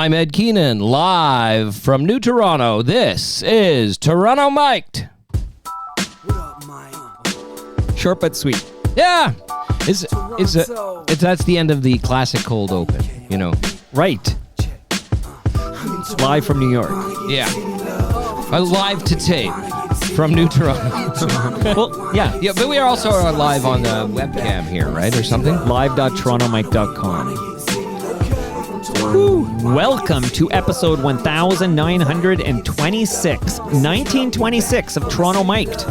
I'm Ed Keenan, live from New Toronto. This is Toronto Mic'd. Short but sweet. Yeah, that's the end of the classic cold open, you know. Right. Live from New York. Yeah. Live to tape from New Toronto. Well, yeah. Yeah, but we are also live on the webcam here, right, or something? Live.torontomike.com. Welcome to episode 1926 of Toronto Mic'd,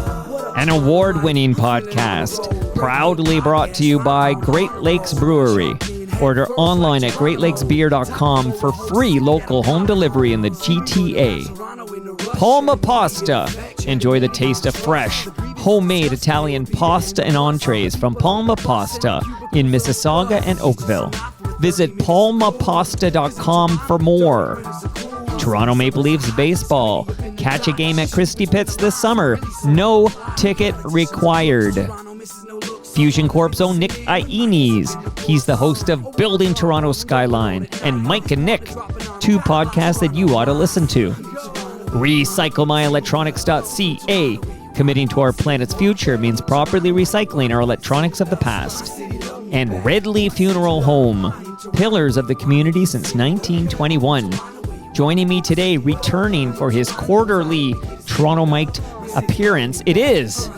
an award-winning podcast proudly brought to you by Great Lakes Brewery. Order online at greatlakesbeer.com for free local home delivery in the GTA. Palma Pasta. Enjoy the taste of fresh, homemade Italian pasta and entrees from Palma Pasta in Mississauga and Oakville. Visit palmapasta.com for more. Toronto Maple Leafs baseball. Catch a game at Christie Pitts this summer. No ticket required. Fusion Corp's own Nick Iones. He's the host of Building Toronto Skyline and Mike and Nick, two podcasts that you ought to listen to. RecycleMyElectronics.ca. Committing to our planet's future means properly recycling our electronics of the past. And Redley Funeral Home, pillars of the community since 1921. Joining me today, returning for his quarterly Toronto Mic'd appearance, it is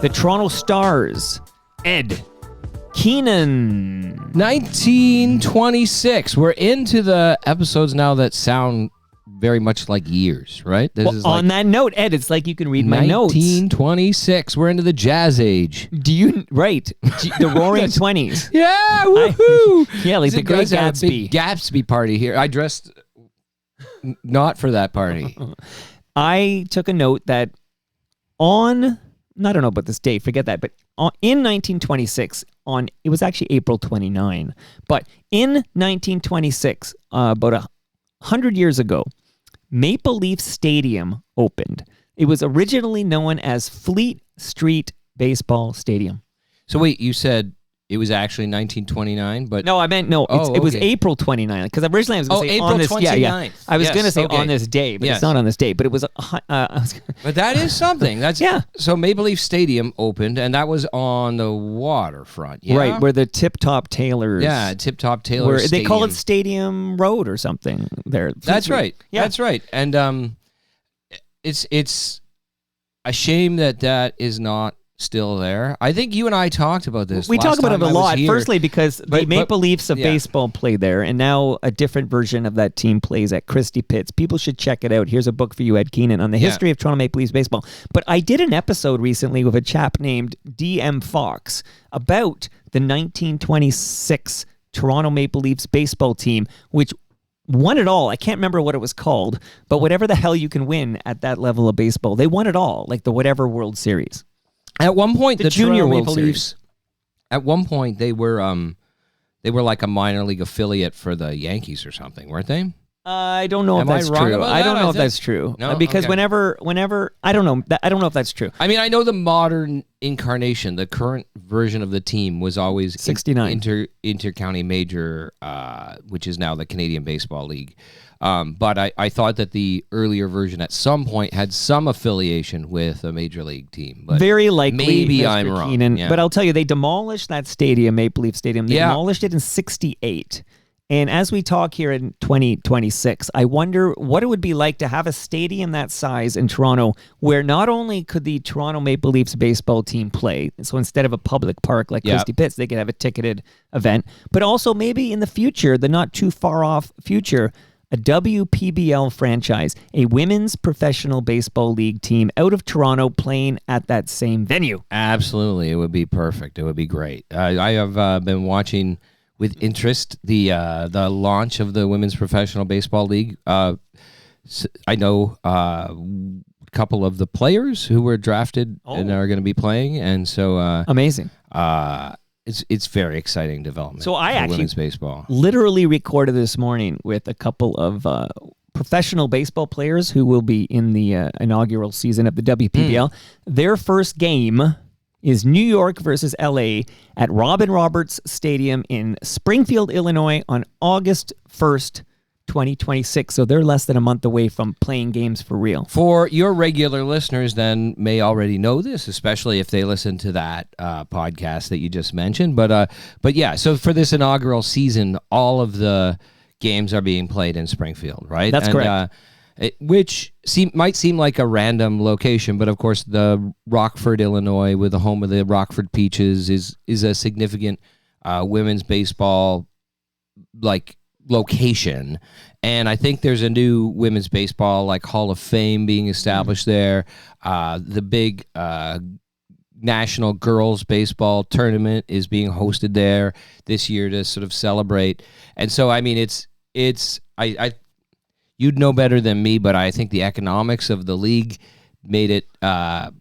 the Toronto Stars, Ed Keenan. 1926. We're into the episodes now that sound very much like years, right? This is on that note, Ed, it's like you can read my notes. 1926. We're into the jazz age. The Roaring 20s. Yeah, woohoo! Yeah, like the Great Gatsby. Big Gatsby party here. I dressed not for that party. I took a note that I don't know about this date, forget that, but in 1926, it was actually April 29, but in 1926, about 100 years ago, Maple Leaf Stadium opened. It was originally known as Fleet Street Baseball Stadium. So wait, you said it was actually 1929, but no, I meant it was April 29, because originally I was going to say April on this. 29th. Yeah. I was going to say on this day, but it's not on this day. But it was. But that is something. That's So Maple Leaf Stadium opened, and that was on the waterfront. Yeah? Right, where the Tip Top Tailors. Yeah, Tip Top Tailors. They call it Stadium Road or something. There. That's right. Yeah. That's right. And it's a shame that is not still there. I think you and I talked about this. We talk about it a lot. Firstly, because the Maple Leafs of baseball play there, and now a different version of that team plays at Christie Pitts. People should check it out. Here's a book for you, Ed Keenan, on the history of Toronto Maple Leafs baseball. But I did an episode recently with a chap named D.M. Fox about the 1926 Toronto Maple Leafs baseball team, which won it all. I can't remember what it was called, but whatever the hell you can win at that level of baseball, they won it all, like the whatever World Series. At one point, the Junior Toronto World Maple Series. Leafs. At one point, they were like a minor league affiliate for the Yankees or something, weren't they? I don't know if that's true. I don't know if that's true. No? Because Okay. whenever I don't know. I don't know if that's true. I mean, I know the modern incarnation, the current version of the team was always 69 Intercounty Major, which is now the Canadian Baseball League. But I thought that the earlier version at some point had some affiliation with a major league team. But very likely. Maybe Mr. I'm wrong. Keenan, Yeah. But I'll tell you, they demolished that stadium, Maple Leaf Stadium. They demolished it in 1968. And as we talk here in 2026, I wonder what it would be like to have a stadium that size in Toronto where not only could the Toronto Maple Leafs baseball team play, so instead of a public park like Christie Pitts, they could have a ticketed event, but also maybe in the future, the not too far off future, a WPBL franchise, a women's professional baseball league team out of Toronto playing at that same venue. Absolutely. It would be perfect. It would be great. I have been watching with interest the launch of the Women's Professional Baseball League. I know a couple of the players who were drafted and are going to be playing, and so amazing. It's very exciting development. So I actually women's baseball literally recorded this morning with a couple of professional baseball players who will be in the inaugural season of the WPBL. Their first game is New York versus LA at Robin Roberts Stadium in Springfield, Illinois on August 1st, 2026. So they're less than a month away from playing games for real. For your regular listeners, then, may already know this, especially if they listen to that podcast that you just mentioned. But yeah, so for this inaugural season, all of the games are being played in Springfield, right? That's correct. Which might seem like a random location, but of course, the Rockford, Illinois, with the home of the Rockford Peaches, is a significant women's baseball location. And I think there's a new women's baseball Hall of Fame being established there. The big national girls baseball tournament is being hosted there this year to sort of celebrate. And so, I mean, I you'd know better than me, but I think the economics of the league made it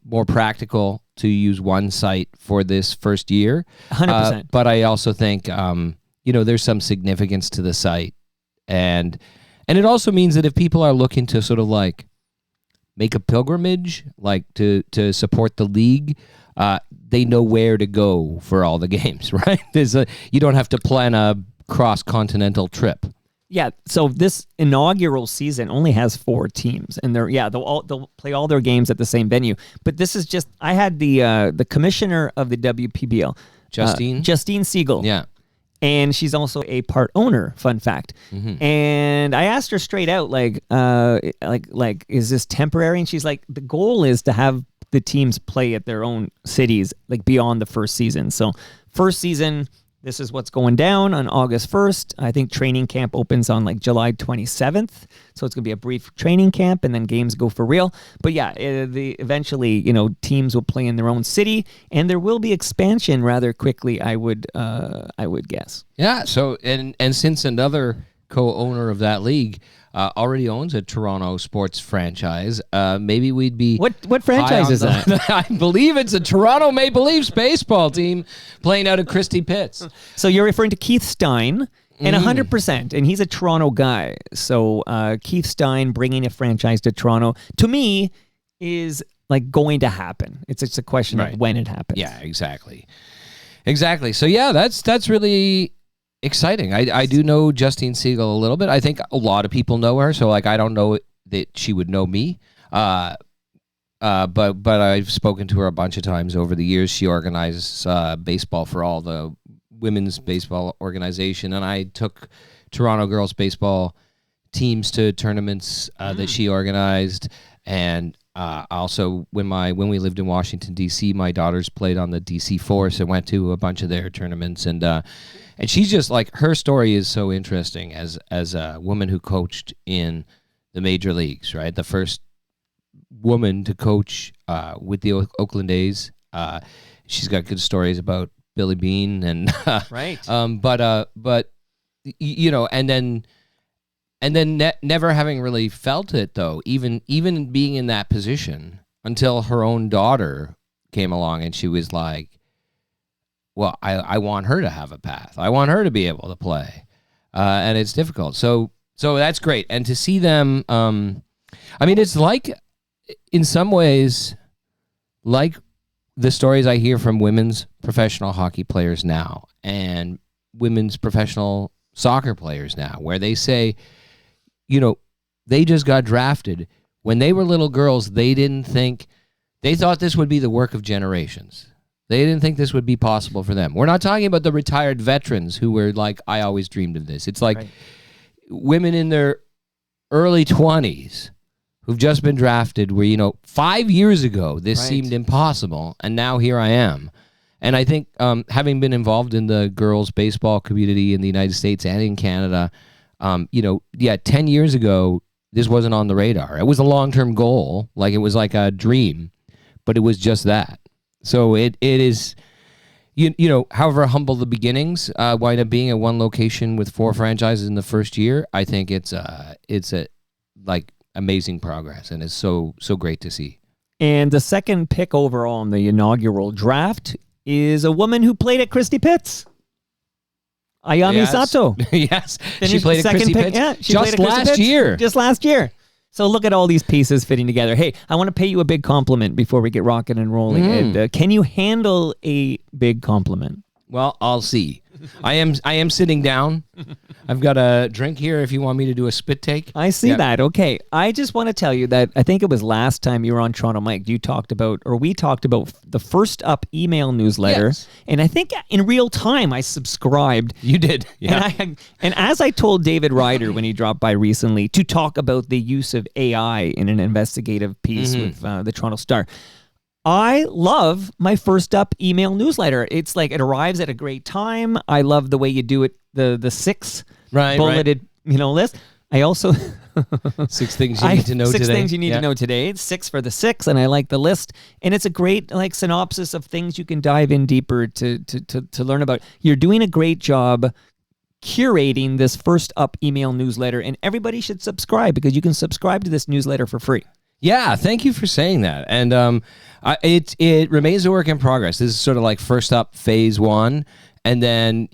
more practical to use one site for this first year. 100%. But I also think, there's some significance to the site. And it also means that if people are looking to sort of make a pilgrimage, to support the league, they know where to go for all the games, right? You don't have to plan a cross-continental trip. Yeah, so this inaugural season only has 4 teams, and they'll play all their games at the same venue. But this is just, I had the commissioner of the WPBL, Justine Siegel. Yeah. And she's also a part owner, fun fact. Mm-hmm. And I asked her straight out, is this temporary? And she's like, the goal is to have the teams play at their own cities, beyond the first season. So first season, this is what's going down on August 1st. I think training camp opens on July 27th. So it's going to be a brief training camp and then games go for real. But yeah, eventually, teams will play in their own city and there will be expansion rather quickly, I would guess. Yeah. So, and since another co-owner of that league already owns a Toronto sports franchise, maybe we'd be... What franchise is that? I believe it's a Toronto Maple Leafs baseball team playing out of Christie Pitts. So you're referring to Keith Stein, and 100%, and he's a Toronto guy. So Keith Stein bringing a franchise to Toronto, to me, is going to happen. It's just a question of when it happens. Yeah, exactly. So yeah, that's really... exciting. I do know Justine Siegel a little bit. I think a lot of people know her, so I don't know that she would know me. But I've spoken to her a bunch of times over the years. She organizes baseball for all the women's baseball organization, and I took Toronto girls baseball teams to tournaments that she organized. And also, when we lived in Washington D.C., my daughters played on the D.C. Force and went to a bunch of their tournaments. And she's just her story is so interesting as a woman who coached in the major leagues, right? The first woman to coach with the Oakland A's. She's got good stories about Billy Beane and right. But and then never having really felt it though, even being in that position until her own daughter came along and she was like, well, I want her to have a path. I want her to be able to play. And it's difficult. So that's great. And to see them, it's in some ways, the stories I hear from women's professional hockey players now and women's professional soccer players now, where they say, they just got drafted. When they were little girls, they thought this would be the work of generations. They didn't think this would be possible for them. We're not talking about the retired veterans who were I always dreamed of this. It's women in their early 20s who've just been drafted where, 5 years ago, this seemed impossible, and now here I am. And I think having been involved in the girls' baseball community in the United States and in Canada, 10 years ago, this wasn't on the radar. It was a long-term goal, it was like a dream, but it was just that. So it is, however humble the beginnings wind up being at one location with 4 franchises in the first year. I think it's amazing progress, and it's so great to see. And the second pick overall in the inaugural draft is a woman who played at Christie Pitts. Ayami Sato. Yes, she played at Christie Pitts just last year. So look at all these pieces fitting together. Hey, I want to pay you a big compliment before we get rocking and rolling. And, can you handle a big compliment? Well, I'll see. I am sitting down. I've got a drink here if you want me to do a spit take. I see that. Okay. I just want to tell you that I think it was last time you were on Toronto Mike, we talked about the First Up email newsletter. Yes. And I think in real time I subscribed. You did. Yeah. And as I told David Ryder when he dropped by recently to talk about the use of AI in an investigative piece with the Toronto Star, I love my First Up email newsletter. It's like it arrives at a great time. I love the way you do it, the 6 bulleted list. I also 6 things you need to know today. 6 things you need to know today. It's 6 for the 6, and I like the list. And it's a great synopsis of things you can dive in deeper to learn about. You're doing a great job curating this First Up email newsletter, and everybody should subscribe because you can subscribe to this newsletter for free. Yeah, thank you for saying that. And it remains a work in progress. This is sort of like First Up phase 1, and then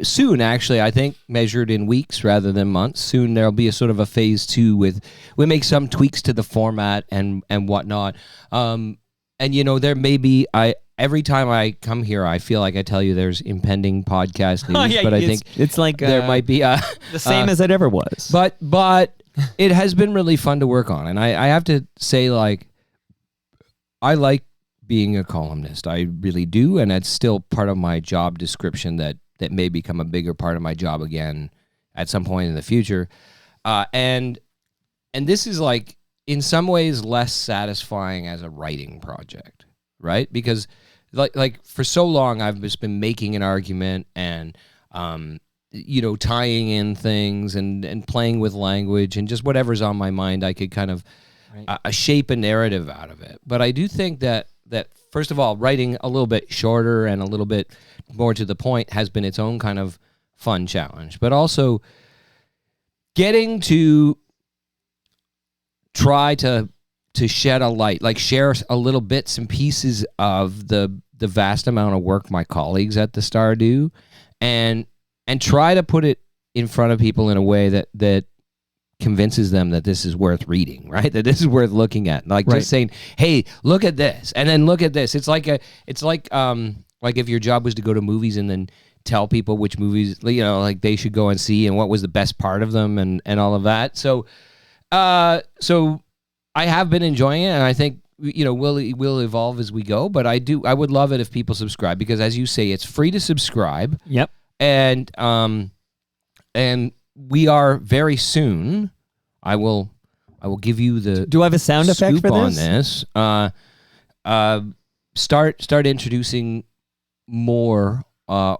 soon, actually, I think measured in weeks rather than months. Soon there'll be a sort of a phase 2 we make some tweaks to the format and whatnot. And there may be every time I come here, I feel like I tell you there's impending podcast news, but I think it's like there might be the same as it ever was. But it has been really fun to work on, and I have to say, I like being a columnist. I really do, and it's still part of my job description that may become a bigger part of my job again at some point in the future. And this is in some ways less satisfying as a writing project, right? Because like for so long I've just been making an argument and tying in things and playing with language and just whatever's on my mind, I could kind of shape a narrative out of it. But I do think that first of all, writing a little bit shorter and a little bit more to the point has been its own kind of fun challenge. But also getting to try to shed a light, share a little bits and pieces of the vast amount of work my colleagues at the Star do, and try to put it in front of people in a way that convinces them that this is worth reading, right? That this is worth looking at. Just saying, hey, look at this, and then look at this. It's like if your job was to go to movies and then tell people which movies they should go and see and what was the best part of them and all of that. So I have been enjoying it, and I think we'll evolve as we go. But I would love it if people subscribe, because as you say, it's free to subscribe. Yep. And we are very soon. I will give you the. Do I have a sound effect for this? On this. Start introducing more, or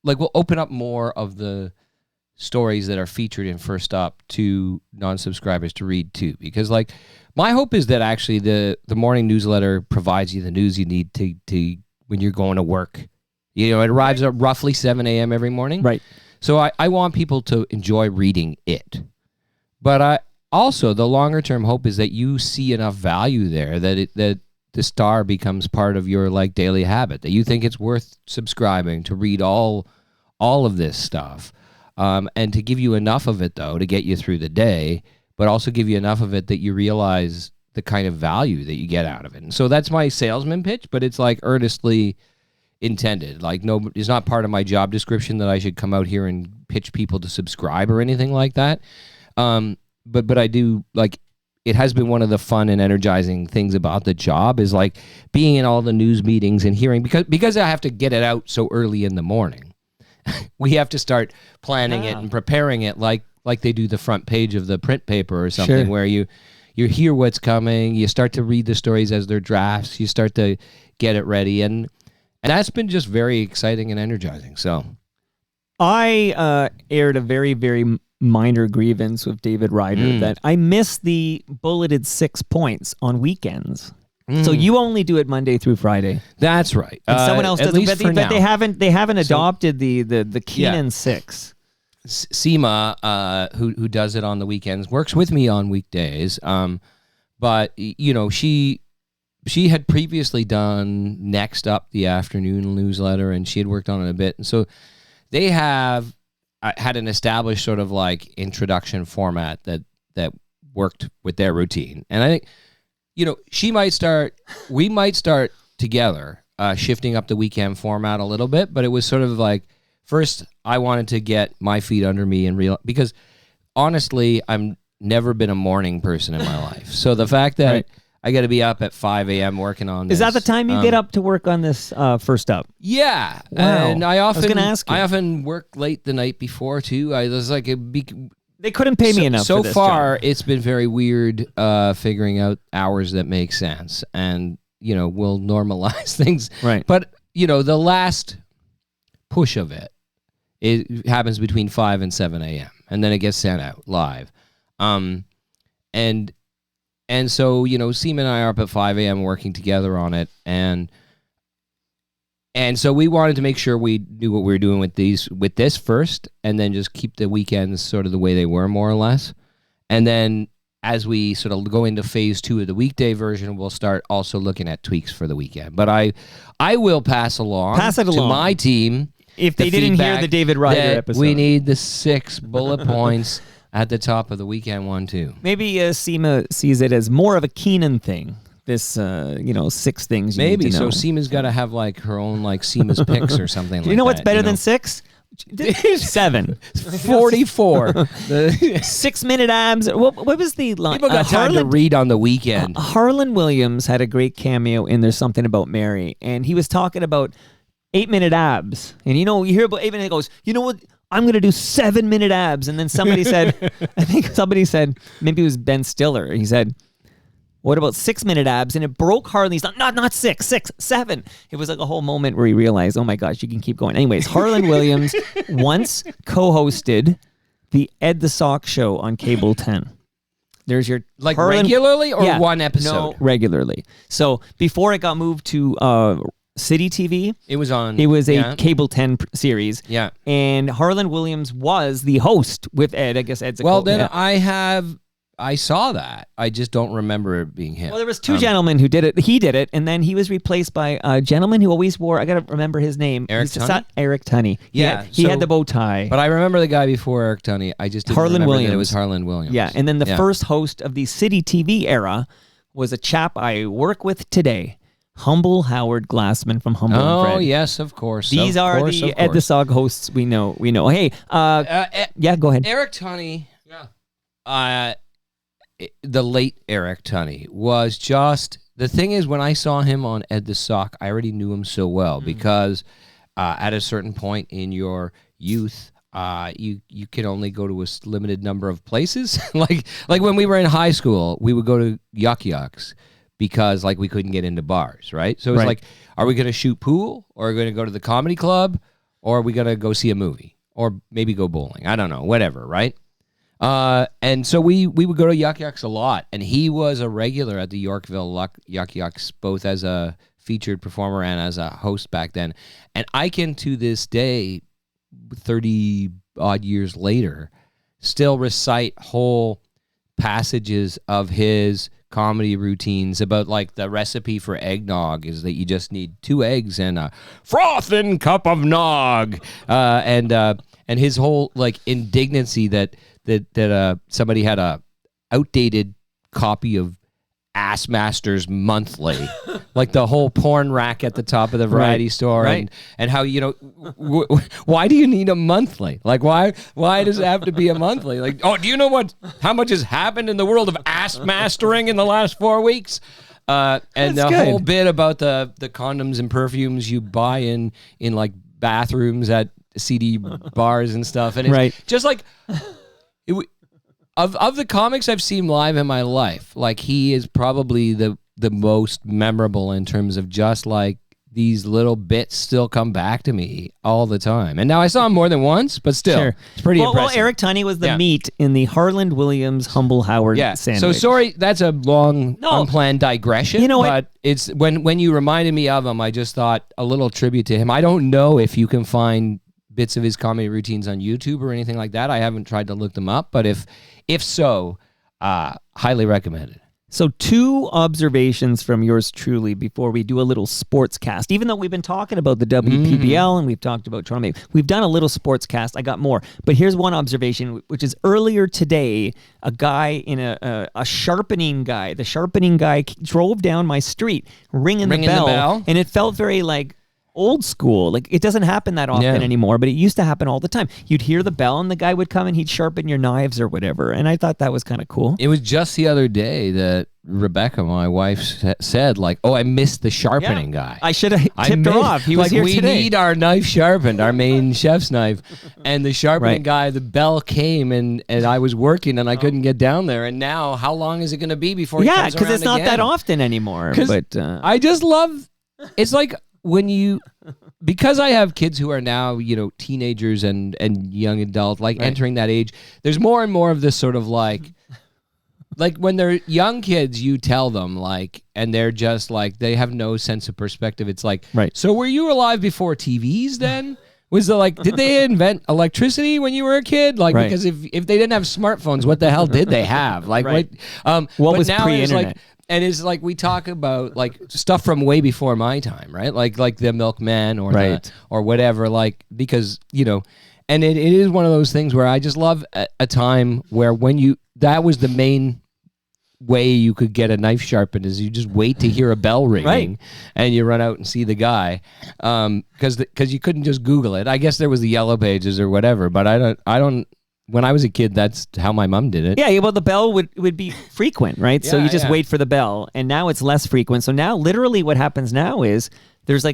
we'll open up more of the stories that are featured in First Up to non-subscribers to read too, because my hope is that actually the morning newsletter provides you the news you need to when you're going to work. It arrives at roughly 7 a.m. every morning. Right. So I want people to enjoy reading it. But also the longer term hope is that you see enough value there that the Star becomes part of your daily habit, that you think it's worth subscribing to read all of this stuff. And to give you enough of it, though, to get you through the day, but also give you enough of it that you realize the kind of value that you get out of it. And so that's my salesman pitch, but it's earnestly intended. It's not part of my job description that I should come out here and pitch people to subscribe or anything like that. But I do, it has been one of the fun and energizing things about the job is being in all the news meetings and hearing, because I have to get it out so early in the morning. We have to start planning it and preparing it like they do the front page of the print paper or something, where you hear what's coming, you start to read the stories as they're drafts, you start to get it ready, and that's been just very exciting and energizing. So I aired a very, very minor grievance with David Ryder that I miss the bulleted 6 points on weekends. So you only do it Monday through Friday. That's right. And someone else does it, but they haven't adopted the Keenan 6. Seema, who does it on the weekends, works with me on weekdays. But she had previously done Next Up, the afternoon newsletter, and she had worked on it a bit. And so they have had an established sort of introduction format that worked with their routine. And I think we might start together shifting up the weekend format a little bit, but it was sort of like, first I wanted to get my feet under me and because honestly, I'm never been a morning person in my life. So the fact that I got to be up at 5 a.m. working on this. Is that the time you get up to work on this First Up? Yeah. Wow. And I was going to ask you. I often work late the night before too. I was like, they couldn't pay me enough so for this far, job. It's been very weird figuring out hours that make sense. And, we'll normalize things. Right. But, the last push of it happens between 5 and 7 a.m. And then it gets sent out live. And so, Seema and I are up at 5 a.m. working together on it. And so we wanted to make sure we knew what we were doing with this first, and then just keep the weekends sort of the way they were, more or less. And then as we sort of go into phase 2 of the weekday version, we'll start also looking at tweaks for the weekend. But I will pass it along to my team. If they didn't hear the David Ryder episode. We need the 6 bullet points at the top of the weekend one, too. Maybe Seema sees it as more of a Keenan thing. This, 6 things you Maybe. need to know. So Seema's got to have, like, her own, like, Seema's picks or something like that. You know what's better than 6? 7. 44. 6-minute abs. What was the line? People got time to read on the weekend. Harlan Williams had a great cameo in There's Something About Mary, and he was talking about 8-minute abs. And, you hear about 8 minutes, he goes, you know what? I'm going to do 7-minute abs. And then somebody said, maybe it was Ben Stiller. He said, what about 6-minute abs? And it broke Harlan. He's not 6, 7. It was like a whole moment where he realized, oh my gosh, you can keep going. Anyways, Harlan Williams once co-hosted the Ed the Sock show on Cable 10. There's your regularly or one episode? No, regularly. So before it got moved to City TV. It was a Cable 10 series. Yeah. And Harlan Williams was the host with Ed. I guess Ed's a I saw that. I just don't remember it being him. Well, there was 2 gentlemen who did it. He did it, and then he was replaced by a gentleman who always wore, I got to remember his name. Eric Tunney? Eric Tunney. Yeah. He had the bow tie. But I remember the guy before Eric Tunney. I just didn't remember that it was Harlan Williams. Yeah, and then the first host of the City TV era was a chap I work with today. Humble Howard Glassman from Humble and Fred. Oh, yes, of course. These are the Ed the Sog hosts we know. Hey, go ahead. Eric Tunney, the late Eric Tunney, was just... The thing is, when I saw him on Ed the Sock, I already knew him so well because at a certain point in your youth, you can only go to a limited number of places. like when we were in high school, we would go to Yuck Yucks, because we couldn't get into bars, right? So it's like, are we going to shoot pool, or are we going to go to the comedy club, or are we going to go see a movie, or maybe go bowling? I don't know, whatever, right? And so we would go to Yuck Yucks a lot, and he was a regular at the Yorkville Yuck Yucks, both as a featured performer and as a host back then. And I can, to this day, 30-odd years later, still recite whole passages of his comedy routines about the recipe for eggnog is that you just need 2 eggs and a frothing cup of nog, and his whole indignancy that somebody had a outdated copy of Ass Masters Monthly, the whole porn rack at the top of the variety store, and how why do you need a monthly? Why does it have to be a monthly? Do you know how much has happened in the world of ass mastering in the last 4 weeks? And whole bit about the condoms and perfumes you buy in bathrooms at CD bars and stuff, and it's just Of the comics I've seen live in my life, he is probably the most memorable in terms of just these little bits still come back to me all the time. And now I saw him more than once, but still, it's pretty impressive. Well, Eric Tunney was the meat in the Harlan Williams Humble Howard sandwich. So sorry, that's a long, unplanned digression. But it's when you reminded me of him, I just thought a little tribute to him. I don't know if you can find bits of his comedy routines on YouTube or anything like that. I haven't tried to look them up, but if so, highly recommended. So 2 observations from yours truly before we do a little sports cast. Even though we've been talking about the WPBL and we've talked about Toronto Maple, we've done a little sports cast. I got more. But here's one observation, which is earlier today, a guy in a sharpening guy. The sharpening guy drove down my street ringing the bell. And it felt very like old school. Like, it doesn't happen that often anymore, but it used to happen all the time. You'd hear the bell and the guy would come and he'd sharpen your knives or whatever. And I thought that was kind of cool. It was just the other day that Rebecca, my wife, said, like, oh, I missed the sharpening guy. I should have tipped her off. He was here we today. Need our knife sharpened, our main chef's knife. And the sharpening guy, the bell came and I was working and I couldn't get down there. And now, how long is it going to be before he comes around again? Yeah, because it's not that often anymore. But I just love, it's like, because I have kids who are now, teenagers and young adult, entering that age, there's more and more of this sort of like when they're young kids, you tell them and they're just they have no sense of perspective. It's like, so were you alive before TVs then? Did they invent electricity when you were a kid? Because if they didn't have smartphones, what the hell did they have? What was pre-internet? And it's like we talk about stuff from way before my time, right? Like the Milkman or or whatever. Because and it is one of those things where I just love a time where that was the main way you could get a knife sharpened is you just wait to hear a bell ringing and you run out and see the guy because you couldn't just Google it. I guess there was the Yellow Pages or whatever, but I don't. When I was a kid, that's how my mom did it. Yeah, well, the bell would be frequent, right? So you just wait for the bell, and now it's less frequent. So now, literally, what happens now is there's I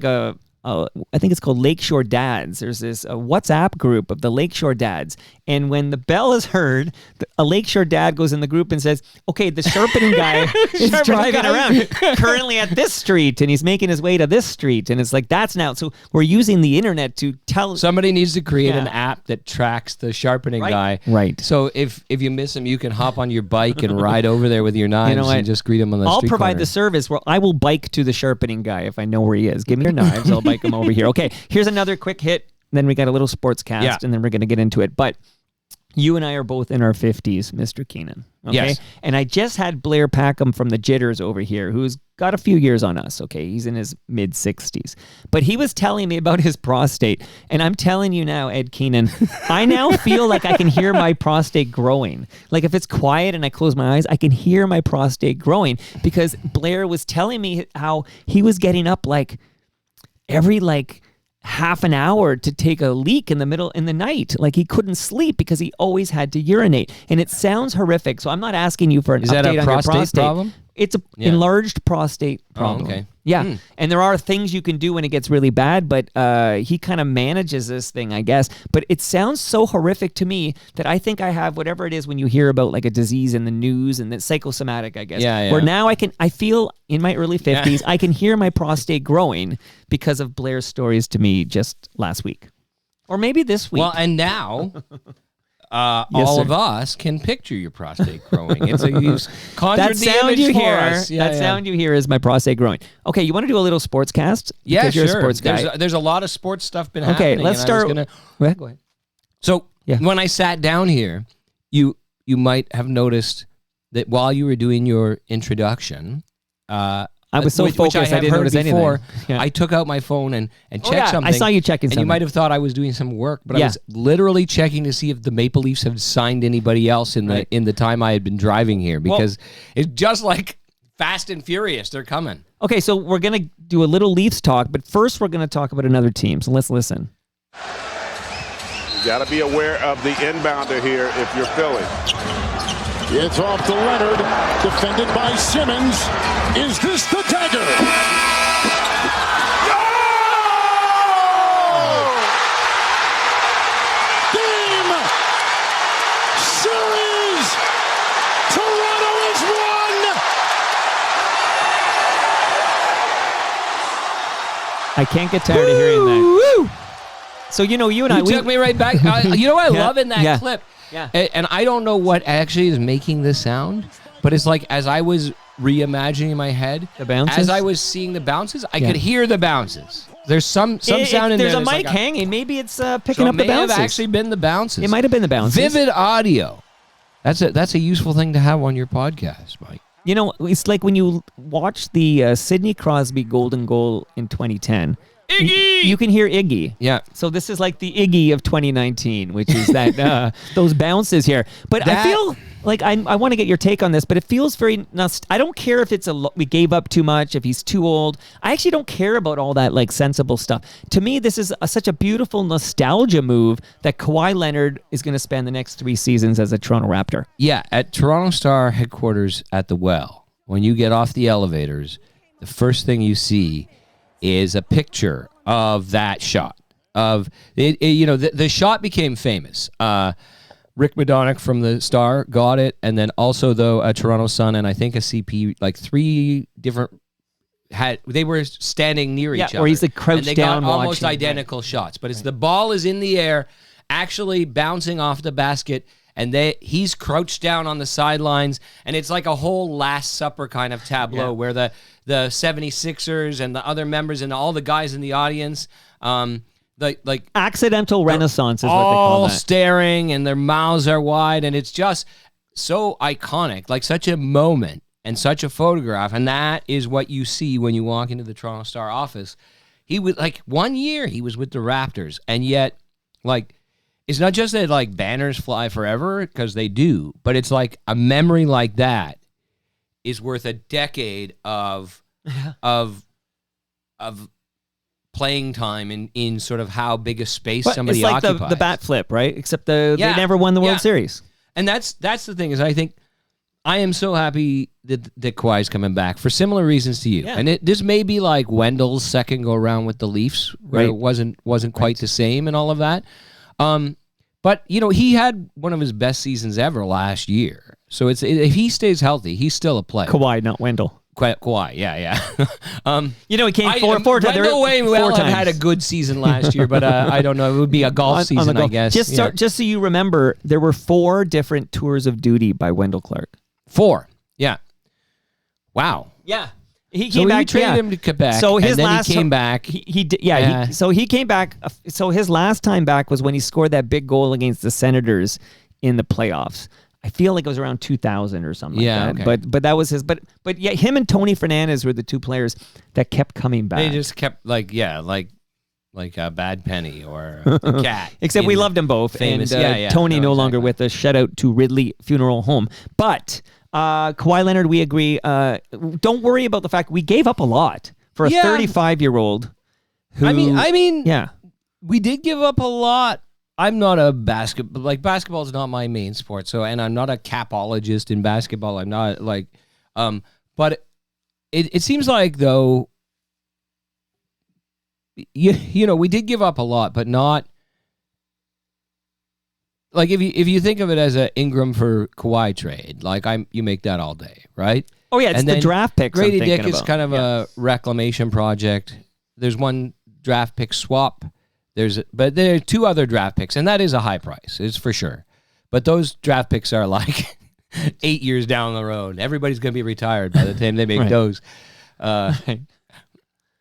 think it's called Lakeshore Dads. There's this WhatsApp group of the Lakeshore Dads. And when the bell is heard, a Lakeshore Dad goes in the group and says, okay, the sharpening guy is driving around currently at this street, and he's making his way to this street. And it's like, that's now. So we're using the internet to tell. Somebody needs to create an app that tracks the sharpening guy. Right. So if you miss him, you can hop on your bike and ride over there with your knives and just greet him on the street I'll provide corner. the service where I will bike to the sharpening guy if I know where he is. Give me your knives. I'll bike him over here. Okay, here's another quick hit. Then we got a little sports cast, and then we're going to get into it. But you and I are both in our 50s, Mr. Keenan. Okay? Yes. And I just had Blair Packham from the Jitters over here, who's got a few years on us. Okay, he's in his mid-60s. But he was telling me about his prostate. And I'm telling you now, Ed Keenan, I now feel like I can hear my prostate growing. Like if it's quiet and I close my eyes, I can hear my prostate growing because Blair was telling me how he was getting up every half an hour to take a leak in the night. Like he couldn't sleep because he always had to urinate. And it sounds horrific. So I'm not asking you for an update on your prostate problem? It's an enlarged prostate problem. Oh, okay. Yeah. And there are things you can do when it gets really bad, but he kind of manages this thing, I guess. But it sounds so horrific to me that I think I have whatever it is when you hear about a disease in the news and it's psychosomatic, I guess. Yeah. Where now I feel in my early 50s, I can hear my prostate growing because of Blair's stories to me just last week. Or maybe this week. Well, and now... all of us can picture your prostate growing. It's you conjured that the sound image you for hear. us. That sound you hear is my prostate growing. Okay, you want to do a little sports cast? Yeah, because sure. You're a sports guy. There's a lot of sports stuff been happening. Okay, let's start. Go ahead. So when I sat down here, you might have noticed that while you were doing your introduction, I was so focused I didn't notice anything. I took out my phone and checked something. I saw you checking something. And you might have thought I was doing some work, but I was literally checking to see if the Maple Leafs have signed anybody else in the time I had been driving here because it's just like Fast and Furious. They're coming. Okay, so we're going to do a little Leafs talk, but first we're going to talk about another team. So let's listen. You got to be aware of the inbounder here if you're Philly. It's off to Leonard, defended by Simmons. Is this the dagger? Game! Series! Toronto has won! I can't get tired of hearing that. Woo! So, you and I... You took me right back. You know what I love in that clip? Yeah. And I don't know what actually is making the sound, but it's like as I was reimagining in my head, the bounces? as I was seeing the bounces, I could hear the bounces. There's some sound in there. There's a mic hanging. Maybe it's picking up the bounces. It may have actually been the bounces. It might have been the bounces. Vivid audio. That's a useful thing to have on your podcast, Mike. You know, it's like when you watch the Sidney Crosby golden goal in 2010. Iggy! You can hear Iggy. Yeah. So this is like the Iggy of 2019, which is that those bounces here. But I feel like I want to get your take on this, but it feels very I don't care if it's we gave up too much, if he's too old. I actually don't care about all that like sensible stuff. To me, this is such a beautiful nostalgia move that Kawhi Leonard is going to spend the next 3 seasons as a Toronto Raptor. Yeah, at Toronto Star headquarters at the Well, when you get off the elevators, the first thing you see is a picture of that shot. Of the shot became famous. Rick Madonic from the Star got it, and then also a Toronto Sun and I think a CP, like 3 different they were standing near each other. Or he's like crouched and they down got almost watching, identical shots, but it's the ball is in the air, actually bouncing off the basket. And he's crouched down on the sidelines, and it's like a whole Last Supper kind of tableau where the 76ers and the other members and all the guys in the audience, like accidental renaissance is what they call all that. staring, and their mouths are wide, and it's just so iconic, like such a moment and such a photograph, and that is what you see when you walk into the Toronto Star office. He was like 1 year he was with the Raptors, and yet like. It's not just that like banners fly forever, because they do, but it's like a memory like that is worth a decade of playing time in sort of how big a space somebody it's like occupies. the bat flip, right? Except they never won the World Series. And that's the thing is I think I am so happy that Kawhi's coming back for similar reasons to you. Yeah. And this may be like Wendell's second go around with the Leafs, where it wasn't quite the same and all of that. But he had one of his best seasons ever last year. So if he stays healthy, he's still a player. Kawhi, not Wendell. Kawhi, yeah. He came four times. Wendell Wayne had a good season last year, but I don't know. It would be a golf season, I guess. Just so you remember, there were 4 different tours of duty by Wendell Clark. 4, yeah. Wow. Yeah. He came back. We traded him to Quebec. So his and then last he came back. He did. Yeah. So he came back. So his last time back was when he scored that big goal against the Senators in the playoffs. I feel like it was around 2000 or something. Yeah. Like that. Okay. But that was his. But yeah, him and Tony Fernandez were the 2 players that kept coming back. They just kept like a Bad Penny or a cat. Except we loved them both. Famous. And Tony no longer with us. Shout out to Ridley Funeral Home. But Kawhi Leonard, we agree. Don't worry about the fact we gave up a lot for a 35-year-old. I mean, yeah, we did give up a lot. I'm not a basketball is not my main sport. So, and I'm not a capologist in basketball. I'm not but it seems like though, we did give up a lot, but not. Like if you think of it as a Ingram for Kawhi trade, like you make that all day, right? Oh yeah, it's and the draft picks. Grady Dick is kind of a reclamation project. There's one draft pick swap. But there are 2 other draft picks, and that is a high price, it's for sure. But those draft picks are like 8 years down the road. Everybody's going to be retired by the time they make those.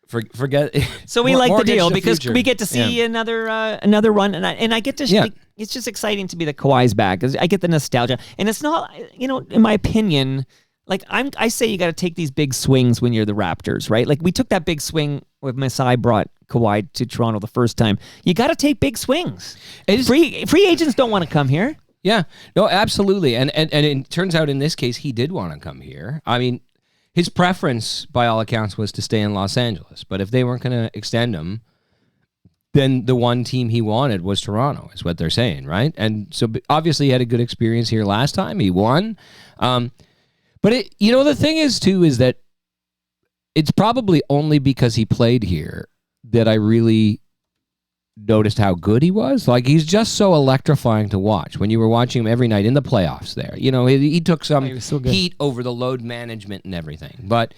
Forget. So we like the deal because future. we get to see another run, and I get to. It's just exciting to be the Kawhi's back. I get the nostalgia, and it's not. In my opinion, like I say, you got to take these big swings when you're the Raptors, right? Like we took that big swing when Masai brought Kawhi to Toronto the first time. You got to take big swings. Free agents don't want to come here. Yeah, no, absolutely, and it turns out in this case he did want to come here. I mean. His preference, by all accounts, was to stay in Los Angeles. But if they weren't going to extend him, then the one team he wanted was Toronto, is what they're saying, right? And so obviously he had a good experience here last time. He won. But the thing is, too, is that it's probably only because he played here that I really noticed how good he was. Like, he's just so electrifying to watch when you were watching him every night in the playoffs there. He took some heat over the load management and everything. But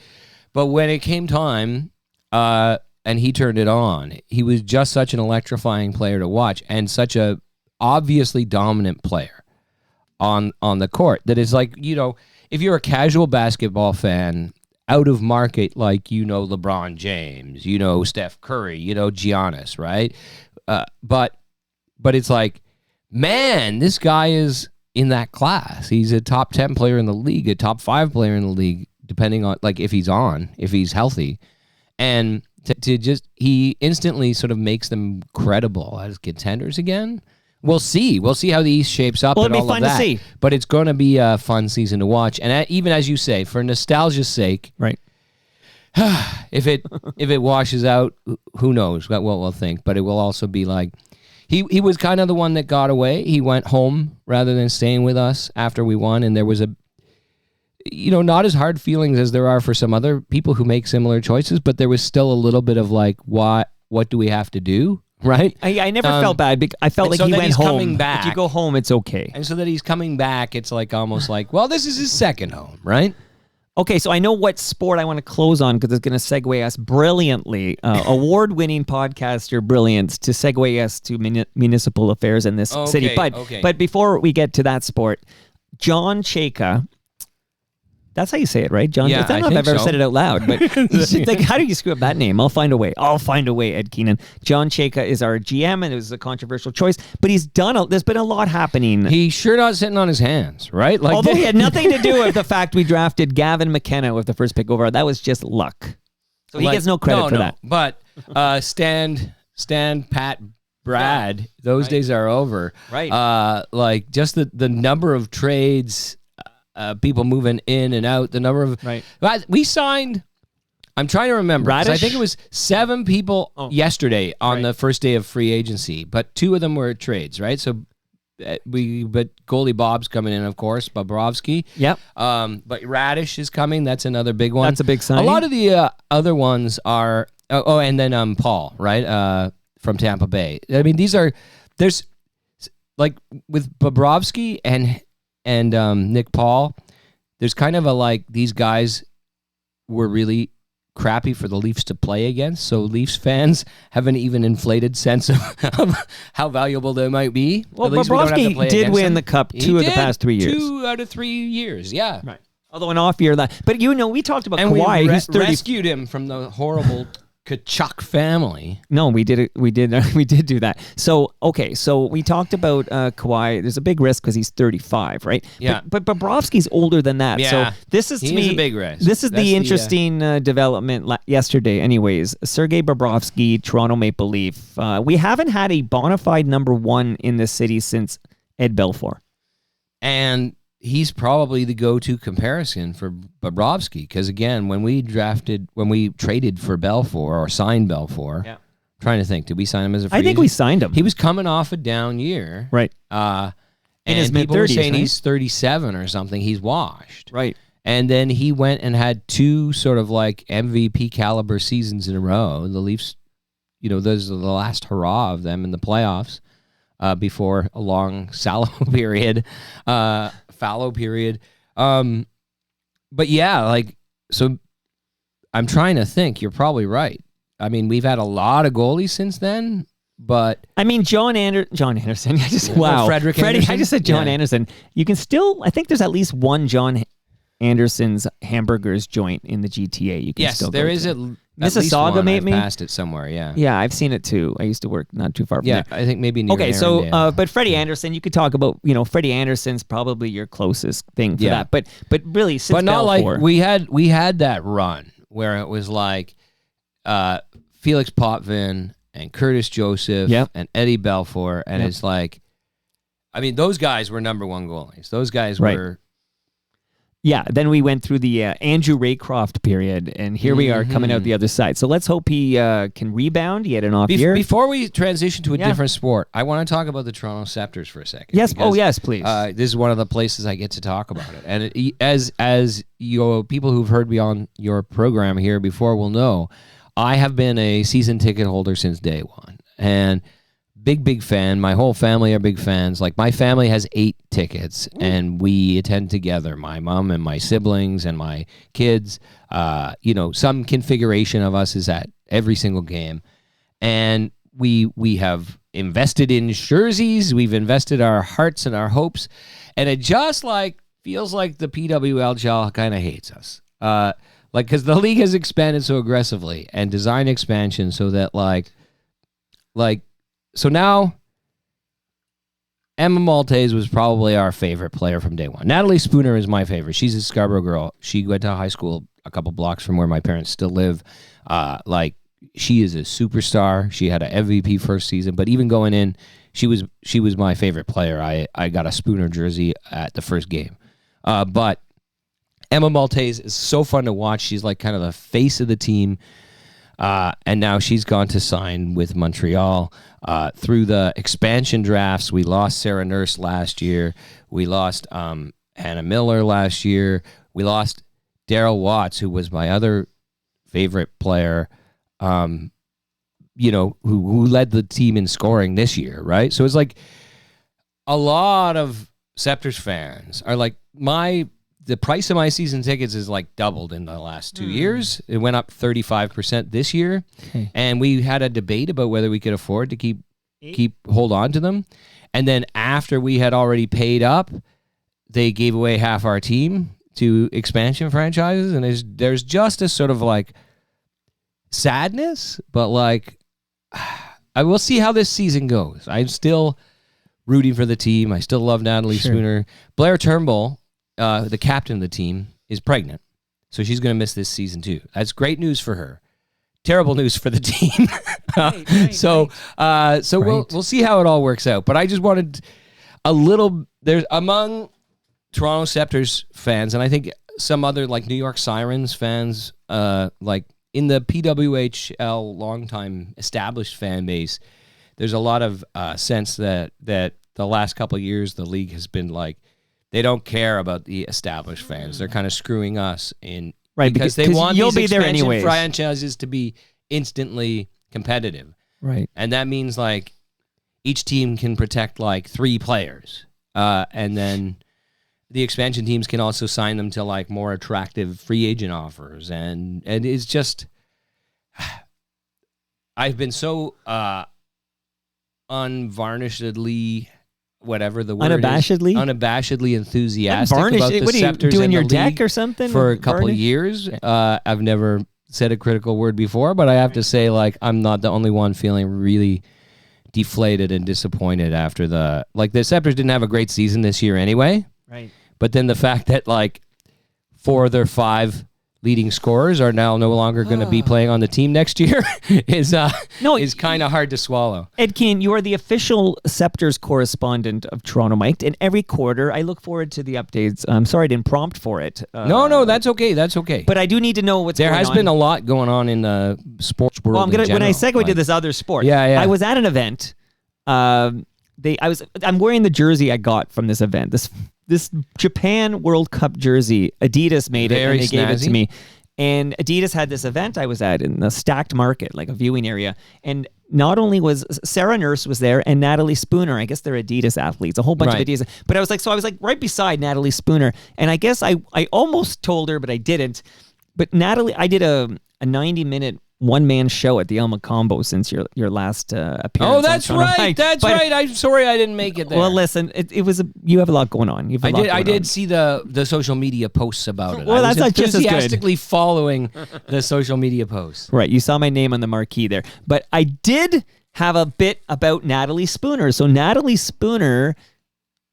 when it came time and he turned it on, he was just such an electrifying player to watch and such a obviously dominant player on the court that is like, if you're a casual basketball fan out of market, like, LeBron James, Steph Curry, Giannis, right? But it's like, man, this guy is in that class. He's a top 10 player in the league, a top 5 player in the league, depending on like if he's healthy. And to just, he instantly sort of makes them credible as contenders again. We'll see how the East shapes up. Well, and it'll be all fun of that. to see. But it's going to be a fun season to watch. And even as you say, for nostalgia's sake, Right. if it washes out, who knows what we'll think. But it will also be like, he was kind of the one that got away. He went home rather than staying with us after we won. And there was not as hard feelings as there are for some other people who make similar choices, but there was still a little bit of like, what do we have to do? Right? I never felt bad. I felt like so he that went he's home. coming back. If you go home, it's okay. And so that he's coming back, it's like almost like, well, this is his second home, right? Okay, so I know what sport I want to close on because it's going to segue us brilliantly, award-winning podcaster brilliance, to segue us to municipal affairs in this city. But before we get to that sport, John Chayka, that's how you say it, right? John. Yeah, I don't know if I've ever said it out loud, but it's like, how do you screw up that name? I'll find a way, Ed Keenan. John Chayka is our GM, and it was a controversial choice, but he's done. There's been a lot happening. He's sure not sitting on his hands, right? Like, although he had nothing to do with the fact we drafted Gavin McKenna with the first pick overall. That was just luck. So he gets no credit for that. But Stan, Pat, Brad, those days are over. Right. Like just the number of trades, people moving in and out, the number of we signed. I'm trying to remember. I think it was 7 people yesterday on the first day of free agency, but 2 of them were trades, right? So but goalie Bob's coming in, of course, Bobrovsky. Yep. But Radish is coming. That's another big one. That's a big sign. A lot of the other ones are and then Paul, right? From Tampa Bay. I mean, there's like with Bobrovsky and Nick Paul, there's kind of a like these guys were really crappy for the Leafs to play against, so Leafs fans have an even inflated sense of how valuable they might be. Well, Bobrovsky did win the Cup 2 of the past 3 years. 2 out of 3 years, yeah. Right. Although an off year that, but we talked about and Kawhi. We He's 30. Rescued him from the horrible Kachuk family. No, we did it. We did do that. So we talked about Kawhi. There's a big risk because he's 35, right? Yeah. But Bobrovsky's older than that. Yeah. So this is to me a big risk. This is the interesting development yesterday. Anyways, Sergei Bobrovsky, Toronto Maple Leaf. We haven't had a bona fide number 1 in this city since Ed Belfour, and he's probably the go-to comparison for Bobrovsky because, again, when we traded for Belfour or signed Belfour, I'm trying to think, did we sign him as a free I think agent? we signed him. He was coming off a down year. Right. In his people were mid-30s, saying right? he's 37 or something. He's washed. Right. And then he went and had 2 sort of like MVP caliber seasons in a row. The Leafs, those are the last hurrah of them in the playoffs before a long fallow period. But yeah, like, so I'm trying to think. You're probably right. I mean, we've had a lot of goalies since then, but I mean, John Anderson. Frederick Anderson? I just said John Anderson. You can still, I think there's at least one John Anderson's hamburgers joint in the GTA. You can still there go is to. Mississauga, maybe. I've passed it somewhere. Yeah. Yeah, I've seen it too. I used to work not too far from there. I think maybe near so but Freddie Anderson, you could talk about, Freddie Anderson's probably your closest thing for that. But really, since but not Belfour, like we had that run where it was like Felix Potvin and Curtis Joseph and Eddie Belfour, and it's like, I mean, those guys were number 1 goalies. Those guys were. Yeah, then we went through the Andrew Raycroft period, and here we are coming out the other side. So let's hope he can rebound. He had an off year. Before we transition to a different sport, I want to talk about the Toronto Scepters for a second. Yes. Because, yes, please. This is one of the places I get to talk about it. And as your people who've heard me on your program here before will know, I have been a season ticket holder since day one. And big fan. My whole family are big fans. Like, my family has 8 tickets, and we attend together. My mom and my siblings and my kids. Some configuration of us is at every single game, and we have invested in jerseys. We've invested our hearts and our hopes, and it just feels like the PWHL kind of hates us. Because the league has expanded so aggressively and designed expansion so that so now Emma Maltese was probably our favorite player from day one. Natalie Spooner is my favorite. She's a Scarborough girl. She went to high school a couple blocks from where my parents still live. She is a superstar. She had an MVP first season, but even going in, she was my favorite player. I got a Spooner jersey at the first game. But Emma Maltese is so fun to watch. She's like kind of the face of the team. And now she's gone to sign with Montreal. Through the expansion drafts, we lost Sarah Nurse last year. We lost Hannah Miller last year. We lost Daryl Watts, who was my other favorite player, who led the team in scoring this year, right? So it's like a lot of Scepters fans are like, the price of my season tickets is like doubled in the last 2 years. It went up 35% this year. Okay. And we had a debate about whether we could afford to hold on to them. And then after we had already paid up, they gave away half our team to expansion franchises. And there's just a sort of like sadness, but like I will see how this season goes. I'm still rooting for the team. I still love Natalie Spooner. Blair Turnbull, the captain of the team, is pregnant, so she's going to miss this season too. That's great news for her. Terrible news for the team. We'll see how it all works out. But I just wanted there's among Toronto Scepters fans, and I think some other like New York Sirens fans, like in the PWHL longtime established fan base, there's a lot of sense that the last couple of years the league has been like, they don't care about the established fans. They're kind of screwing us in, right? Because they want you'll these be there anyways. Franchises to be instantly competitive, right? And that means like each team can protect like 3 players, and then the expansion teams can also sign them to like more attractive free agent offers, and it's just I've been so unvarnishedly. Whatever the word unabashedly enthusiastic about the Scepters doing in your the deck league or something for a couple of years. I've never said a critical word before, but I have to say, like, I'm not the only one feeling really deflated and disappointed after the Scepters didn't have a great season this year anyway. Right. But then the fact that like 4 of their 5 leading scorers are now no longer going to be playing on the team next year is kind of hard to swallow. Ed Keenan, you are the official Scepters correspondent of Toronto Mike, and every quarter I look forward to the updates. I'm sorry I didn't prompt for it. No, that's okay. That's okay. But I do need to know what's going on. There has been a lot going on in the sports world. Well, when I segue to this other sport, I was at an event. I'm wearing the jersey I got from this event. This Japan World Cup jersey, Adidas made it, and they gave it to me. And Adidas had this event I was at in the Stacked Market, like a viewing area. And not only was Sarah Nurse was there and Natalie Spooner. I guess they're Adidas athletes, a whole bunch of Adidas. But I was like right beside Natalie Spooner. And I guess I almost told her, but I didn't. But Natalie, I did a 90-minute one-man show at the El Macombo since your last appearance. Oh, that's right. That's right. I'm sorry I didn't make it there. Well, listen, it was you have a lot going on. I did see the social media posts about it. Well, that's not just as good. Enthusiastically following the social media posts. Right. You saw my name on the marquee there. But I did have a bit about Natalie Spooner. So Natalie Spooner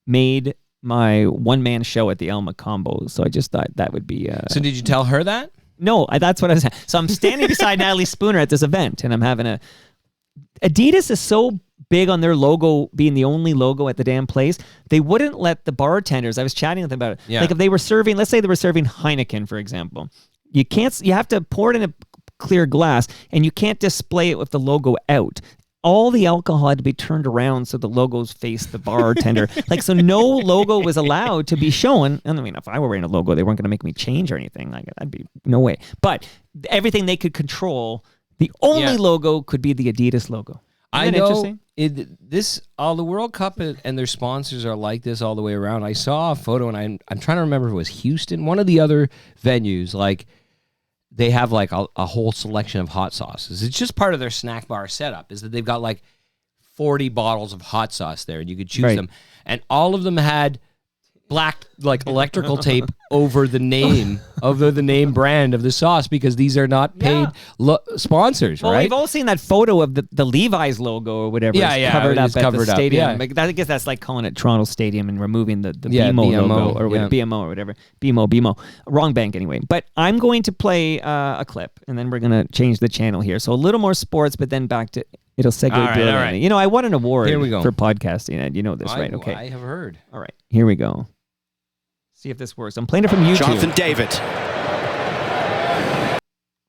made my one-man show at the El Macombo. So I just thought that would be... So did you tell her that? No, that's what I was saying. So I'm standing beside Natalie Spooner at this event, and I'm having Adidas is so big on their logo being the only logo at the damn place. They wouldn't let the bartenders, I was chatting with them about it. Yeah. Like if they were serving, let's say they were serving Heineken, for example. You have to pour it in a clear glass, and you can't display it with the logo out. All the alcohol had to be turned around so the logos faced the bartender. So no logo was allowed to be shown. I mean, if I were wearing a logo, they weren't going to make me change or anything. That'd be no way. But everything they could control, the only logo could be the Adidas logo. Isn't that interesting? The World Cup and their sponsors are like this all the way around. I saw a photo, and I'm trying to remember if it was Houston, one of the other venues, they have like a whole selection of hot sauces. It's just part of their snack bar setup is that they've got like 40 bottles of hot sauce there and you could choose them. And all of them had black like electrical tape over the name brand of the sauce because these are not paid sponsors, well, right? we've all seen that photo of the Levi's logo or whatever. Covered up at the stadium. Yeah. Like, I guess that's like calling it Toronto Stadium and removing the BMO logo or whatever, BMO or whatever. BMO. Wrong bank anyway. But I'm going to play a clip and then we're going to change the channel here. So a little more sports, but then back to... It'll segue brilliantly. All right. You know, I won an award for podcasting, Ed. You know this, right? Okay. I have heard. All right, here we go. See if this works. I'm playing it from YouTube. Jonathan David.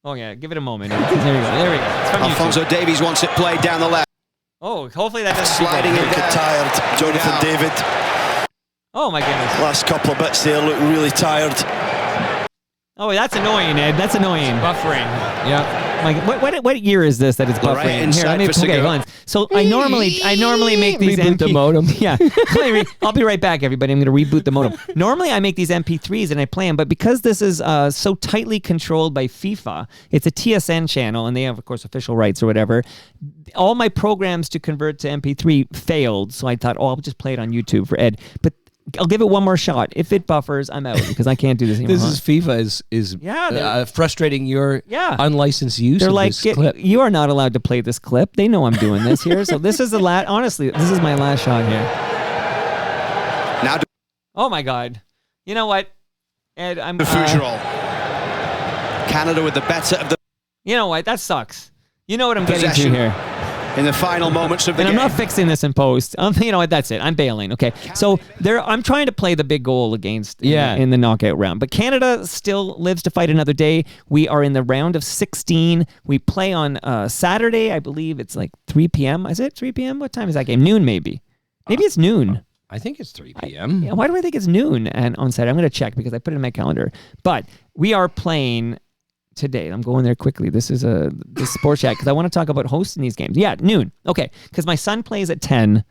Oh, yeah. Give it a moment. There we go. It's from Alphonso YouTube. Davies wants it played down the left. Oh, hopefully that doesn't... Sliding it down. Tired, Jonathan David. Oh, my goodness. Last couple of bits there look really tired. Oh, that's annoying, Ed. That's annoying. Buffering. Yeah. Like, what year is this that it's buffering? Right, Here, let me okay, hold on. So I normally make these Reboot the modem. Yeah. I'll be right back, everybody. I'm going to reboot the modem. Normally I make these MP3s and I play them, but because this is so tightly controlled by FIFA, it's a TSN channel and they have, of course, official rights or whatever. All my programs to convert to MP3 failed, so I thought, I'll just play it on YouTube for Ed. But I'll give it one more shot. If it buffers, I'm out because I can't do this anymore. This is FIFA is frustrating your unlicensed use They're of like, this clip. You are not allowed to play this clip. They know I'm doing this here. So this is the last. Honestly, this is my last shot here. Now, oh my God! You know what, Ed? I'm. Fougerolles. Canada with the better of the. You know what? That sucks. You know what I'm getting to here. In the final moments of the game. And I'm not fixing this in post. You know what? That's it. I'm bailing. Okay. So I'm trying to play the big goal against in the knockout round. But Canada still lives to fight another day. We are in the round of 16. We play on Saturday. I believe it's like 3 p.m. Is it 3 p.m.? What time is that game? Noon, maybe. Maybe it's noon. I think it's 3 p.m. Why do I think it's noon and on Saturday? I'm going to check because I put it in my calendar. But we are playing today. I'm going there quickly. This is the sports chat because I want to talk about hosting these games. Yeah, noon. Okay, because my son plays at 10,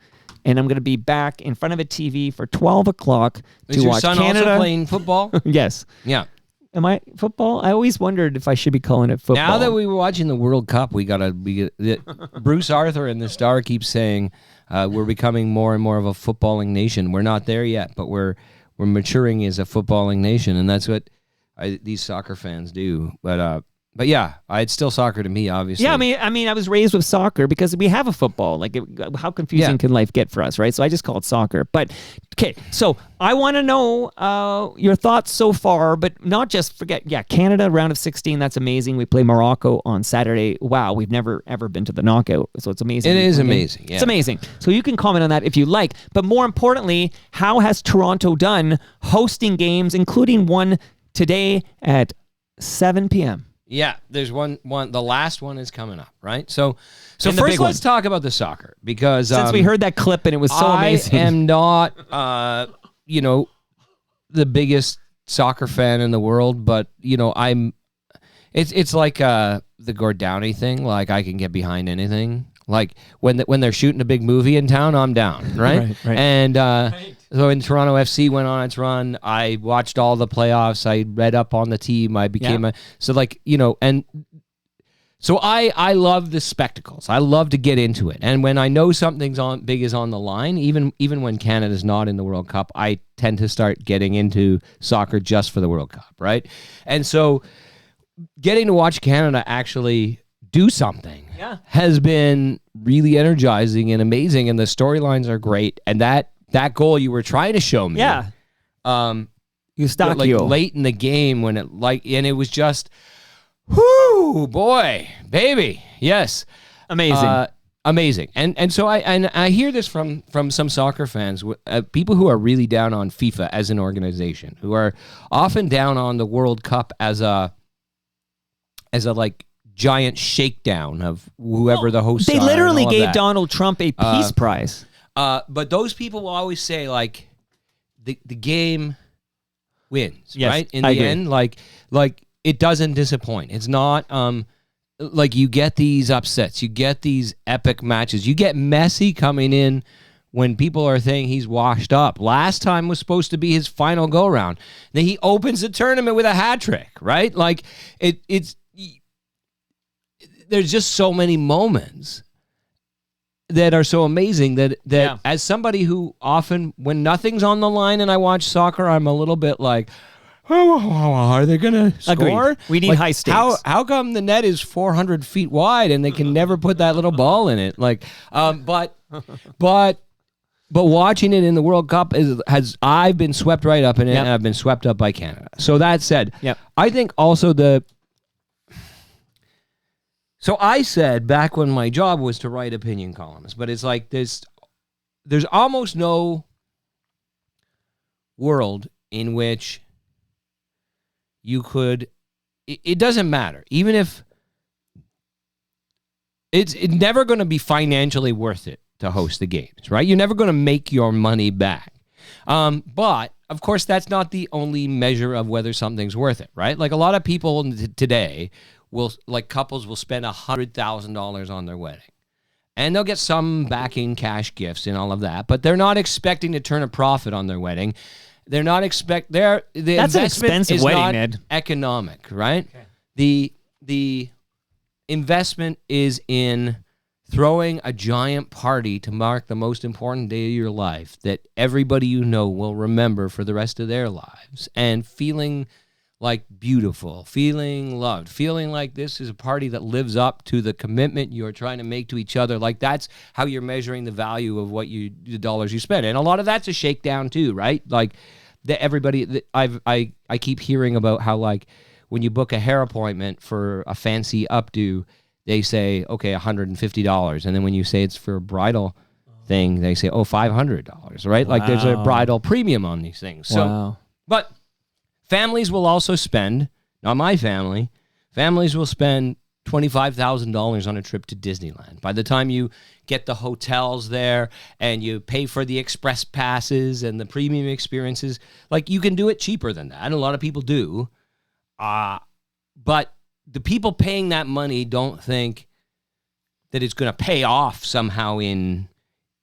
and I'm going to be back in front of a TV for 12 o'clock to watch Canada. Is your son also playing football? Yes. Yeah. Am I football? I always wondered if I should be calling it football. Now that we were watching the World Cup, Bruce Arthur and the Star keep saying we're becoming more and more of a footballing nation. We're not there yet, but we're maturing as a footballing nation, and that's what these soccer fans do. But yeah, it's still soccer to me, obviously. Yeah, I mean, I was raised with soccer because we have a football. Like, how confusing can life get for us, right? So I just call it soccer. But okay, so I want to know your thoughts so far, but not just forget. Yeah, Canada round of 16. That's amazing. We play Morocco on Saturday. Wow, we've never ever been to the knockout, so it's amazing. It is amazing. Yeah. It's amazing. So you can comment on that if you like. But more importantly, how has Toronto done hosting games, including one today at 7 p.m.? Yeah, there's one. The last one is coming up, right? So first let's talk about the soccer because since we heard that clip and it was so amazing. I am not, the biggest soccer fan in the world, but I'm. It's like the Gord Downey thing. Like I can get behind anything. Like when they're shooting a big movie in town, I'm down, right? Right. And so when Toronto FC went on its run, I watched all the playoffs. I read up on the team. I became and so I love the spectacles. I love to get into it. And when I know something's big is on the line, even when Canada's not in the World Cup, I tend to start getting into soccer just for the World Cup, right? And so getting to watch Canada actually do something has been really energizing and amazing, and the storylines are great. And that goal you were trying to show me, Eustachio, late in the game when it was just, whoo, boy, baby, yes, amazing. And so I hear this from some soccer fans, people who are really down on FIFA as an organization, who are often down on the World Cup as a like giant shakedown of whoever the hosts are. They literally gave Donald Trump a peace prize. But those people will always say, like, the game wins, right? In the end, like it doesn't disappoint. It's not like you get these upsets, you get these epic matches, you get Messi coming in when people are saying he's washed up. Last time was supposed to be his final go round. Then he opens the tournament with a hat trick, right? Like it's. There's just so many moments that are so amazing that as somebody who often, when nothing's on the line and I watch soccer, I'm a little bit like, oh, are they going to score? Agreed. We need high stakes. How come the net is 400 feet wide and they can never put that little ball in it? Like, but watching it in the World Cup I've been swept right up in it, and I've been swept up by Canada. So that said, I think also so I said back when my job was to write opinion columns, but it's like there's almost no world in which you could, it doesn't matter. Even if it's never going to be financially worth it to host the games, right? You're never going to make your money back. But of course, that's not the only measure of whether something's worth it, right? Like a lot of people today couples will spend $100,000 on their wedding. And they'll get some backing cash gifts and all of that, but they're not expecting to turn a profit on their wedding. They're not the That's an expensive wedding, not Ned. Economic, right? Okay. The investment is in throwing a giant party to mark the most important day of your life that everybody you know will remember for the rest of their lives, and feeling like beautiful, feeling loved, feeling like this is a party that lives up to the commitment you're trying to make to each other. Like that's how you're measuring the value of the dollars you spend. And a lot of that's a shakedown too, right? Like I keep hearing about how like when you book a hair appointment for a fancy updo, they say, okay, $150. And then when you say it's for a bridal thing, they say, $500, right? Wow. Like there's a bridal premium on these things. So, but families will also spend, not my family, families will spend $25,000 on a trip to Disneyland. By the time you get the hotels there and you pay for the express passes and the premium experiences, like you can do it cheaper than that. And a lot of people do. But the people paying that money don't think that it's going to pay off somehow in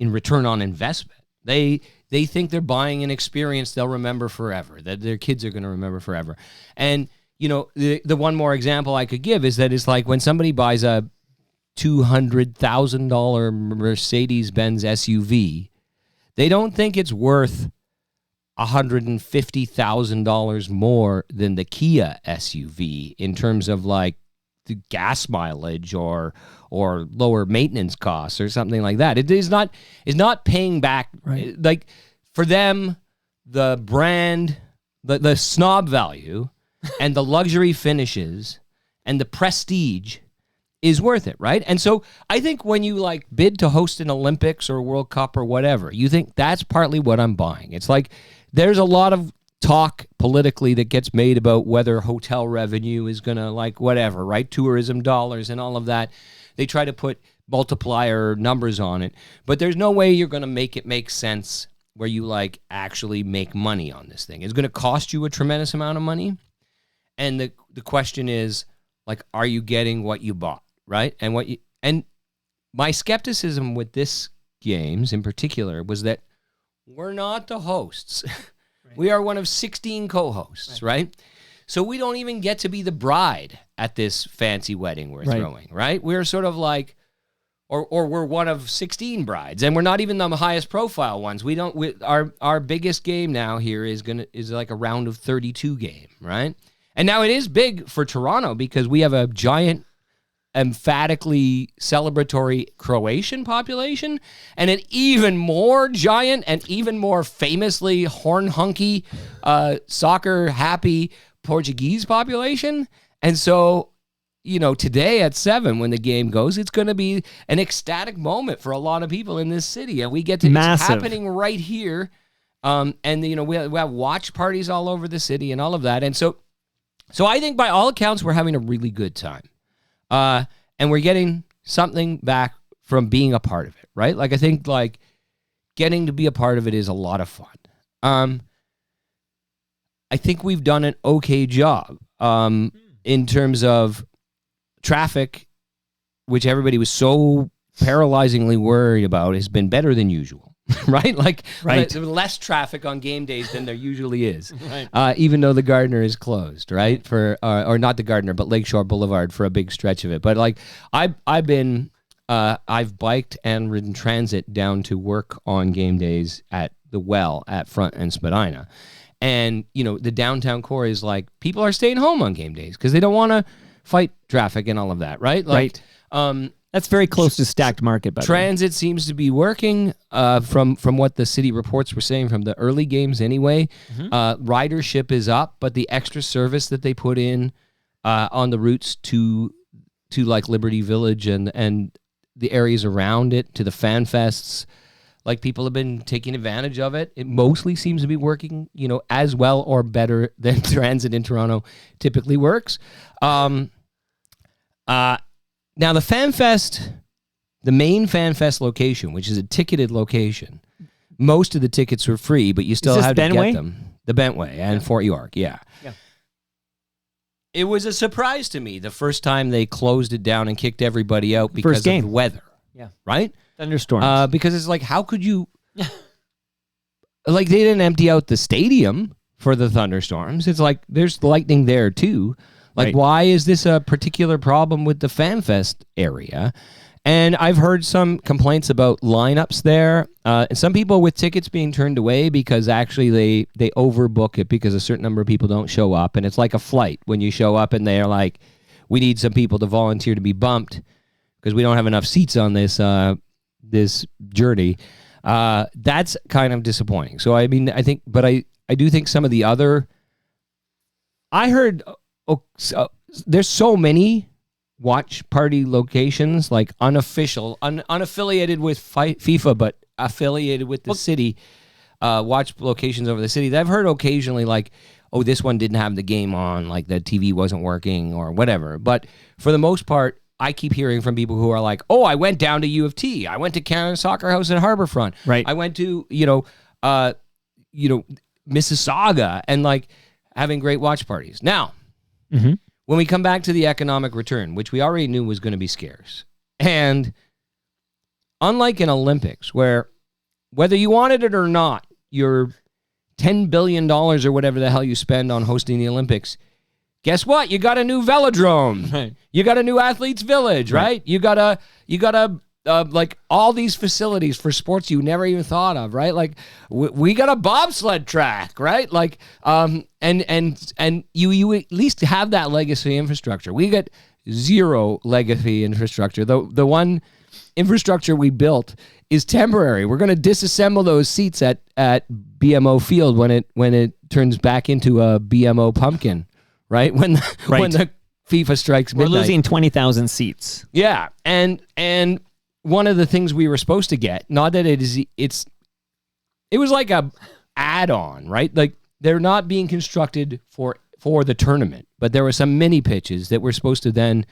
return on investment. They think they're buying an experience they'll remember forever, that their kids are going to remember forever. And, you know, the one more example I could give is that it's like when somebody buys a $200,000 Mercedes-Benz SUV, they don't think it's worth $150,000 more than the Kia SUV in terms of like the gas mileage or lower maintenance costs or something like that. It is not paying back. Right. Like for them, the brand, the snob value and the luxury finishes and the prestige is worth it, right? And so I think when you like bid to host an Olympics or a World Cup or whatever, you think that's partly what I'm buying. It's like there's a lot of talk politically that gets made about whether hotel revenue is going to like whatever, right? Tourism dollars and all of that. They try to put multiplier numbers on it, but there's no way you're going to make it make sense where you like actually make money on this thing. It's going to cost you a tremendous amount of money. And the question is like, are you getting what you bought, right? And my skepticism with this games in particular was that we're not the hosts. Right. We are one of 16 co-hosts, right? So we don't even get to be the bride at this fancy wedding we're throwing, right? We're sort of like, or we're one of 16 brides, and we're not even the highest profile ones. Our biggest game now here is like a round of 32 game, right? And now it is big for Toronto because we have a giant, emphatically celebratory Croatian population and an even more giant and even more famously horn-hunky, soccer-happy Portuguese population. And so, you know, today at 7 when the game goes, it's going to be an ecstatic moment for a lot of people in this city. And we get to, it's happening right here. And, you know, we have watch parties all over the city and all of that. And so I think by all accounts, we're having a really good time. And we're getting something back from being a part of it, right? Like, I think, like, getting to be a part of it is a lot of fun. I think we've done an okay job in terms of traffic, which everybody was so paralyzingly worried about, has been better than usual. Right? Like, less traffic on game days than there usually is. Right. Even though the Gardner is closed, right? For or not the Gardner, but Lakeshore Boulevard for a big stretch of it. But like, I've been I've biked and ridden transit down to work on game days at the Well at Front and Spadina. And, the downtown core is like, people are staying home on game days because they don't want to fight traffic and all of that, right? Like, right. That's very close to stacked market, by the way. Transit seems to be working from what the city reports were saying from the early games anyway. Ridership is up, but the extra service that they put in on the routes to like Liberty Village and the areas around it, to the fan fests, like people have been taking advantage of it. It mostly seems to be working, as well or better than transit in Toronto typically works. Now the Fan Fest, the main Fan Fest location, which is a ticketed location, most of the tickets are free, but you still have to get them. The Bentway and Fort York, yeah. It was a surprise to me the first time they closed it down and kicked everybody out because of the weather. Yeah. Right? Thunderstorms. Because it's like, how could you... like, they didn't empty out the stadium for the thunderstorms. It's like, there's lightning there, too. Like, why is this a particular problem with the FanFest area? And I've heard some complaints about lineups there. And some people with tickets being turned away because actually they overbook it because a certain number of people don't show up. And it's like a flight when you show up and they're like, we need some people to volunteer to be bumped because we don't have enough seats on this this journey. That's kind of disappointing. So, I mean, I do think some of the other... I heard there's so many watch party locations, like unofficial, unaffiliated with FIFA, but affiliated with the city, watch locations over the city that I've heard occasionally, like, oh, this one didn't have the game on, like the TV wasn't working or whatever. But for the most part, I keep hearing from people who are like, oh, I went down to U of T. I went to Canada Soccer House at Harbourfront. Right. I went to, Mississauga and like having great watch parties. Now, when we come back to the economic return, which we already knew was going to be scarce, and unlike in Olympics, where whether you wanted it or not, your $10 billion or whatever the hell you spend on hosting the Olympics, guess what? You got a new velodrome. Right. You got a new athletes village, right? You got a like all these facilities for sports you never even thought of, right? Like we got a bobsled track, right? Like and you at least have that legacy infrastructure. We got zero legacy infrastructure. The one infrastructure we built is temporary. We're going to disassemble those seats at BMO Field when it turns back into a BMO pumpkin, right? When the FIFA strikes midnight. We're losing 20,000 seats. Yeah, and one of the things we were supposed to get, not that it was like a add-on, right? Like they're not being constructed for the tournament, but there were some mini pitches that were supposed to then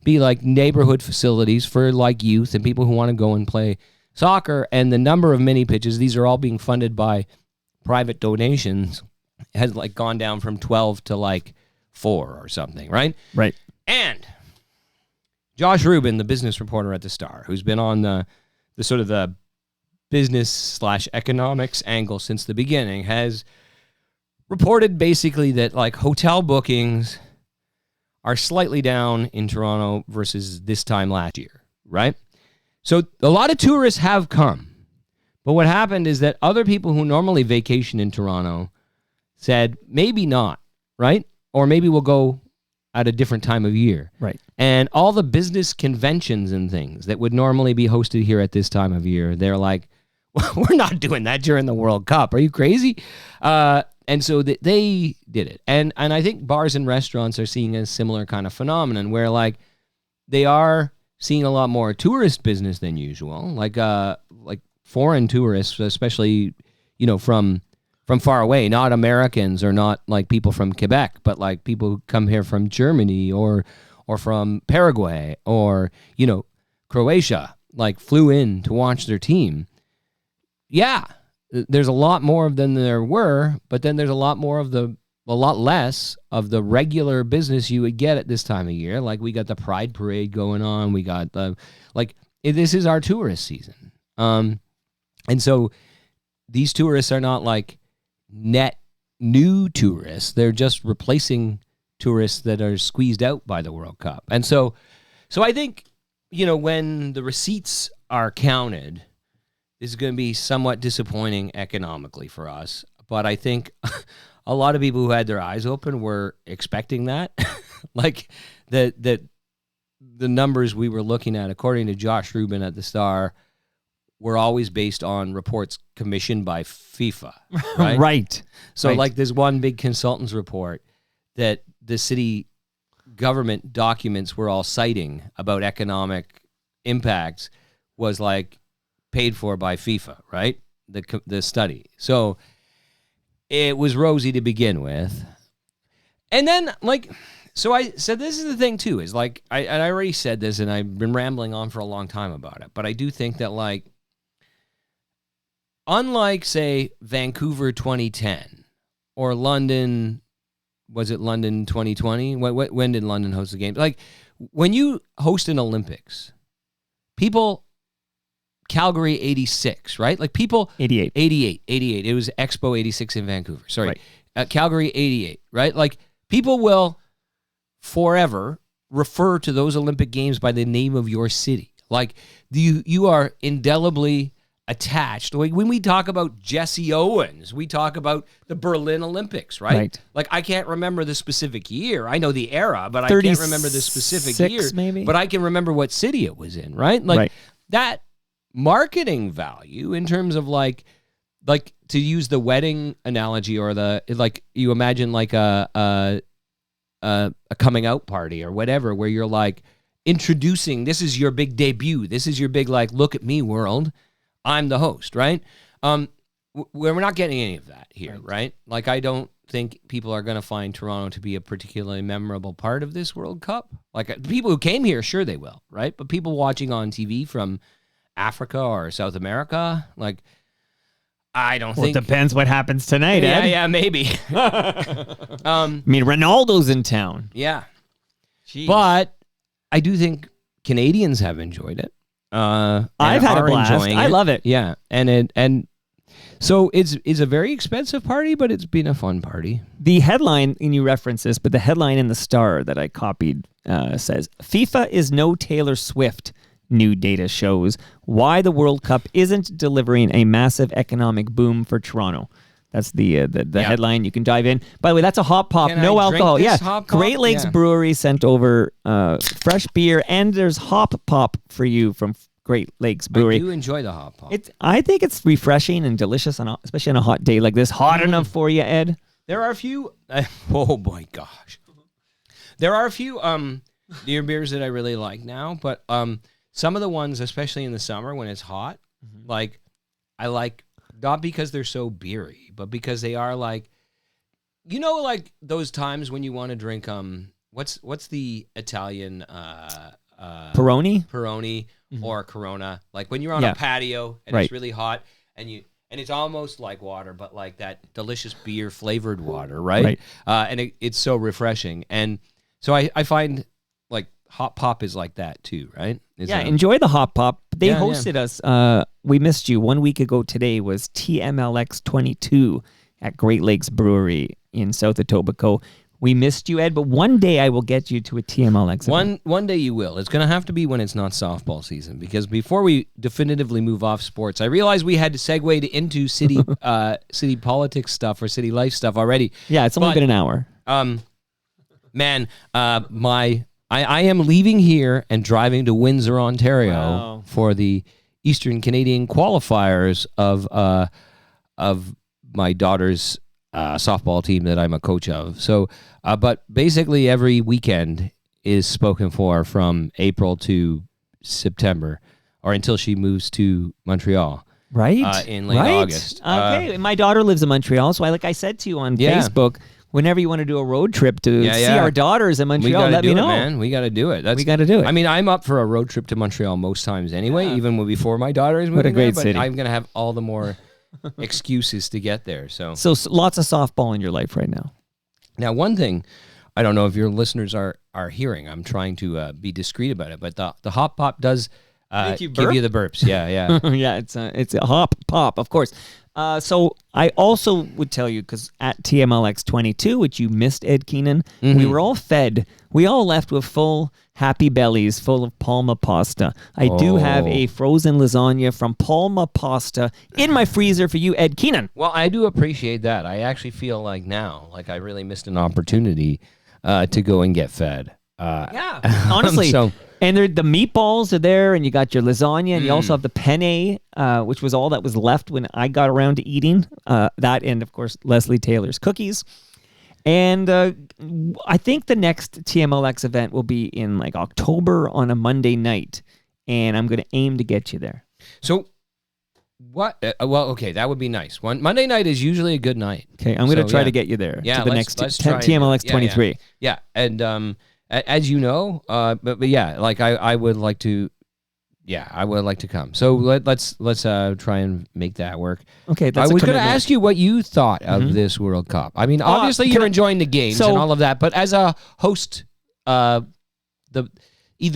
be like neighborhood facilities for like youth and people who want to go and play soccer. And the number of mini pitches, these are all being funded by private donations, has like gone down from 12 to like 4 or something, right? Right. And Josh Rubin, the business reporter at the Star, who's been on the sort of the business/economics angle since the beginning, has reported basically that like hotel bookings are slightly down in Toronto versus this time last year, right? So a lot of tourists have come. But what happened is that other people who normally vacation in Toronto said, maybe not, right? Or maybe we'll go at a different time of year. Right. And all the business conventions and things that would normally be hosted here at this time of year, they're like, well, we're not doing that during the World Cup. Are you crazy? And so they did it. And I think bars and restaurants are seeing a similar kind of phenomenon where like they are seeing a lot more tourist business than usual, like foreign tourists, especially, from far away, not Americans or not like people from Quebec, but like people who come here from Germany or from Paraguay or, Croatia, like flew in to watch their team. Yeah, there's a lot more than there were, but then there's a lot less of the regular business you would get at this time of year. Like we got the Pride Parade going on. We got this is our tourist season. And so these tourists are not like net new tourists. They're just replacing tourists that are squeezed out by the World Cup. And so I think when the receipts are counted, this is going to be somewhat disappointing economically for us. But I think a lot of people who had their eyes open were expecting that. Like that the numbers we were looking at, according to Josh Rubin at the Star, were always based on reports commissioned by FIFA. Right. Right. So Right. like there's one big consultant's report that the city government documents were all citing about economic impacts was like paid for by FIFA, right? The study. So it was rosy to begin with. And then so I said, this is the thing too, is like, I already said this and I've been rambling on for a long time about it, but I do think that like, unlike say Vancouver 2010 or London, was it London 2020? When did London host the games? Like when you host an Olympics, Calgary 86, right? Like people 88. It was Expo 86 in Vancouver. Sorry. Right. Calgary 88, right? Like people will forever refer to those Olympic Games by the name of your city. Like you are indelibly attached. Like when we talk about Jesse Owens, we talk about the Berlin Olympics, right? Like I can't remember the specific year. I know the era, but I can't remember the specific year. Maybe. But I can remember what city it was in, right? Like that marketing value in terms of like to use the wedding analogy, or you imagine like a coming out party or whatever, where you're like introducing, this is your big debut. This is your big, like, look at me world. I'm the host, right? We're not getting any of that here, right? Like, I don't think people are going to find Toronto to be a particularly memorable part of this World Cup. Like, the people who came here, sure they will, right? But people watching on TV from Africa or South America, like, I don't think... It depends what happens tonight, Ed. Yeah, maybe. I mean, Ronaldo's in town. Yeah. Jeez. But I do think Canadians have enjoyed it. I've had a blast. I love it. Yeah, and so it's a very expensive party, but it's been a fun party. The headline, and you reference this, but the headline in the Star that I copied says, FIFA is no Taylor Swift. New data shows why the World Cup isn't delivering a massive economic boom for Toronto. That's the headline. You can dive in. By the way, that's a hot pop, no alcohol. Yeah, hop pop? Great Lakes Brewery sent over fresh beer, and there's hop pop for you from Great Lakes Brewery. I do enjoy the hop pop. I think it's refreshing and delicious, especially on a hot day like this. Hot enough for you, Ed? There are a few. Oh my gosh, there are a few beer beers that I really like now, but some of the ones, especially in the summer when it's hot, like I like. Not because they're so beery, but because they are like, like those times when you want to drink what's the Italian Peroni or Corona, like when you're on a patio and it's really hot and it's almost like water, but like that delicious beer flavored water, right? And it's so refreshing, and so I find like hot pop is like that too, right? Enjoy the hot pop. They hosted us. We missed you 1 week ago. Today was TMLX 22 at Great Lakes Brewery in South Etobicoke. We missed you, Ed, but one day I will get you to a TMLX event. One day you will. It's going to have to be when it's not softball season, because before we definitively move off sports, I realized we had to segue into city city politics stuff or city life stuff already. Yeah, it's only been an hour. Man, I am leaving here and driving to Windsor, Ontario for the Eastern Canadian qualifiers of my daughter's softball team that I'm a coach of. So, but basically every weekend is spoken for from April to September, or until she moves to Montreal. Right. In late August. Okay. My daughter lives in Montreal, so like I said to you on Facebook, whenever you want to do a road trip to see our daughters in Montreal, let me know. Man. We got to do it. We got to do it. I mean, I'm up for a road trip to Montreal most times anyway, even before my daughter is moving What a great there, city. I'm going to have all the more excuses to get there. So lots of softball in your life right now. Now, one thing, I don't know if your listeners are hearing, I'm trying to be discreet about it, but the hop pop does give you the burps. Yeah. Yeah, it's a hop pop, of course. So I also would tell you, because at TMLX 22, which you missed, Ed Keenan, we were all fed. We all left with full happy bellies full of Palma pasta. I do have a frozen lasagna from Palma Pasta in my freezer for you, Ed Keenan. Well, I do appreciate that. I actually feel like now, like I really missed an opportunity to go and get fed. Yeah, honestly. So- And the meatballs are there, and you got your lasagna, and you also have the penne, which was all that was left when I got around to eating. That and, of course, Leslie Taylor's cookies. And I think the next TMLX event will be in like October on a Monday night, and I'm going to aim to get you there. So what? Well, okay, that would be nice. Monday night is usually a good night. Okay, I'm going to try to get you there to the next TMLX 23. Yeah, and as you know, but yeah, like I would like to. Yeah, I would like to come. So let's try and make that work. Okay, that's I was going to ask you what you thought of this World Cup. I mean, obviously you're enjoying the games and all of that, but as a host, either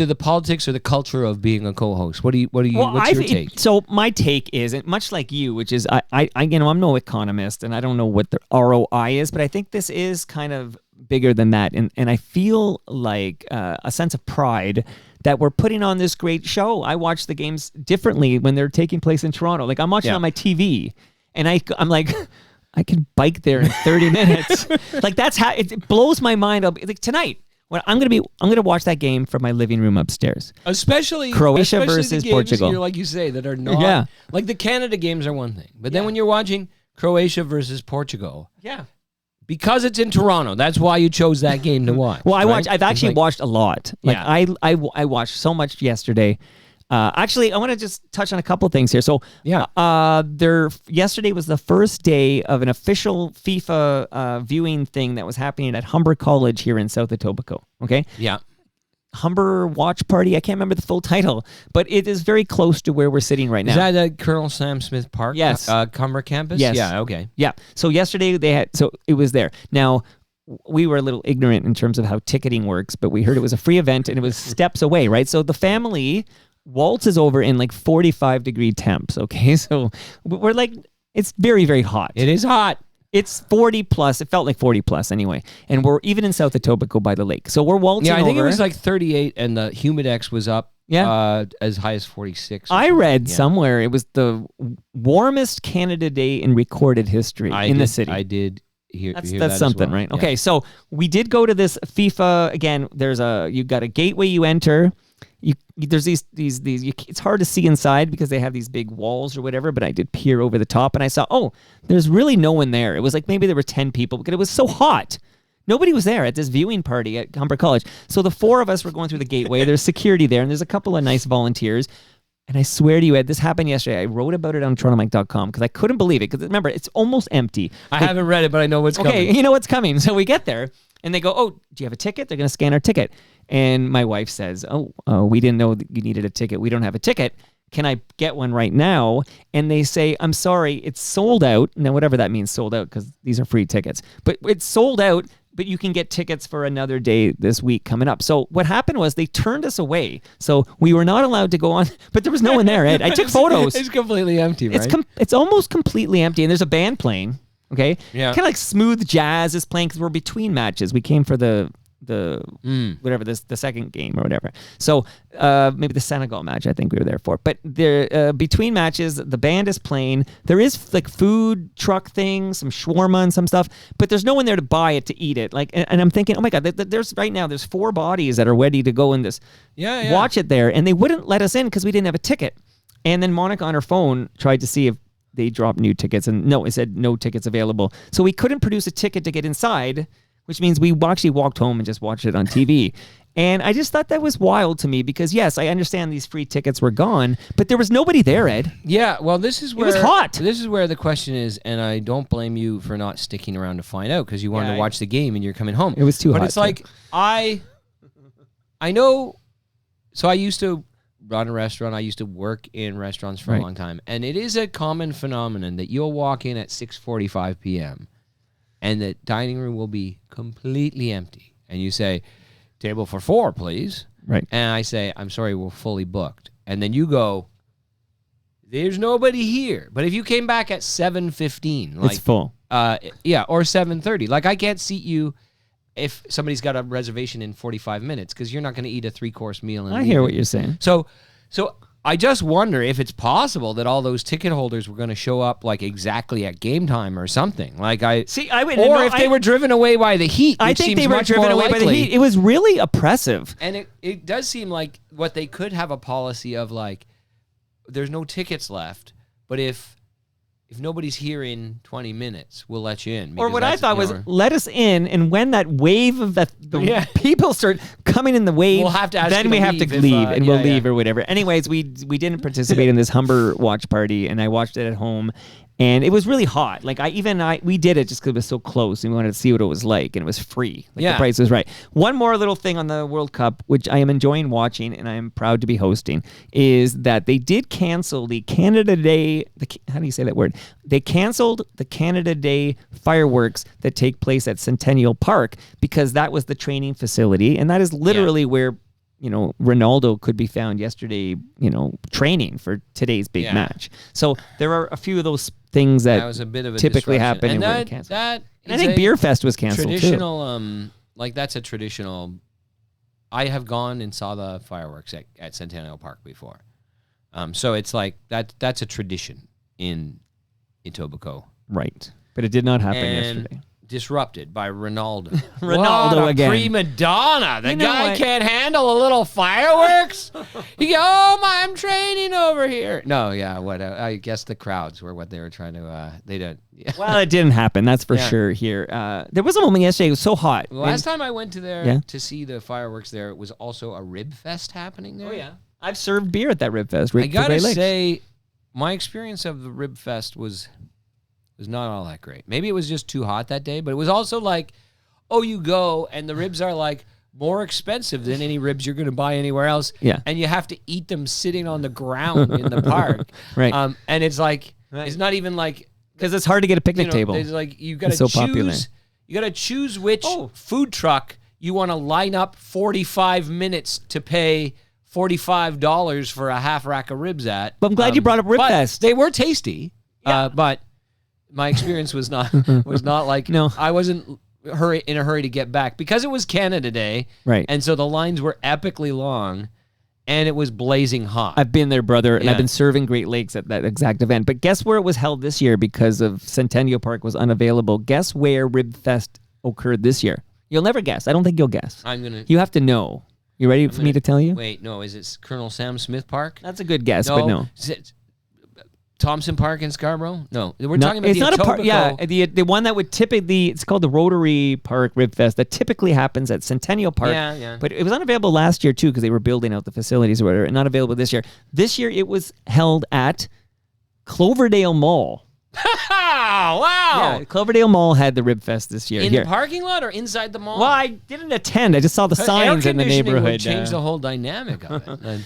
the politics or the culture of being a co-host, what's your take? So my take is, much like you, which is I'm no economist and I don't know what the ROI is, but I think this is kind of bigger than that, and I feel like a sense of pride that we're putting on this great show. I watch the games differently when they're taking place in Toronto. Like I'm watching on my TV, and I'm like, I can bike there in 30 minutes. Like that's how it blows my mind. Like tonight, when I'm gonna watch that game from my living room upstairs. Especially Croatia versus the games, Portugal. like you say, that are not like the Canada games are one thing, but then when you're watching Croatia versus Portugal, because it's in Toronto, that's why you chose that game to watch. Well, I've actually watched a lot. Like I watched so much yesterday. Actually, I want to just touch on a couple things here. So, yesterday was the first day of an official FIFA viewing thing that was happening at Humber College here in South Etobicoke. Okay. Yeah. Humber Watch Party. I can't remember the full title, but it is very close to where we're sitting right now. Is that at Colonel Sam Smith Park? Yes. Humber campus? Yes. Yeah, okay. Yeah. So yesterday it was there. Now, we were a little ignorant in terms of how ticketing works, but we heard it was a free event and it was steps away, right? So the family waltzes over in like 45-degree temps, okay? So we're like, it's very, very hot. It is hot. It's 40 plus. It felt like 40 plus anyway. And we're even in South Etobicoke by the lake. So we're waltzing over. Yeah, I think it was like 38 and the Humidex was up as high as 46. I read somewhere it was the warmest Canada Day in recorded history in the city. I did hear that's that something, as well. right? Okay, so we did go to this FIFA. Again, you've got a gateway you enter. There's these it's hard to see inside because they have these big walls or whatever, but I did peer over the top and I saw, there's really no one there. It was like maybe there were 10 people because it was so hot. Nobody was there at this viewing party at Humber College. So the four of us were going through the gateway. There's security there and there's a couple of nice volunteers. And I swear to you, Ed, this happened yesterday. I wrote about it on TorontoMike.com because I couldn't believe it. Because remember, it's almost empty. I haven't read it, but I know what's coming. Okay, you know what's coming. So we get there and they go, do you have a ticket? They're going to scan our ticket. And my wife says, we didn't know that you needed a ticket. We don't have a ticket. Can I get one right now? And they say, I'm sorry, it's sold out. Now, whatever that means, sold out, because these are free tickets. But it's sold out, but you can get tickets for another day this week coming up. So what happened was they turned us away. So we were not allowed to go on, but there was no one there, Ed. I took photos. It's completely empty, right? It's almost completely empty, and there's a band playing, okay? Yeah. Kind of like smooth jazz is playing because we're between matches. We came for the second game or whatever. So maybe the Senegal match I think we were there for. But there between matches, the band is playing. There is like food truck things, some shawarma and some stuff, but there's no one there to buy it, to eat it. Like, and I'm thinking, oh my God, there's four bodies that are ready to go in this. Yeah. Watch it there, and they wouldn't let us in because we didn't have a ticket. And then Monica on her phone tried to see if they dropped new tickets, and no, it said no tickets available. So we couldn't produce a ticket to get inside, which means we actually walked home and just watched it on TV. And I just thought that was wild to me because, yes, I understand these free tickets were gone, but there was nobody there, Ed. Yeah, well, this is where... It was hot. This is where the question is, and I don't blame you for not sticking around to find out because you wanted to watch the game and you're coming home. It was too hot. But it's like, I know... So I used to run a restaurant. I used to work in restaurants for a long time. And it is a common phenomenon that you'll walk in at 6:45 p.m., and the dining room will be completely empty. And you say, table for 4, please. Right. And I say, I'm sorry, we're fully booked. And then you go, there's nobody here. But if you came back at 7:15, like It's full. yeah, or 7:30, like I can't seat you if somebody's got a reservation in 45 minutes because you're not going to eat a 3-course meal. And I hear what you're saying. So I just wonder if it's possible that all those ticket holders were going to show up like exactly at game time or something. Like they were driven away by the heat. I which think seems they were much driven more away by the likely. heat. It was really oppressive. And it does seem like what they could have a policy of like, there's no tickets left, but if nobody's here in 20 minutes, we'll let you in. Or what I thought was, let us in, and when that wave of the people start coming in the wave, we'll have to ask then you we to have to leave if, leave, and we'll yeah, leave or whatever. Anyways, we didn't participate in this Humber watch party, and I watched it at home, and it was really hot. Like we did it just because it was so close, and we wanted to see what it was like, and it was free. Like the price was right. One more little thing on the World Cup, which I am enjoying watching, and I am proud to be hosting, is that they did cancel the Canada Day. How do you say that word? They canceled the Canada Day fireworks that take place at Centennial Park because that was the training facility, and that is literally where Ronaldo could be found yesterday, training for today's big match. So there are a few of those things that was a bit of a typically disruption. happen and were canceled. And I think Beer Fest was canceled traditional, too. Like that's a traditional. I have gone and saw the fireworks at Centennial Park before. So it's like that's a tradition in Etobicoke. Right. But it did not happen yesterday. Disrupted by Ronaldo. Ronaldo what a again. Prima donna. The guy what? can't handle a little fireworks. He go, I'm training over here. No, yeah, what? I guess the crowds were what they were trying to. They don't. Yeah. Well, it didn't happen. That's for sure. Here, there was a moment yesterday. It was so hot. Last time I went to there to see the fireworks, there was also a rib fest happening there. Oh yeah, I've served beer at that rib fest. I gotta say, my experience of the rib fest was not all that great. Maybe it was just too hot that day, but it was also like, you go and the ribs are like more expensive than any ribs you're going to buy anywhere else. Yeah. And you have to eat them sitting on the ground in the park. Right. And it's like, it's not even like, because it's hard to get a picnic table. It's like you got to so choose. Popular. You got to choose which food truck you want to line up 45 minutes to pay $45 for a half rack of ribs at. But I'm glad you brought up Rib Fest. They were tasty, but my experience was not like I wasn't in a hurry to get back because it was Canada Day, right? And so the lines were epically long, and it was blazing hot. I've been there, brother, and I've been serving Great Lakes at that exact event. But guess where it was held this year because of Centennial Park was unavailable? Guess where Rib Fest occurred this year? You'll never guess. I don't think you'll guess. You have to know. You ready for me to tell you? Wait, no. Is it Colonel Sam Smith Park? That's a good guess, but no. Is it Thompson Park in Scarborough? No, we're talking about it's the not Etobicoke. a park. Yeah, the one that would typically, it's called the Rotary Park Rib Fest that typically happens at Centennial Park. Yeah. But it was unavailable last year too because they were building out the facilities or whatever, and not available this year. This year it was held at Cloverdale Mall. Wow! Yeah, Cloverdale Mall had the Rib Fest this year. In the parking lot or inside the mall? Well, I didn't attend. I just saw the signs in the neighborhood. Would change the whole dynamic of it.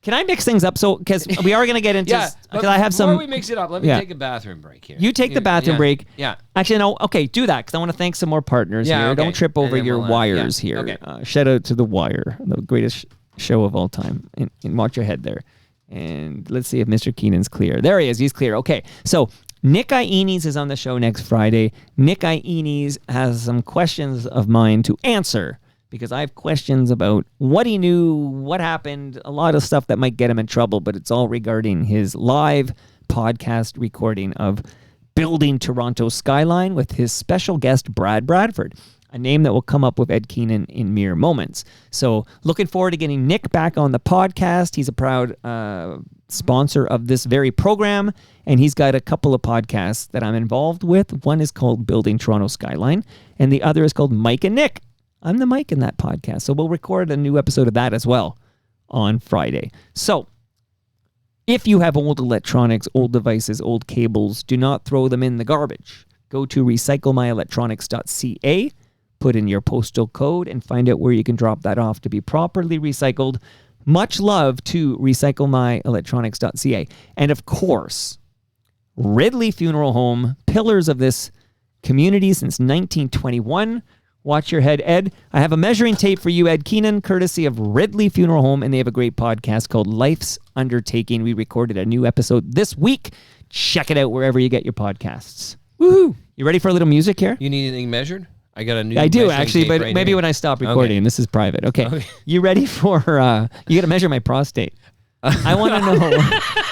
Can I mix things up? So, because we are going to get into, because I have some. Before we mix it up, let me take a bathroom break here. You take the bathroom break. Yeah. Actually, no. Okay, do that because I want to thank some more partners here. Okay. Don't trip over your wires here. Okay. Shout out to The Wire, the greatest show of all time. And watch your head there. And let's see if Mr. Keenan's clear. There he is. He's clear. Okay. So Nick Iones is on the show next Friday. Nick Iones has some questions of mine to answer because I have questions about what he knew, what happened, a lot of stuff that might get him in trouble, but it's all regarding his live podcast recording of Building Toronto Skyline with his special guest, Brad Bradford, a name that will come up with Ed Keenan in mere moments. So looking forward to getting Nick back on the podcast. He's a proud sponsor of this very program, and he's got a couple of podcasts that I'm involved with. One is called Building Toronto Skyline, and the other is called Mike and Nick. I'm the Mike in that podcast, so we'll record a new episode of that as well on Friday. So if you have old electronics, old devices, old cables, do not throw them in the garbage. Go to recyclemyelectronics.ca, put in your postal code, and find out where you can drop that off to be properly recycled. Much love to recyclemyelectronics.ca. And of course, Ridley Funeral Home, pillars of this community since 1921, Watch your head, Ed. I have a measuring tape for you, Ed Keenan, courtesy of Ridley Funeral Home, and they have a great podcast called Life's Undertaking. We recorded a new episode this week. Check it out wherever you get your podcasts. Woohoo! You ready for a little music here? You need anything measured? I got a new. I do measuring actually, tape but right maybe here. when I stop recording. Okay. This is private. Okay. You ready for? You got to measure my prostate. I want to know.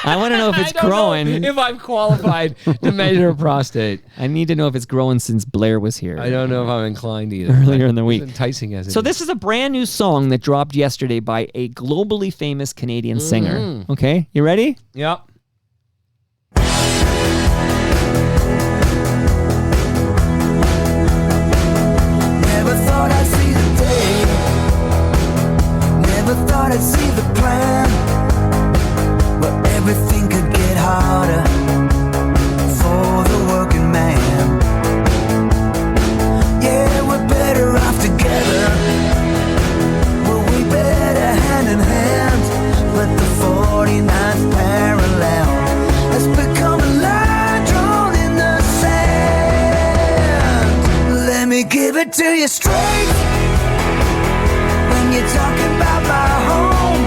I want to know if it's I don't growing. know if I'm qualified to measure a prostate. I need to know if it's growing since Blair was here. I don't know if I'm inclined either. Earlier in the week. As enticing as it So is. this is a brand new song that dropped yesterday by a globally famous Canadian singer. Okay, you ready? Yep. Never thought I'd see the day. Never thought I'd see the plan. But everything could get harder for the working man. Yeah, we're better off together. We're way better hand in hand. But the 49th parallel has become a line drawn in the sand. Let me give it to you straight. When you're talking about my home,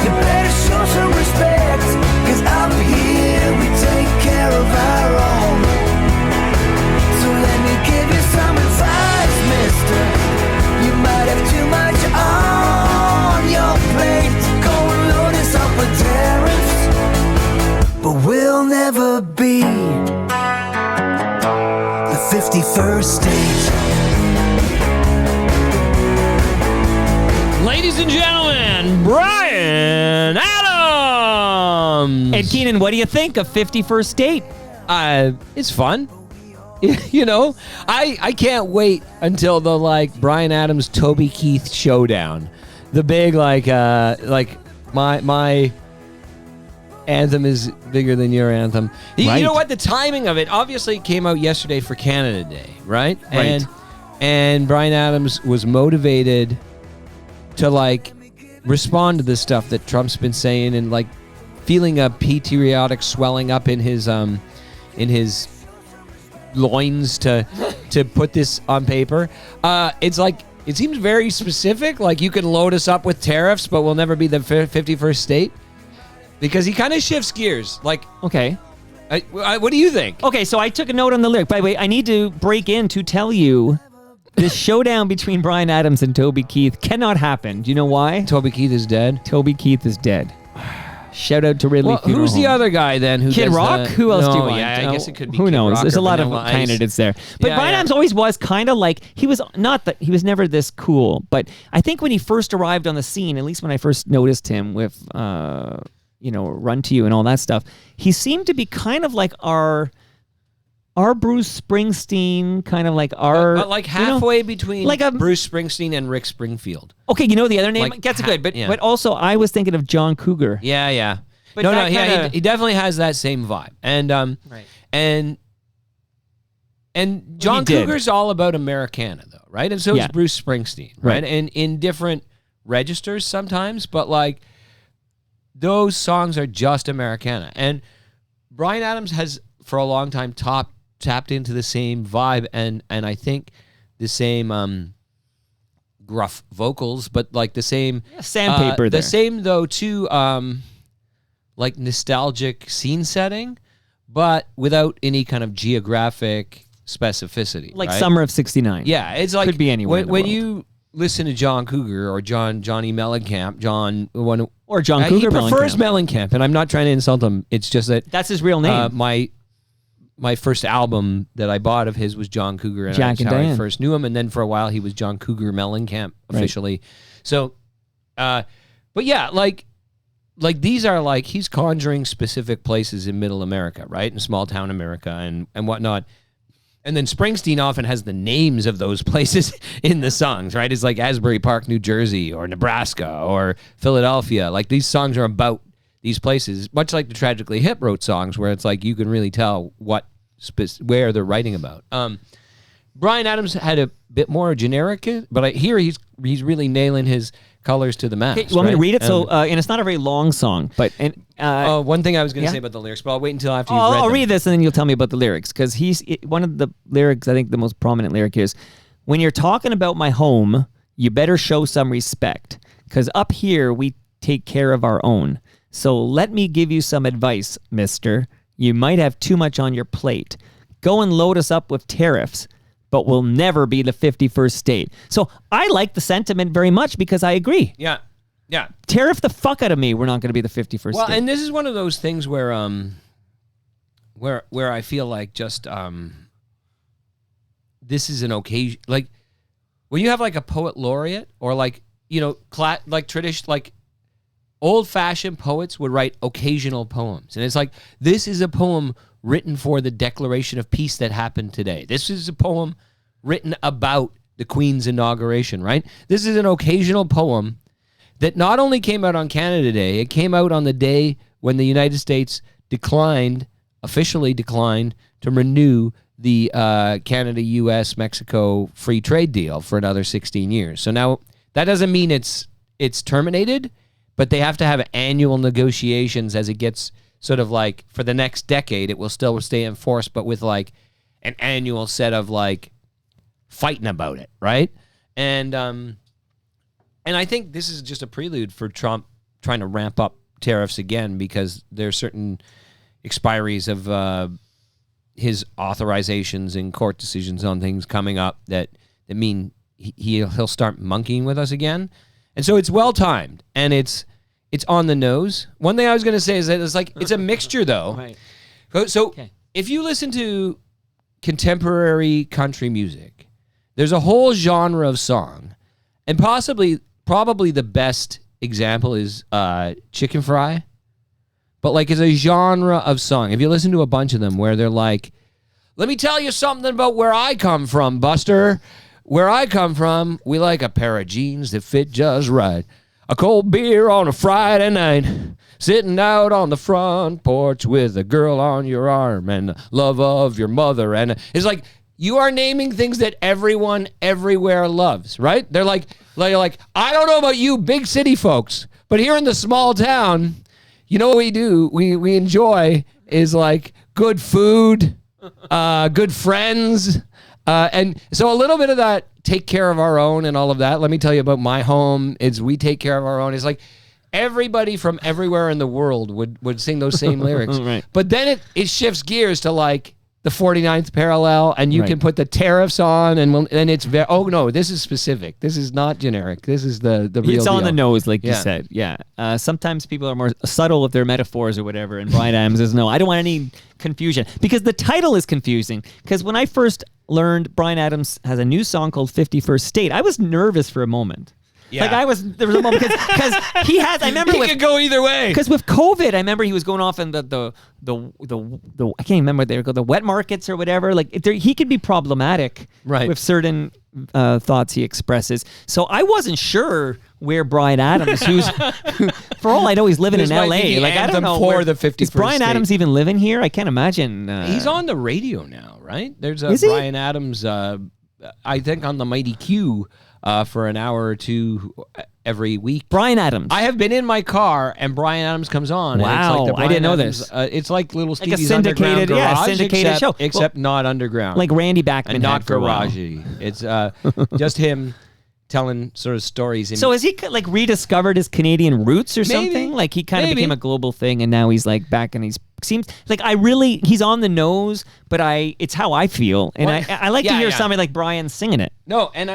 you better show some respect, 'cause up here we take care of our own. So let me give you some advice, mister. You might have too much on your plate. Go and load us up with tariffs, but we'll never be the 51st state. Ladies and gentlemen, Brian Adams. Ed Keenan, what do you think of 51st State? It's fun. You know, I can't wait until the Brian Adams Toby Keith showdown. The big my anthem is bigger than your anthem. Right. You know what? The timing of it obviously came out yesterday for Canada Day, right? Right. And Brian Adams was motivated to respond to the stuff that Trump's been saying and feeling a patriotic swelling up in his loins to put this on paper. It's it seems very specific. You can load us up with tariffs, but we'll never be the 51st state, because he kind of shifts gears. Okay. What do you think? Okay, so I took a note on the lyric. By the way, I need to break in to tell you this showdown between Brian Adams and Toby Keith cannot happen. Do you know why? Toby Keith is dead. Toby Keith is dead. Shout out to Ridley Funeral who's the Home. other guy then? Who Kid does Rock? the- Who else do you No, want? Yeah, I guess it could be. Who Kid knows? Rock There's or a lot of Vanilla Ice. candidates there. But Yeah, Brian yeah. Adams always was kind of he was not that, he was never this cool. But I think when he first arrived on the scene, at least when I first noticed him with, Run to You and all that stuff, he seemed to be kind of like our Bruce Springsteen, kind of like our... halfway between like a- Bruce Springsteen and Rick Springfield. Okay, you know the other name? Gets it good. But yeah. but also, I was thinking of John Cougar. Yeah. But No, that yeah, kinda- he definitely has that same vibe. And Right. and John did. Cougar's all about Americana, though, right? And so Yeah. is Bruce Springsteen, Right. right? And in different registers sometimes, but those songs are just Americana. And Brian Adams has for a long time tapped into the same vibe and I think the same gruff vocals, but the same Sandpaper there. The same though too, nostalgic scene setting, but without any kind of geographic specificity. Like right? Summer of '69. Yeah, it's Could be anywhere in the when world. you listen to John Cougar or Johnny Mellencamp, Or John Cougar. he prefers Mellencamp. Mellencamp, and I'm not trying to insult him. It's just that That's his real name. my first album that I bought of his was John Cougar, and Jack that's and how I Diane. first knew him. And then for a while, he was John Cougar Mellencamp Right. officially. So, but yeah, these are he's conjuring specific places in Middle America, right, in small town America and whatnot. And then Springsteen often has the names of those places in the songs, right? It's like Asbury Park, New Jersey, or Nebraska, or Philadelphia. These songs are about these places, much like the Tragically Hip wrote songs, where it's you can really tell where they're writing about. Brian Adams had a bit more generic, but here he's really nailing his colors to the mast. Okay, you want me to right? read it? So, and it's not a very long song, but One thing I was going to yeah? say about the lyrics, but I'll wait until after you've I'll read them. read this and then you'll tell me about the lyrics, because one of the lyrics, I think the most prominent lyric is, when you're talking about my home, you better show some respect. Because up here, we take care of our own. So let me give you some advice, mister. You might have too much on your plate. Go and load us up with tariffs, but we'll never be the 51st state. So I like the sentiment very much because I agree. Yeah. Tariff the fuck out of me. We're not going to be the 51st Well, state. and this is one of those things where I feel like just this is an occasion, like when you have like a poet laureate or like, you know, like tradition, like old-fashioned poets would write occasional poems, and it's like this is a poem written for the Declaration of Peace that happened today. This is a poem written about the Queen's inauguration, right? This is an occasional poem that not only came out on Canada Day, it came out on the day when the United States officially declined to renew the Canada, U.S., Mexico free trade deal for another 16 years. So now that doesn't mean it's terminated, but they have to have annual negotiations as it gets sort of like for the next decade, it will still stay in force, but with like an annual set of like fighting about it, right? And I think this is just a prelude for Trump trying to ramp up tariffs again because there are certain expiries of his authorizations and court decisions on things coming up that mean he'll start monkeying with us again. And so it's well-timed, and it's on the nose. One thing I was going to say is that it's a mixture, though. Right. So if you listen to contemporary country music, there's a whole genre of song, and probably the best example is Chicken Fry. But like it's a genre of song. If you listen to a bunch of them where they're like, let me tell you something about where I come from, Buster. Where I come from, we like a pair of jeans that fit just right. A cold beer on a Friday night. Sitting out on the front porch with a girl on your arm and the love of your mother. And it's like, you are naming things that everyone everywhere loves, right? They're like, I don't know about you big city folks, but here in the small town, you know what we do? We enjoy is like good food, good friends, and so a little bit of that take care of our own and all of that. Let me tell you about my home. We take care of our own. It's like everybody from everywhere in the world would sing those same lyrics. Right. But then it shifts gears to like the 49th parallel, and you can put the tariffs on, and it's very, oh no, this is specific. This is not generic. This is the real It's on deal. the nose, like you said. Yeah. Sometimes people are more subtle with their metaphors or whatever, and Bryan Adams says, no, I don't want any confusion. Because the title is confusing. Because when I first learned Bryan Adams has a new song called 51st State, I was nervous for a moment. Yeah. Like there was a moment because he has. I remember He could go either way. Because with COVID, I remember he was going off in the I can't even remember what they were called, the wet markets or whatever. Like he could be problematic, Right. with certain thoughts he expresses. So I wasn't sure where Bryan Adams, who's for all I know, he's living This in might L.A. be the Like I don't anthem know for where, the 51st is Bryan state. Adams even living here? I can't imagine. He's on the radio now, right? There's a Is he? Bryan Adams, I think, on the Mighty Q for an hour or two every week. Bryan Adams. I have been in my car and Bryan Adams comes on. And it's Wow, like the I Bryan didn't know Adams, this. It's like little Like a Stevie's syndicated- Underground yeah, Garage, syndicated show. except not underground. like Randy Bachman and not had for a while. garagey. It's just him telling sort of stories. So has he like rediscovered his Canadian roots or Maybe. something? Like he kind of Maybe. became a global thing, and now he's like back, and seems like he's on the nose, but it's how I feel, and Well, I like to yeah, hear yeah. somebody like Bryan singing it. No, and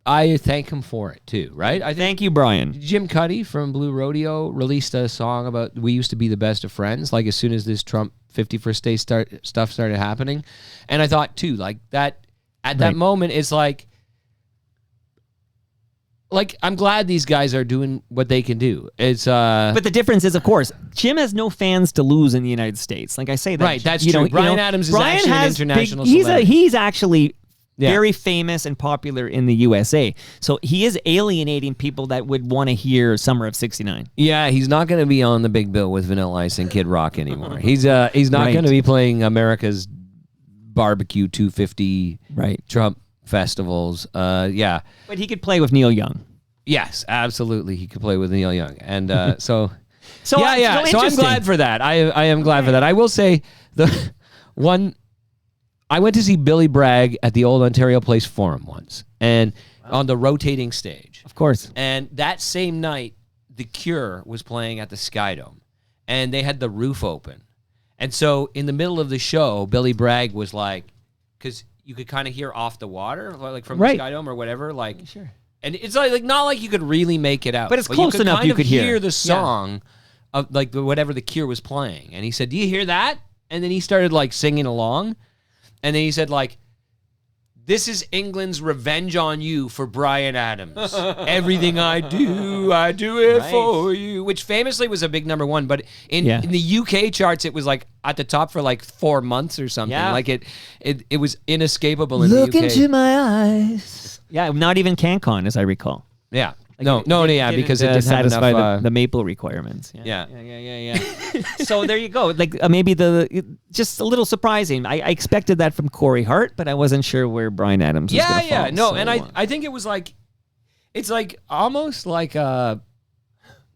I thank him for it too, right? I think Thank you, Bryan. Jim Cuddy from Blue Rodeo released a song about we used to be the best of friends, like as soon as this Trump 51st state stuff started happening. And I thought too, like that at that Right. moment, it's like I'm glad these guys are doing what they can do. It's But the difference is, of course, Jim has no fans to lose in the United States. Like I say that, Right, that's true. Bryan Adams is actually an international celebrity. He's actually Yeah. very famous and popular in the USA. So he is alienating people that would want to hear Summer of '69. yeah, he's not going to be on the big bill with Vanilla Ice and Kid Rock anymore. He's not Right. going to be playing America's Barbecue 250 Right. Trump festivals. Yeah. But he could play with Neil Young. Yes, absolutely. He could play with Neil Young. And so So yeah. So I'm interesting. glad for that. I am glad for that. I will say the one I went to see Billy Bragg at the old Ontario Place Forum once, and on the rotating stage. Of course. And that same night, The Cure was playing at the Sky Dome, and they had the roof open. And so in the middle of the show, Billy Bragg was like, because you could kind of hear off the water, like from the Sky Dome or whatever, like. Sure. And it's like not like you could really make it out, but it's close enough you could hear the song of like whatever The Cure was playing. And he said, "Do you hear that?" And then he started like singing along, and then he said like, "This is England's revenge on you for Bryan Adams. Everything I do it for you," which famously was a big number one. But in the UK charts, it was like at the top for like 4 months or something. Yeah. Like it was inescapable in the UK. Look into my eyes. Yeah, not even CanCon, as I recall. Yeah. Like because it didn't satisfy have enough, the maple requirements. Yeah. So there you go. Like maybe just a little surprising. I expected that from Corey Hart, but I wasn't sure where Bryan Adams was going to fall. No, so, and I think it was like, it's like almost like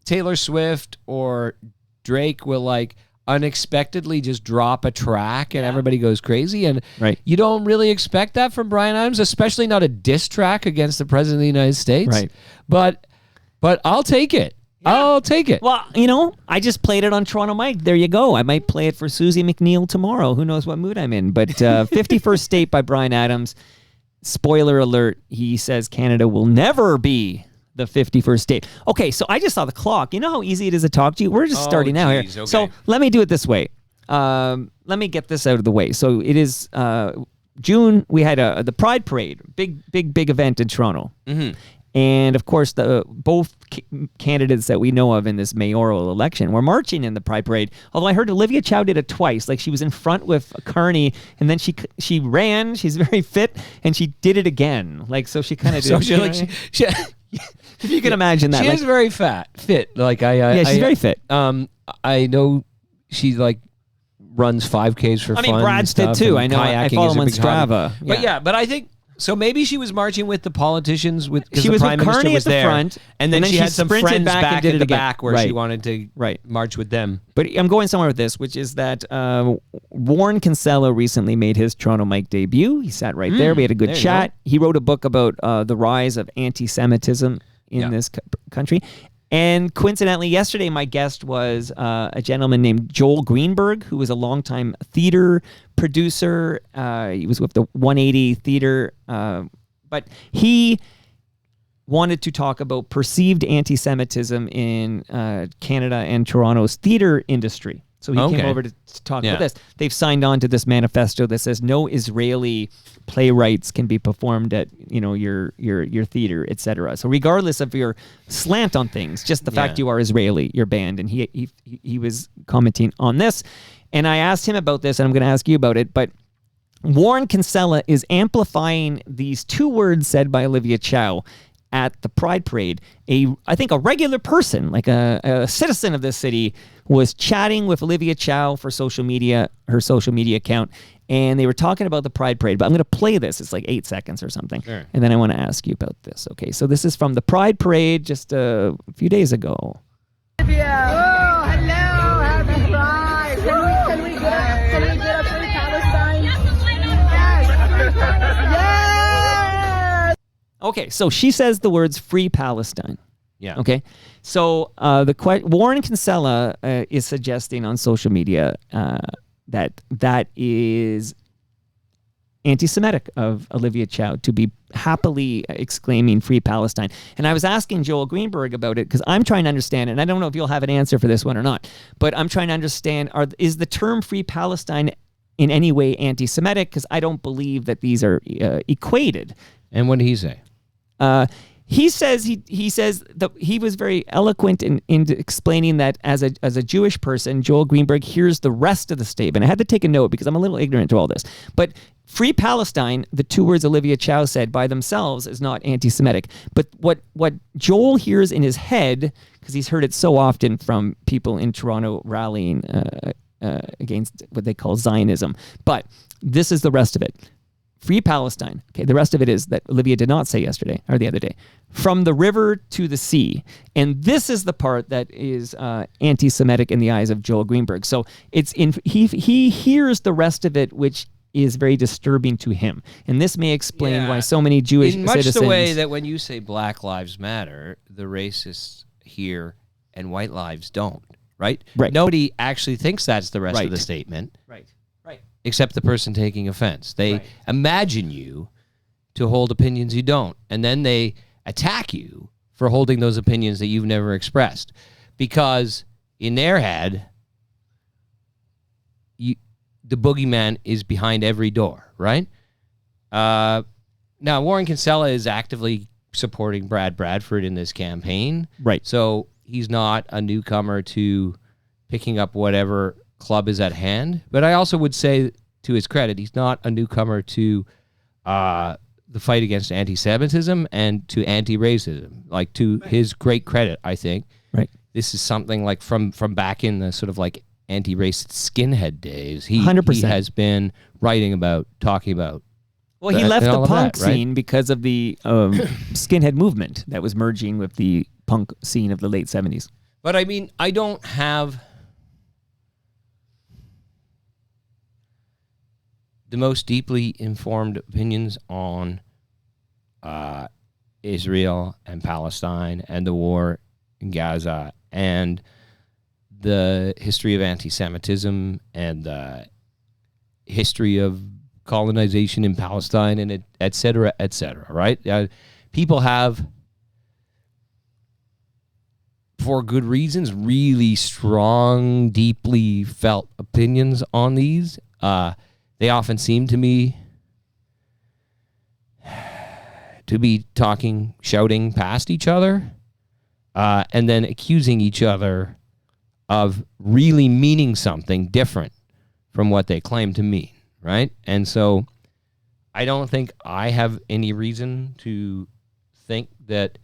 Taylor Swift or Drake will like unexpectedly just drop a track and everybody goes crazy, and you don't really expect that from Bryan Adams, especially not a diss track against the President of the United States. Right. But I'll take it. Yeah. I'll take it. Well, I just played it on Toronto Mike. There you go. I might play it for Susie McNeil tomorrow. Who knows what mood I'm in. But 51st State by Bryan Adams. Spoiler alert, he says Canada will never be the 51st state. Okay, so I just saw the clock. You know how easy it is to talk to you? We're just starting now here. Okay. So let me do it this way. Let me get this out of the way. So it is June. We had the Pride Parade, big event in Toronto. Mm-hmm. And of course, both candidates that we know of in this mayoral election were marching in the Pride Parade. Although I heard Olivia Chow did it twice. Like she was in front with Carney, and then she ran. She's very fit, and she did it again. Like so, she kind of did. So if you can imagine that. She is very fit. Like she's very fit. I know she like runs 5Ks for fun. I mean, Brad's fit too. I know. I follow him on Strava. But I think. So maybe she was marching with the politicians she was with Carney at the front, and then she had some friends back in the back where she wanted to march with them. But I'm going somewhere with this, which is that Warren Kinsella recently made his Toronto Mike debut. He sat right there. We had a good chat. He wrote a book about the rise of anti-Semitism in this country. And coincidentally, yesterday my guest was a gentleman named Joel Greenberg, who was a longtime theater producer. He was with the 180 Theater, but he wanted to talk about perceived anti-Semitism in Canada and Toronto's theater industry. So he came over to talk about this. They've signed on to this manifesto that says no Israeli playwrights can be performed at your theater, etc. So regardless of your slant on things, just the fact you are Israeli, you're banned. And he was commenting on this, and I asked him about this, and I'm going to ask you about it. But Warren Kinsella is amplifying these two words said by Olivia Chow at the Pride Parade. I think a regular person, like a citizen of this city, was chatting with Olivia Chow for social media, her social media account, and they were talking about the Pride Parade. But I'm going to play this. It's like 8 seconds or something. Sure. And then I want to ask you about this. Okay, so this is from the Pride Parade just a few days ago. Olivia. Oh, hello. Happy Pride. Can we get up in Palestine? Yes. Okay, so she says the words "Free Palestine." Yeah. Okay. So Warren Kinsella is suggesting on social media that is anti-Semitic of Olivia Chow to be happily exclaiming "Free Palestine." And I was asking Joel Greenberg about it because I'm trying to understand, and I don't know if you'll have an answer for this one or not, but I'm trying to understand, is the term "Free Palestine" in any way anti-Semitic? Because I don't believe that these are equated. And what did he say? He says that he was very eloquent in explaining that as a Jewish person, Joel Greenberg hears the rest of the statement. I had to take a note because I'm a little ignorant to all this. But "Free Palestine," the two words Olivia Chow said by themselves, is not anti-Semitic. But what Joel hears in his head, because he's heard it so often from people in Toronto rallying against what they call Zionism. But this is the rest of it. Free Palestine. Okay, the rest of it is that Olivia did not say yesterday or the other day. From the river to the sea. And this is the part that is anti-Semitic in the eyes of Joel Greenberg. So he hears the rest of it, which is very disturbing to him. And this may explain Yeah. why so many Jewish in much citizens... the way that when you say Black Lives Matter, the racists hear and white lives don't, right? Right. Nobody actually thinks that's the rest Right. of the statement, Right. except the person taking offense. They imagine you to hold opinions you don't, and then they attack you for holding those opinions that you've never expressed. Because in their head, the boogeyman is behind every door, right? Now, Warren Kinsella is actively supporting Brad Bradford in this campaign. Right. So he's not a newcomer to picking up whatever club is at hand. But I also would say, to his credit, he's not a newcomer to the fight against anti-Semitism and to anti-racism. Like, to his great credit, I think. Right. This is something like from back in the sort of like anti-racist skinhead days. He 100%. has been writing about, talking about. Well, he that- left and the all of punk that, right? scene because of the skinhead movement that was merging with the punk scene of the late 70s. But I mean, I don't have the most deeply informed opinions on Israel and Palestine and the war in Gaza and the history of anti-Semitism and the history of colonization in Palestine and et cetera, right? People have, for good reasons, really strong, deeply felt opinions on these. They often seem to me to be talking, shouting past each other, and then accusing each other of really meaning something different from what they claim to mean, right? And so I don't think I have any reason to think that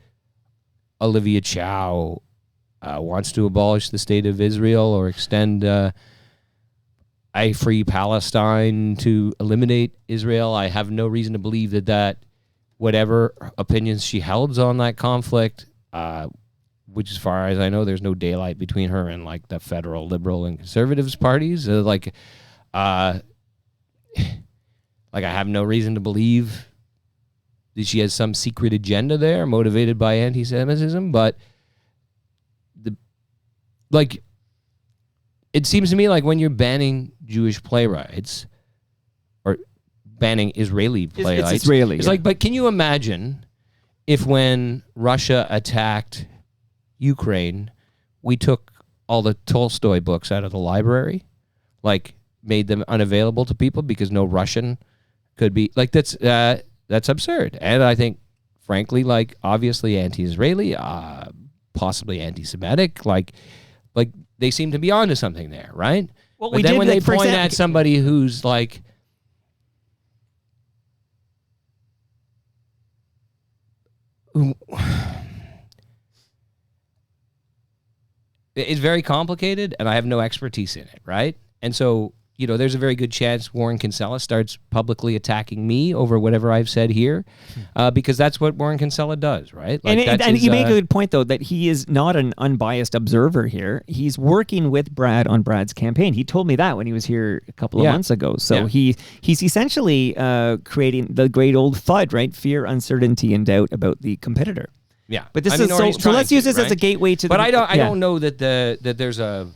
Olivia Chow wants to abolish the state of Israel or extend a free Palestine to eliminate Israel. I have no reason to believe that whatever opinions she held on that conflict, which as far as I know, there's no daylight between her and like the federal liberal and conservatives parties. Like I have no reason to believe that she has some secret agenda there motivated by anti-Semitism, but it seems to me like when you're banning Jewish playwrights or banning Israeli playwrights, it's Israeli. It's Yeah. like, but can you imagine if when Russia attacked Ukraine, we took all the Tolstoy books out of the library, like made them unavailable to people because no Russian could be like, that's absurd. And I think, frankly, like obviously anti-Israeli, possibly anti-Semitic, like they seem to be onto something there, right? Well, but we then did, when like, they for point example- at somebody who's like, it's very complicated, and I have no expertise in it, right? And so, you know, there's a very good chance Warren Kinsella starts publicly attacking me over whatever I've said here, because that's what Warren Kinsella does, right? Like, And that's his, you make a good point, though, that he is not an unbiased observer here. He's working with Brad on Brad's campaign. He told me that when he was here a couple of months ago. So he's essentially creating the great old FUD, right? Fear, uncertainty, and doubt about the competitor. Yeah, But this I mean, or he's so let's trying use this to, as a right? gateway to. But I yeah. don't know that that there's a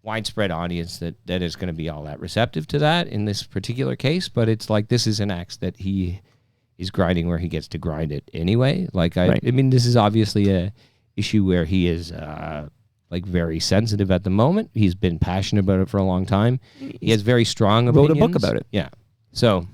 widespread audience that is going to be all that receptive to that in this particular case. But it's like this is an axe that he is grinding where he gets to grind it anyway. Like I mean, this is obviously a issue where he is like very sensitive at the moment. He's been passionate about it for a long time. He has very strong opinions. Wrote a book about it. Yeah. So.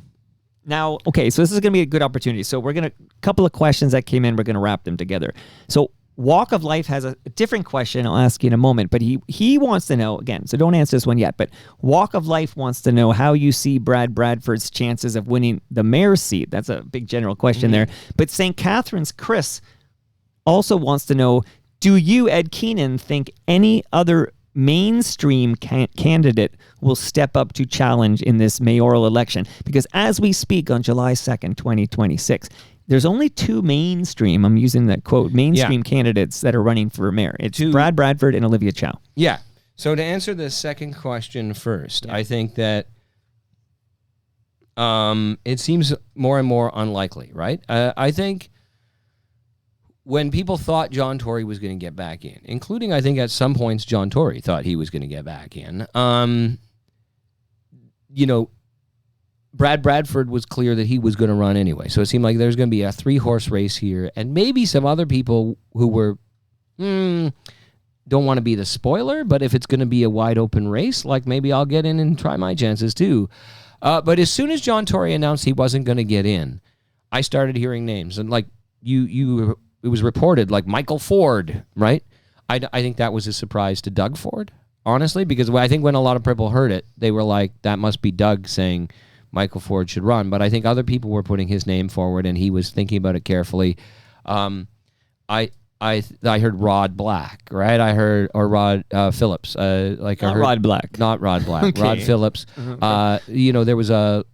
Now, okay, so this is going to be a good opportunity. So we're going to, a couple of questions that came in, we're going to wrap them together. So Walk of Life has a different question I'll ask you in a moment, but he wants to know, again, so don't answer this one yet, but Walk of Life wants to know how you see Brad Bradford's chances of winning the mayor's seat. That's a big general question there. But St. Catherine's Chris also wants to know, do you, Ed Keenan, think any other mainstream candidate will step up to challenge in this mayoral election? Because as we speak on July 2nd, 2026, there's only two mainstream, I'm using that quote, mainstream candidates that are running for mayor. It's Brad Bradford and Olivia Chow. Yeah. So to answer the second question first, I think that it seems more and more unlikely, right? I think when people thought John Tory was going to get back in, including I think at some points John Tory thought he was going to get back in, Brad Bradford was clear that he was going to run anyway. So it seemed like there's going to be a 3-horse race here, and maybe some other people who were don't want to be the spoiler, but if it's going to be a wide open race, like maybe I'll get in and try my chances too. But as soon as John Tory announced he wasn't going to get in, I started hearing names, and like it was reported like Michael Ford, right? I think that was a surprise to Doug Ford, honestly, because I think when a lot of people heard it, they were like, that must be Doug saying Michael Ford should run. But I think other people were putting his name forward, and he was thinking about it carefully. I heard Rod Black, right? I heard Rod Phillips. Rod Black. Not Rod Black. Okay. Rod Phillips. There was a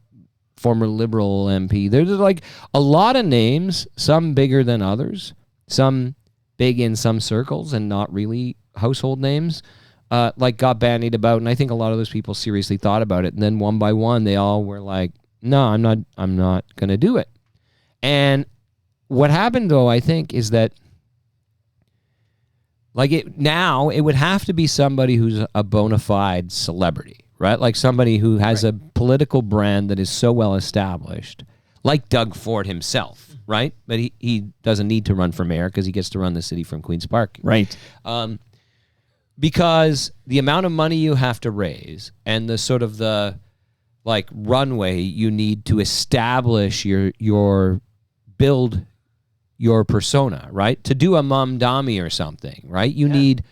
former Liberal MP. There's like a lot of names, some bigger than others, some big in some circles and not really household names, got bandied about. And I think a lot of those people seriously thought about it. And then one by one, they all were like, no, I'm not going to do it. And what happened, though, I think, is that it would have to be somebody who's a bona fide celebrity, right? Like somebody who has a political brand that is so well established, like Doug Ford himself, right? But he doesn't need to run for mayor because he gets to run the city from Queen's Park. Right. Because the amount of money you have to raise and the sort of the runway you need to establish your build your persona, right? To do a Mamdami or something, right? You need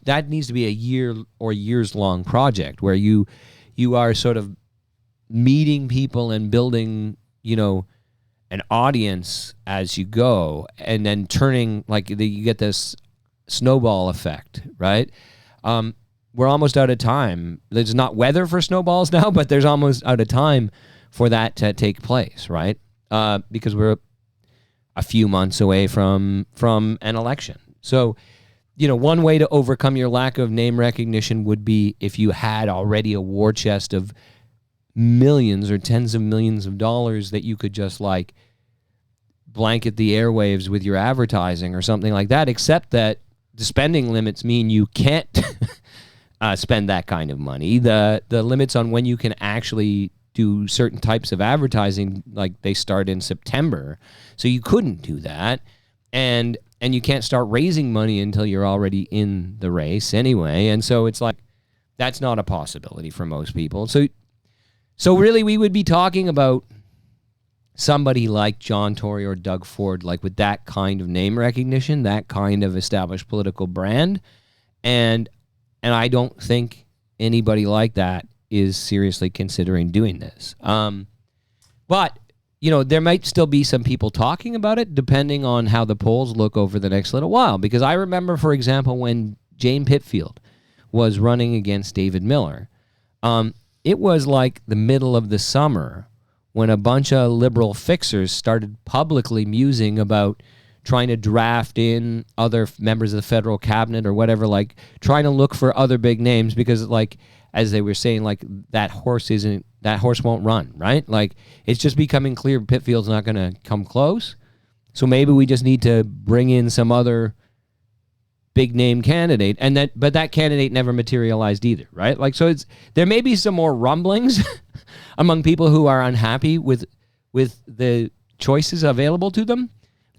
that needs to be a year or years long project where you are sort of meeting people and building, an audience as you go, and then turning you get this snowball effect, right? We're almost out of time. There's not weather for snowballs now, but there's almost out of time for that to take place, right? Because we're a few months away from an election. So, one way to overcome your lack of name recognition would be if you had already a war chest of millions or tens of millions of dollars that you could just blanket the airwaves with your advertising or something like that, except that the spending limits mean you can't spend that kind of money. The limits on when you can actually do certain types of advertising, they start in September. So you couldn't do that. And you can't start raising money until you're already in the race anyway. And so it's that's not a possibility for most people. So really we would be talking about somebody like John Tory or Doug Ford, with that kind of name recognition, that kind of established political brand. And I don't think anybody like that is seriously considering doing this. But, there might still be some people talking about it depending on how the polls look over the next little while. Because I remember, for example, when Jane Pitfield was running against David Miller, it was the middle of the summer when a bunch of liberal fixers started publicly musing about trying to draft in other members of the federal cabinet or whatever, trying to look for other big names because, as they were saying, that horse won't run, right? It's just becoming clear Pitfield's not going to come close. So maybe we just need to bring in some other big name candidate, but that candidate never materialized either, right? So there may be some more rumblings among people who are unhappy with the choices available to them,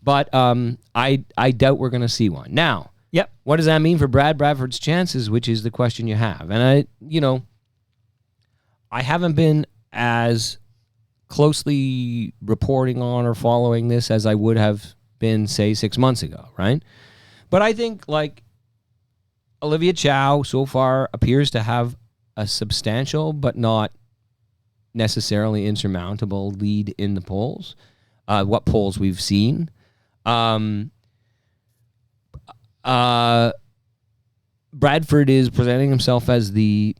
but I doubt we're going to see one. Now, yep. What does that mean for Brad Bradford's chances, which is the question you have? And I haven't been as closely reporting on or following this as I would have been, say, 6 months ago, right? But I think, Olivia Chow so far appears to have a substantial but not necessarily insurmountable lead in the polls, what polls we've seen. Bradford is presenting himself as he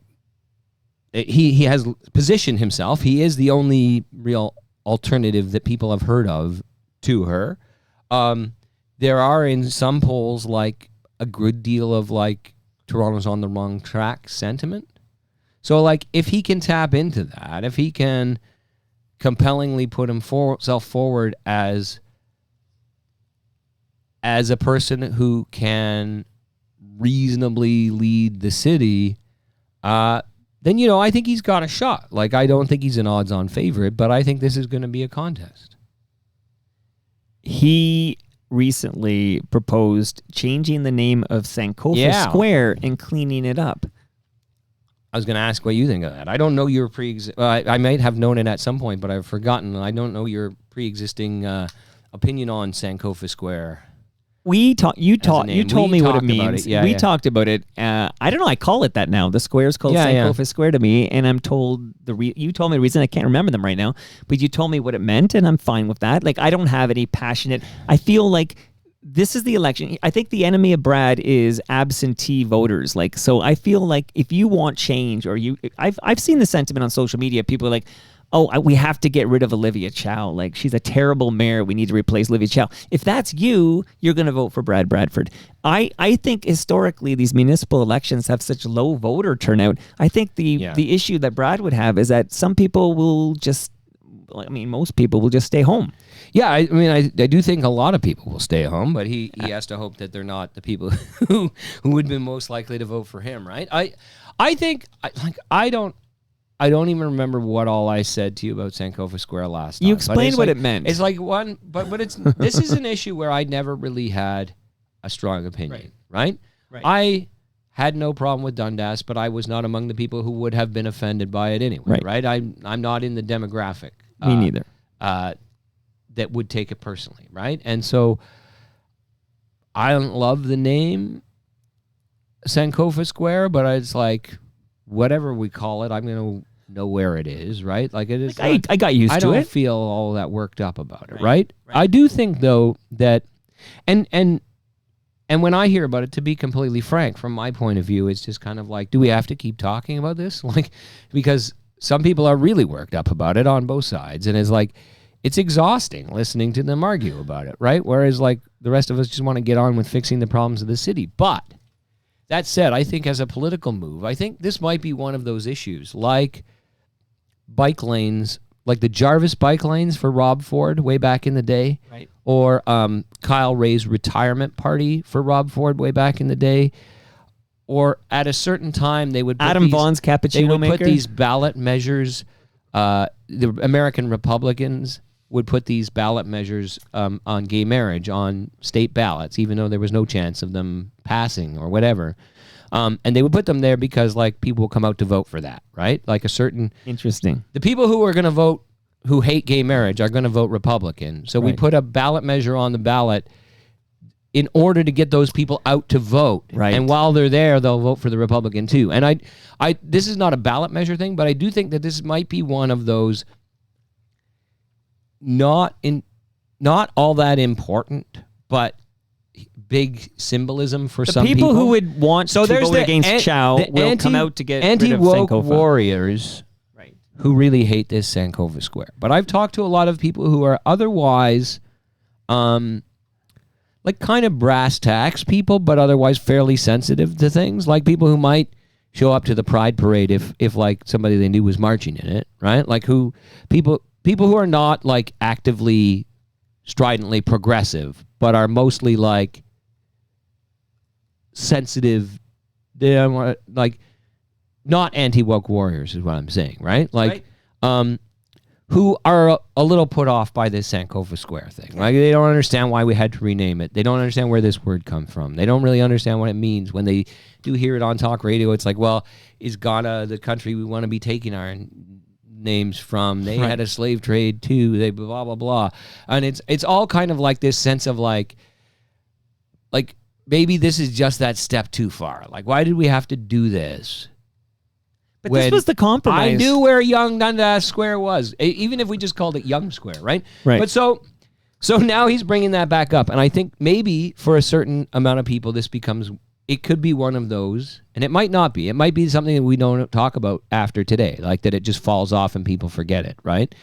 has positioned himself. He is the only real alternative that people have heard of to her. There are in some polls a good deal of Toronto's on the wrong track sentiment. So if he can tap into that, if he can compellingly put himself forward as a person who can reasonably lead the city, then, I think he's got a shot. Like, I don't think he's an odds-on favorite, but I think this is going to be a contest. He recently proposed changing the name of Sankofa Square and cleaning it up. I was going to ask what you think of that. I don't know your I might have known it at some point, but I've forgotten. I don't know your pre-existing opinion on Sankofa Square. You told me what it means. We talked about it. I don't know. I call it that now. The square's called Sankofa Square to me, and I'm told you told me the reason. I can't remember them right now, but you told me what it meant, and I'm fine with that. Like, I don't have any passionate. I feel like this is the election. I think the enemy of Brad is absentee voters. Like, so I feel like if you want change, or I've seen the sentiment on social media. People are like, oh, we have to get rid of Olivia Chow. Like, she's a terrible mayor. We need to replace Olivia Chow. If that's you're going to vote for Brad Bradford. I think historically these municipal elections have such low voter turnout. I think the issue that Brad would have is that some people will just, most people will just stay home. Yeah, I do think a lot of people will stay home, but he has to hope that they're not the people who would be most likely to vote for him, right? I think, I don't even remember what all I said to you about Sankofa Square last time. You explained what it meant. It's like but this is an issue where I never really had a strong opinion, right? I had no problem with Dundas, but I was not among the people who would have been offended by it anyway, right? I'm not in the demographic. Me neither. That would take it personally, right? And so I don't love the name Sankofa Square, but it's like, whatever we call it, I'm going to know where it is, right? Like, it is. I got used to it. I don't feel all that worked up about it, right? I do think, though, that, and when I hear about it, to be completely frank, from my point of view, it's just kind of like, do we have to keep talking about this? Like, because some people are really worked up about it on both sides, and it's like, it's exhausting listening to them argue about it, right? Whereas, like, the rest of us just want to get on with fixing the problems of the city. But that said, I think as a political move, I think this might be one of those issues, like bike lanes, like the Jarvis bike lanes for Rob Ford way back in the day, right? Or Kyle Ray's retirement party for Rob Ford way back in the day. Or at a certain time, they would put Adam Vaughn's cappuccino they would maker. Put these ballot measures. The American Republicans would put these ballot measures on gay marriage on state ballots, even though there was no chance of them passing or whatever. And they would put them there because, like, people will come out to vote for that, right? Like a certain... Interesting. The people who are going to vote, who hate gay marriage, are going to vote Republican. So we put a ballot measure on the ballot in order to get those people out to vote. Right. And while they're there, they'll vote for the Republican too. And I this is not a ballot measure thing, but I do think that this might be one of those not all that important, but big symbolism for some people. The people who would want to vote against Chow will come out to get rid of anti-woke Sankofa. warriors who really hate this Sankofa Square. But I've talked to a lot of people who are otherwise like kind of brass tacks people, but otherwise fairly sensitive to things, like people who might show up to the Pride Parade if like somebody they knew was marching in it, right? Like people who are not like actively stridently progressive, but are mostly like sensitive. They are like not anti-woke warriors is what I'm saying, right? Like, who are a little put off by this Sankofa Square thing. Like, they don't understand why we had to rename it. They don't understand where this word comes from. They don't really understand what it means. When they do hear it on talk radio, it's like, well, is Ghana the country we want to be taking our names from? They had a slave trade too. They blah blah blah, and it's all kind of like this sense of like maybe this is just that step too far. Like, why did we have to do this? But this was the compromise. I knew where Young Dundas Square was, even if we just called it Young Square, right? Right. But so now he's bringing that back up, and I think maybe for a certain amount of people, it could be one of those, and it might not be. It might be something that we don't talk about after today, like that it just falls off and people forget it, right?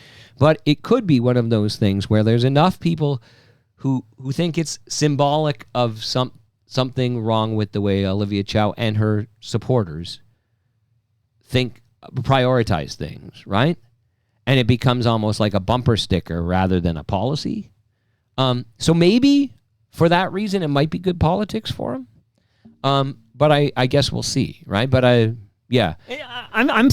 But it could be one of those things where there's enough people who think it's symbolic of something wrong with the way Olivia Chow and her supporters prioritize things, right? and it becomes almost like a bumper sticker rather than a policy. So maybe for that reason, it might be good politics for him. But I guess we'll see, right? But yeah. I'm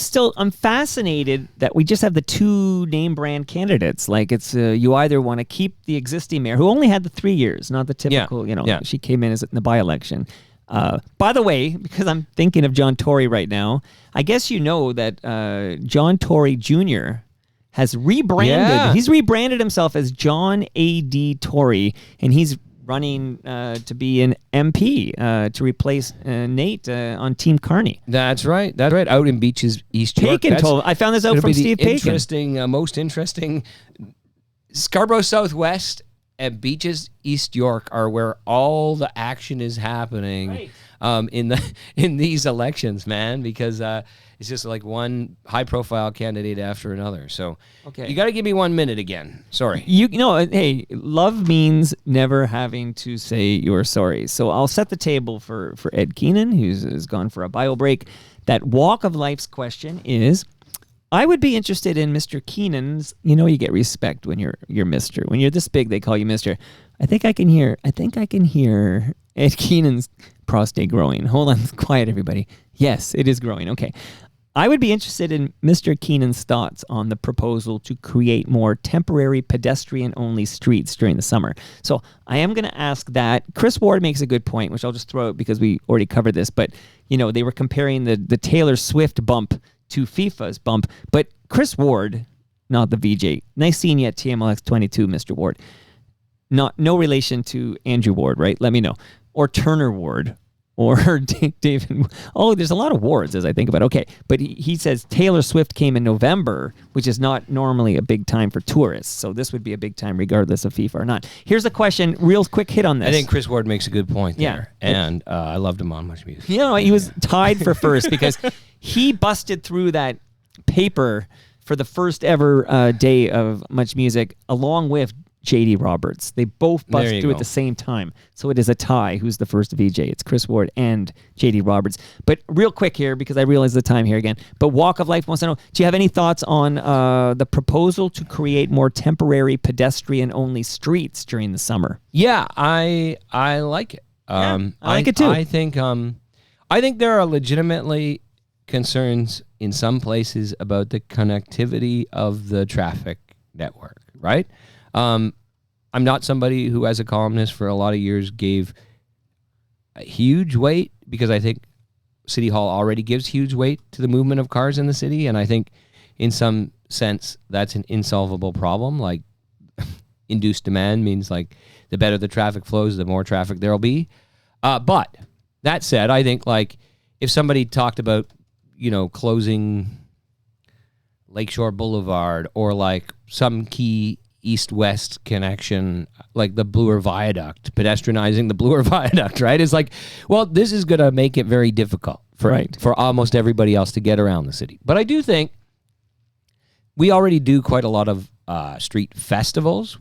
fascinated that we just have the two name brand candidates. Like it's you either want to keep the existing mayor who only had the 3 years, not the typical, she came in as in the by-election. By the way, because I'm thinking of John Tory right now, I guess you know that John Tory Jr. has rebranded. Yeah. He's rebranded himself as John A.D. Tory, and he's running to be an MP to replace Nate on Team Carney. That's right. That's right. Out in Beaches, East York. I found this out from Steve Pakin. Most interesting. Scarborough Southwest and Beaches, East York are where all the action is happening in these elections, man, because it's just like one high-profile candidate after another. So you got to give me 1 minute again. Sorry. Hey, love means never having to say you're sorry. So I'll set the table for Ed Keenan, who's gone for a bio break. That walk of life's question is, I would be interested in Mr. Keenan's. You get respect when you're Mr. When you're this big, they call you Mr. I think I can hear Ed Keenan's prostate growing. Hold on, quiet, everybody. Yes, it is growing. Okay. I would be interested in Mr. Keenan's thoughts on the proposal to create more temporary pedestrian-only streets during the summer. So I am going to ask that. Chris Ward makes a good point, which I'll just throw out because we already covered this. But, they were comparing the Taylor Swift bump to FIFA's bump. But Chris Ward, not the VJ. Nice seeing you at TMLX 22, Mr. Ward. No relation to Andrew Ward, right? Let me know. Or Turner Ward. Or David. Oh, there's a lot of Wards as I think about it. Okay, but he says Taylor Swift came in November, which is not normally a big time for tourists. So this would be a big time regardless of FIFA or not. Here's a question, real quick hit on this. I think Chris Ward makes a good point there. And I loved him on Much Music. He was tied for first because he busted through that paper for the first ever day of Much Music along with JD Roberts. They both bust through at the same time. So it is a tie. Who's the first VJ? It's Chris Ward and JD Roberts. But real quick here, because I realize the time here again, but Walk of Life wants to know, do you have any thoughts on the proposal to create more temporary pedestrian-only streets during the summer? Yeah, I like it. I like it too. I think there are legitimately concerns in some places about the connectivity of the traffic network, right? I'm not somebody who, as a columnist for a lot of years, gave a huge weight, because I think City Hall already gives huge weight to the movement of cars in the city, and I think in some sense that's an insolvable problem. Like, induced demand means like the better the traffic flows, the more traffic there'll be. But that said, I think like if somebody talked about, closing Lakeshore Boulevard or like some key east-west connection, like the Bloor Viaduct, pedestrianizing the Bloor Viaduct, right? It's like, well, this is going to make it very difficult for almost everybody else to get around the city. But I do think we already do quite a lot of street festivals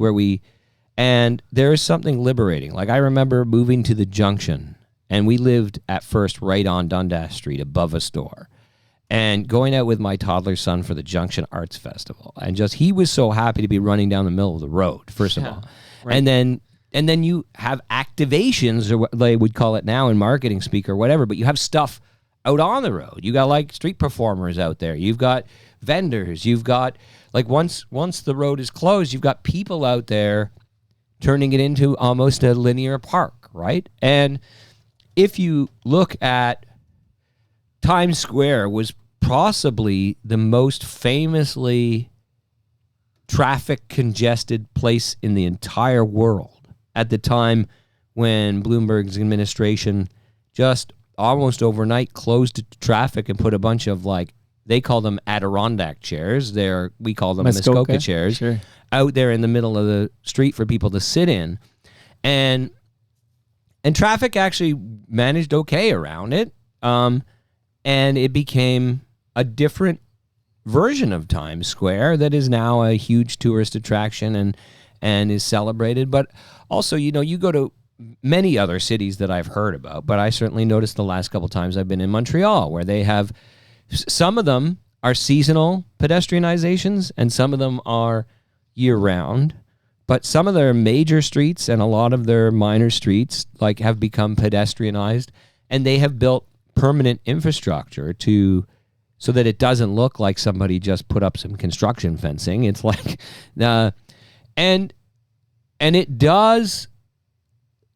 and there is something liberating. Like, I remember moving to the Junction, and we lived at first right on Dundas Street above a store. And going out with my toddler son for the Junction Arts Festival. And he was so happy to be running down the middle of the road, first of all. Right. And then you have activations, or what they would call it now in marketing speak or whatever, but you have stuff out on the road. You got like street performers out there. You've got vendors. You've got, like, once the road is closed, you've got people out there turning it into almost a linear park, right? And if you look at Times Square, was possibly the most famously traffic congested place in the entire world at the time when Bloomberg's administration just almost overnight closed to traffic and put a bunch of, like, they call them Adirondack chairs. We call them Muskoka chairs out there in the middle of the street for people to sit in. And traffic actually managed okay around it. And it became a different version of Times Square that is now a huge tourist attraction and is celebrated. But also, you go to many other cities that I've heard about, but I certainly noticed the last couple times I've been in Montreal, where they have, some of them are seasonal pedestrianizations, and some of them are year-round. But some of their major streets and a lot of their minor streets like have become pedestrianized, and they have built permanent infrastructure so that it doesn't look like somebody just put up some construction fencing. It's like, and it does.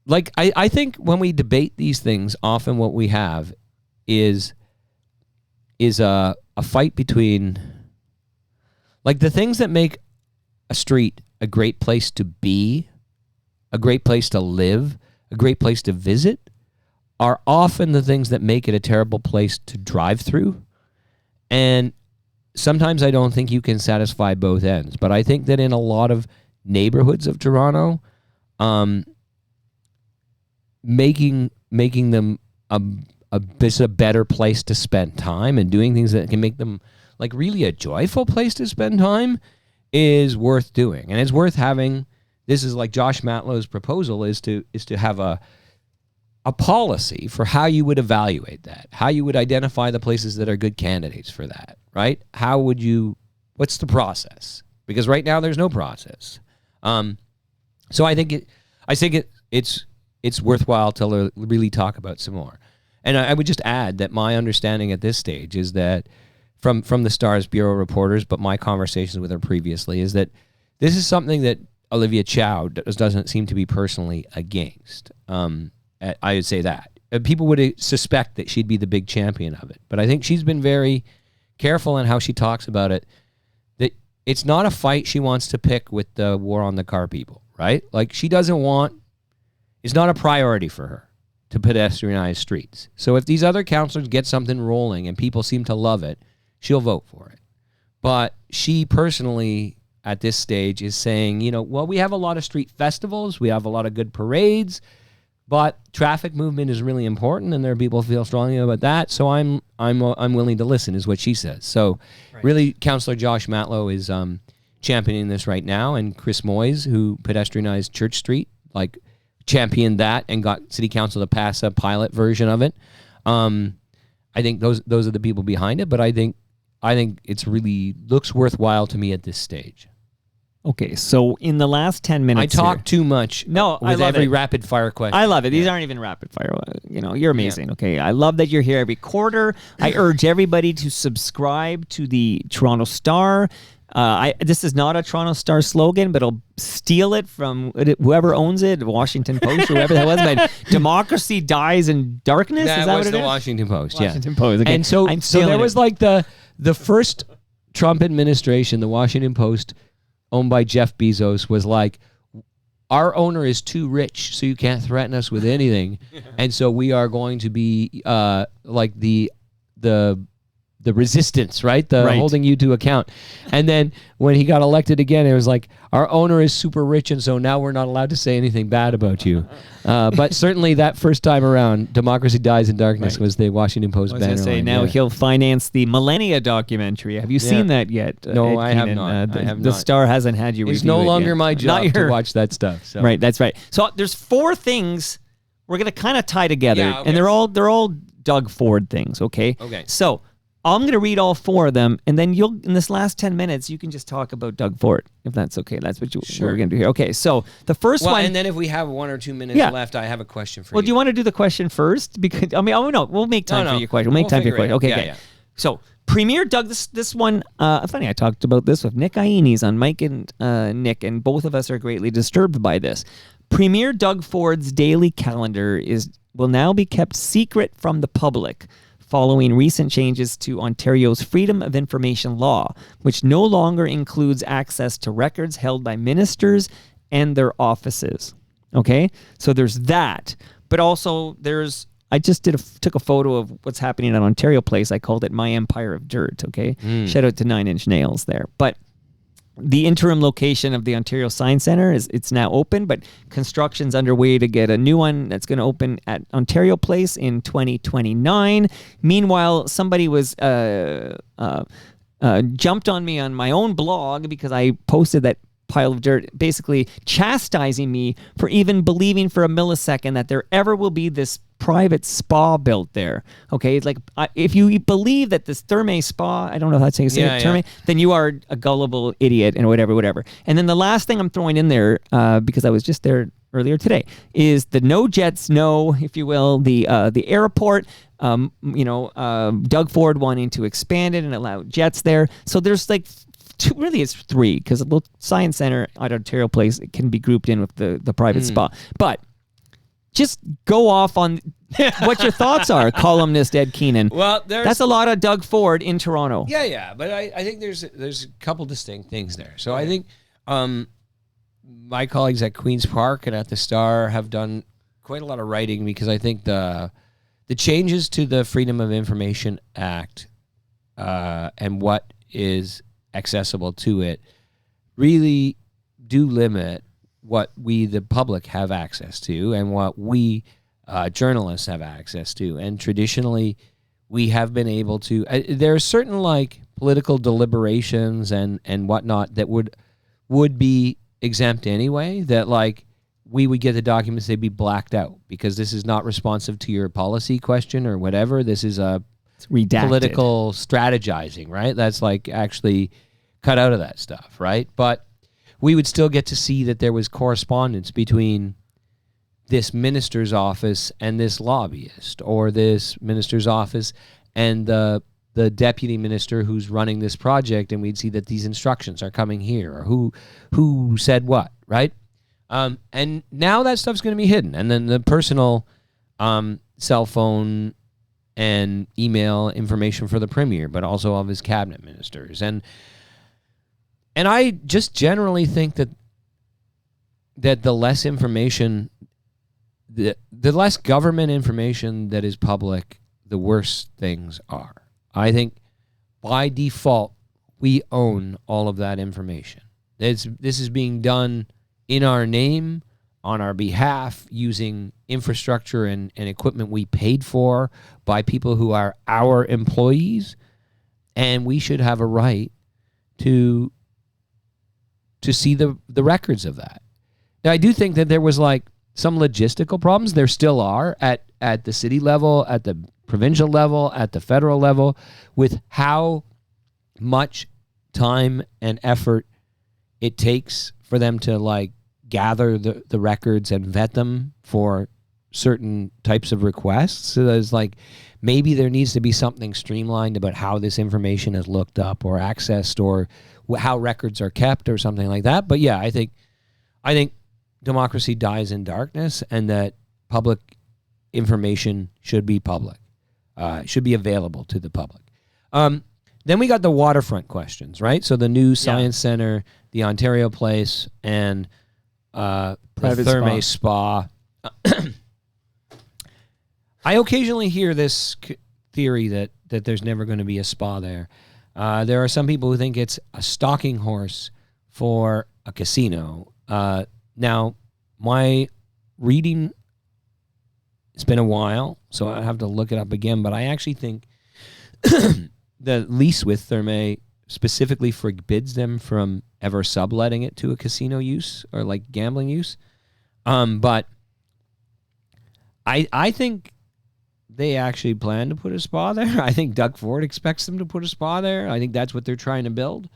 Like I think when we debate these things, often what we have is a fight between like the things that make a street a great place to be, a great place to live, a great place to visit, are often the things that make it a terrible place to drive through. And sometimes I don't think you can satisfy both ends. But I think that in a lot of neighborhoods of Toronto, making them a better place to spend time and doing things that can make them like really a joyful place to spend time is worth doing. And it's worth having. This is like Josh Matlow's proposal is to have a policy for how you would evaluate that, how you would identify the places that are good candidates for that, right? What's the process? Because right now there's no process. So I think it's worthwhile to really talk about some more. And I would just add that my understanding at this stage is that from the Star's bureau reporters, but my conversations with her previously, is that this is something that Olivia Chow doesn't seem to be personally against. I would say that. People would suspect that she'd be the big champion of it. But I think she's been very careful in how she talks about it, that it's not a fight she wants to pick with the war on the car people, right? Like it's not a priority for her to pedestrianize streets. So if these other councillors get something rolling and people seem to love it, she'll vote for it. But she personally, at this stage, is saying, well, we have a lot of street festivals, we have a lot of good parades, but traffic movement is really important, and there are people who feel strongly about that. So I'm willing to listen, is what she says. So really, Councillor Josh Matlow is championing this right now, and Chris Moyes, who pedestrianized Church Street, like championed that and got City Council to pass a pilot version of it. I think those are the people behind it, but I think it's really looks worthwhile to me at this stage. Okay, so in the last 10 minutes, I talk too much. No, with I love every it. rapid fire question. I love it. These aren't even rapid fire. You're amazing. Okay, I love that you're here every quarter. I urge everybody to subscribe to the Toronto Star. This is not a Toronto Star slogan, but I'll steal it from whoever owns it, Washington Post or whoever that was. But democracy dies in darkness. That is that was what it the is? Washington Post. Washington Post. Okay. And so there was it. like the first Trump administration, the Washington Post, owned by Jeff Bezos, was like, our owner is too rich, so you can't threaten us with anything, and so we are going to be like the resistance, right? Holding you to account. And then when he got elected again, it was like, our owner is super rich, and so now we're not allowed to say anything bad about you. But certainly that first time around, Democracy Dies in Darkness was the Washington Post banner. I was going to say, now he'll finance the Millennia documentary. Have you seen that yet? No, I have Keenan? not. I have not. The Star hasn't had you review It's no it longer yet. my job to watch that stuff. So. Right, that's right. So there's 4 things we're going to kind of tie together, okay. and they're all Doug Ford things, okay? Okay. So I'm going to read all 4 of them, and then in this last 10 minutes, you can just talk about Doug Ford, if that's okay. That's what we're going to do here. Okay, so the first one... and then if we have 1 or 2 minutes left, I have a question for you. Well, do you want to do the question first? Because no, we'll make time for your question. We'll make time for your question. Okay. Yeah. So, Premier Doug, this one, funny, I talked about this with Nick Iones on Mike and Nick, and both of us are greatly disturbed by this. Premier Doug Ford's daily calendar will now be kept secret from the public, following recent changes to Ontario's Freedom of Information law, which no longer includes access to records held by ministers and their offices. Okay? So there's that. But also I just took a photo of what's happening at Ontario Place. I called it My Empire of Dirt. Okay? Shout out to 9 Inch Nails there. But the interim location of the Ontario Science Centre it's now open, but construction's underway to get a new one that's going to open at Ontario Place in 2029. Meanwhile, somebody was jumped on me on my own blog because I posted that pile of dirt, basically chastising me for even believing for a millisecond that there ever will be this private spa built there. Okay, it's like if you believe that this Therme Spa, I don't know how to say it, Therme, then you are a gullible idiot and whatever. And then the last thing I'm throwing in there, because I was just there earlier today, is the no jets, no, if you will, the airport. Doug Ford wanting to expand it and allow jets there. So there's like two, really it's three, because the Science Center at Ontario Place can be grouped in with the private spa. But just go off on what your thoughts are, columnist Ed Keenan. Well, that's a lot of Doug Ford in Toronto. Yeah, but I think there's a couple distinct things there. So I think my colleagues at Queen's Park and at the Star have done quite a lot of writing, because I think the changes to the Freedom of Information Act and what is accessible to it really do limit what we, the public, have access to and what we journalists have access to. And traditionally, we have been able to... there are certain like political deliberations and whatnot that would be exempt anyway, that like we would get the documents, they'd be blacked out because this is not responsive to your policy question or whatever. This is a political strategizing, right? That's like actually cut out of that stuff, right? But we would still get to see that there was correspondence between this minister's office and this lobbyist, or this minister's office and the deputy minister who's running this project, and we'd see that these instructions are coming here, or who said what, right? And now that stuff's going to be hidden. And then the personal cell phone and email information for the premier, but also of his cabinet ministers. And I just generally think that the less information, the less government information that is public, the worse things are. I think by default, we own all of that information. This is being done in our name, on our behalf, using infrastructure and equipment we paid for by people who are our employees, and we should have a right to see the records of that. Now, I do think that there was like some logistical problems. There still are at the city level, at the provincial level, at the federal level, with how much time and effort it takes for them to like gather the records and vet them for certain types of requests. So there's like, maybe there needs to be something streamlined about how this information is looked up or accessed, or how records are kept, or something like that. But yeah, I think democracy dies in darkness, and that public information should be public, should be available to the public. Then we got the waterfront questions, right? So the new Science Center, the Ontario Place, and the Therme Spa. I occasionally hear this theory that there's never going to be a spa there. There are some people who think it's a stalking horse for a casino. Now, my reading, it's been a while, so I have to look it up again, but I actually think the lease with Therme specifically forbids them from ever subletting it to a casino use or like gambling use. But I think they actually plan to put a spa there. I think Doug Ford expects them to put a spa there. I think that's what they're trying to build.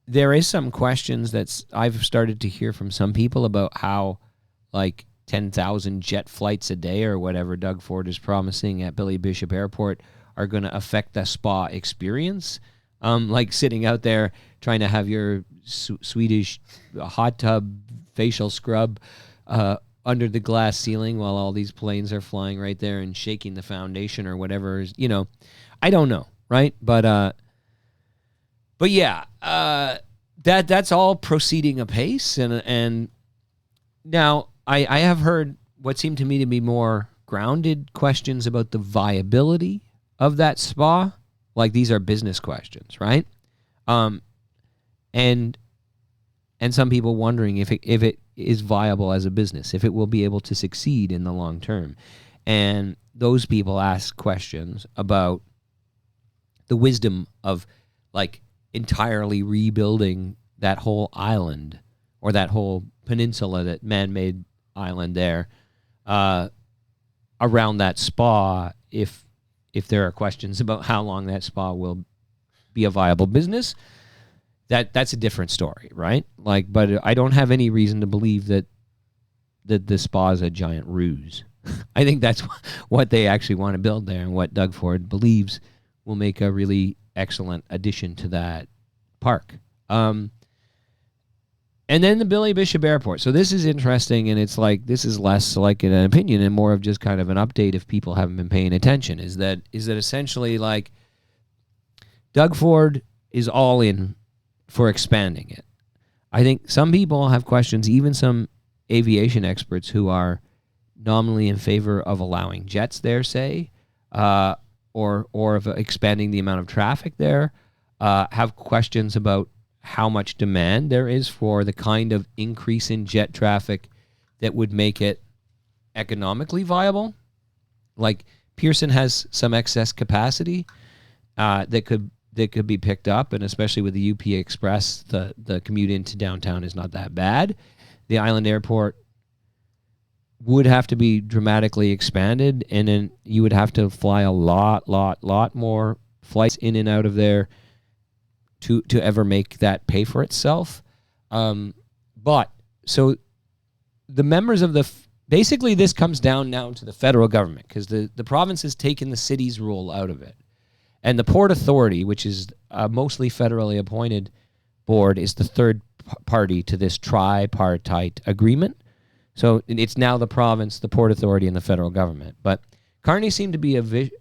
There is some questions that I've started to hear from some people about how like 10,000 jet flights a day or whatever Doug Ford is promising at Billy Bishop Airport are going to affect the spa experience. Like sitting out there trying to have your Swedish hot tub facial scrub under the glass ceiling while all these planes are flying right there and shaking the foundation or whatever. I don't know, right? But yeah, that's all proceeding apace. And now I have heard what seemed to me to be more grounded questions about the viability of that spa. Like, these are business questions, right? And some people wondering if it is viable as a business, if it will be able to succeed in the long term. And those people ask questions about the wisdom of like entirely rebuilding that whole island, or that whole peninsula, that man-made island there, around that spa if there are questions about how long that spa will be a viable business. That's a different story, right? Like, but I don't have any reason to believe that the spa is a giant ruse. I think that's what they actually want to build there, and what Doug Ford believes will make a really excellent addition to that park. And then the Billy Bishop Airport. So this is interesting, and it's like, this is less like an opinion and more of just kind of an update if people haven't been paying attention, is that essentially like Doug Ford is all in for expanding it. I think some people have questions, even some aviation experts who are nominally in favor of allowing jets there, say, or of expanding the amount of traffic there, have questions about how much demand there is for the kind of increase in jet traffic that would make it economically viable. Like, Pearson has some excess capacity that could be picked up, and especially with the UP Express, the commute into downtown is not that bad. The Island Airport would have to be dramatically expanded, and then you would have to fly a lot more flights in and out of there to ever make that pay for itself. But so the members of basically this comes down now to the federal government, because the province has taken the city's role out of it. And the Port Authority, which is a mostly federally appointed board, is the third party to this tripartite agreement. So it's now the province, the Port Authority, and the federal government. But Carney seemed to be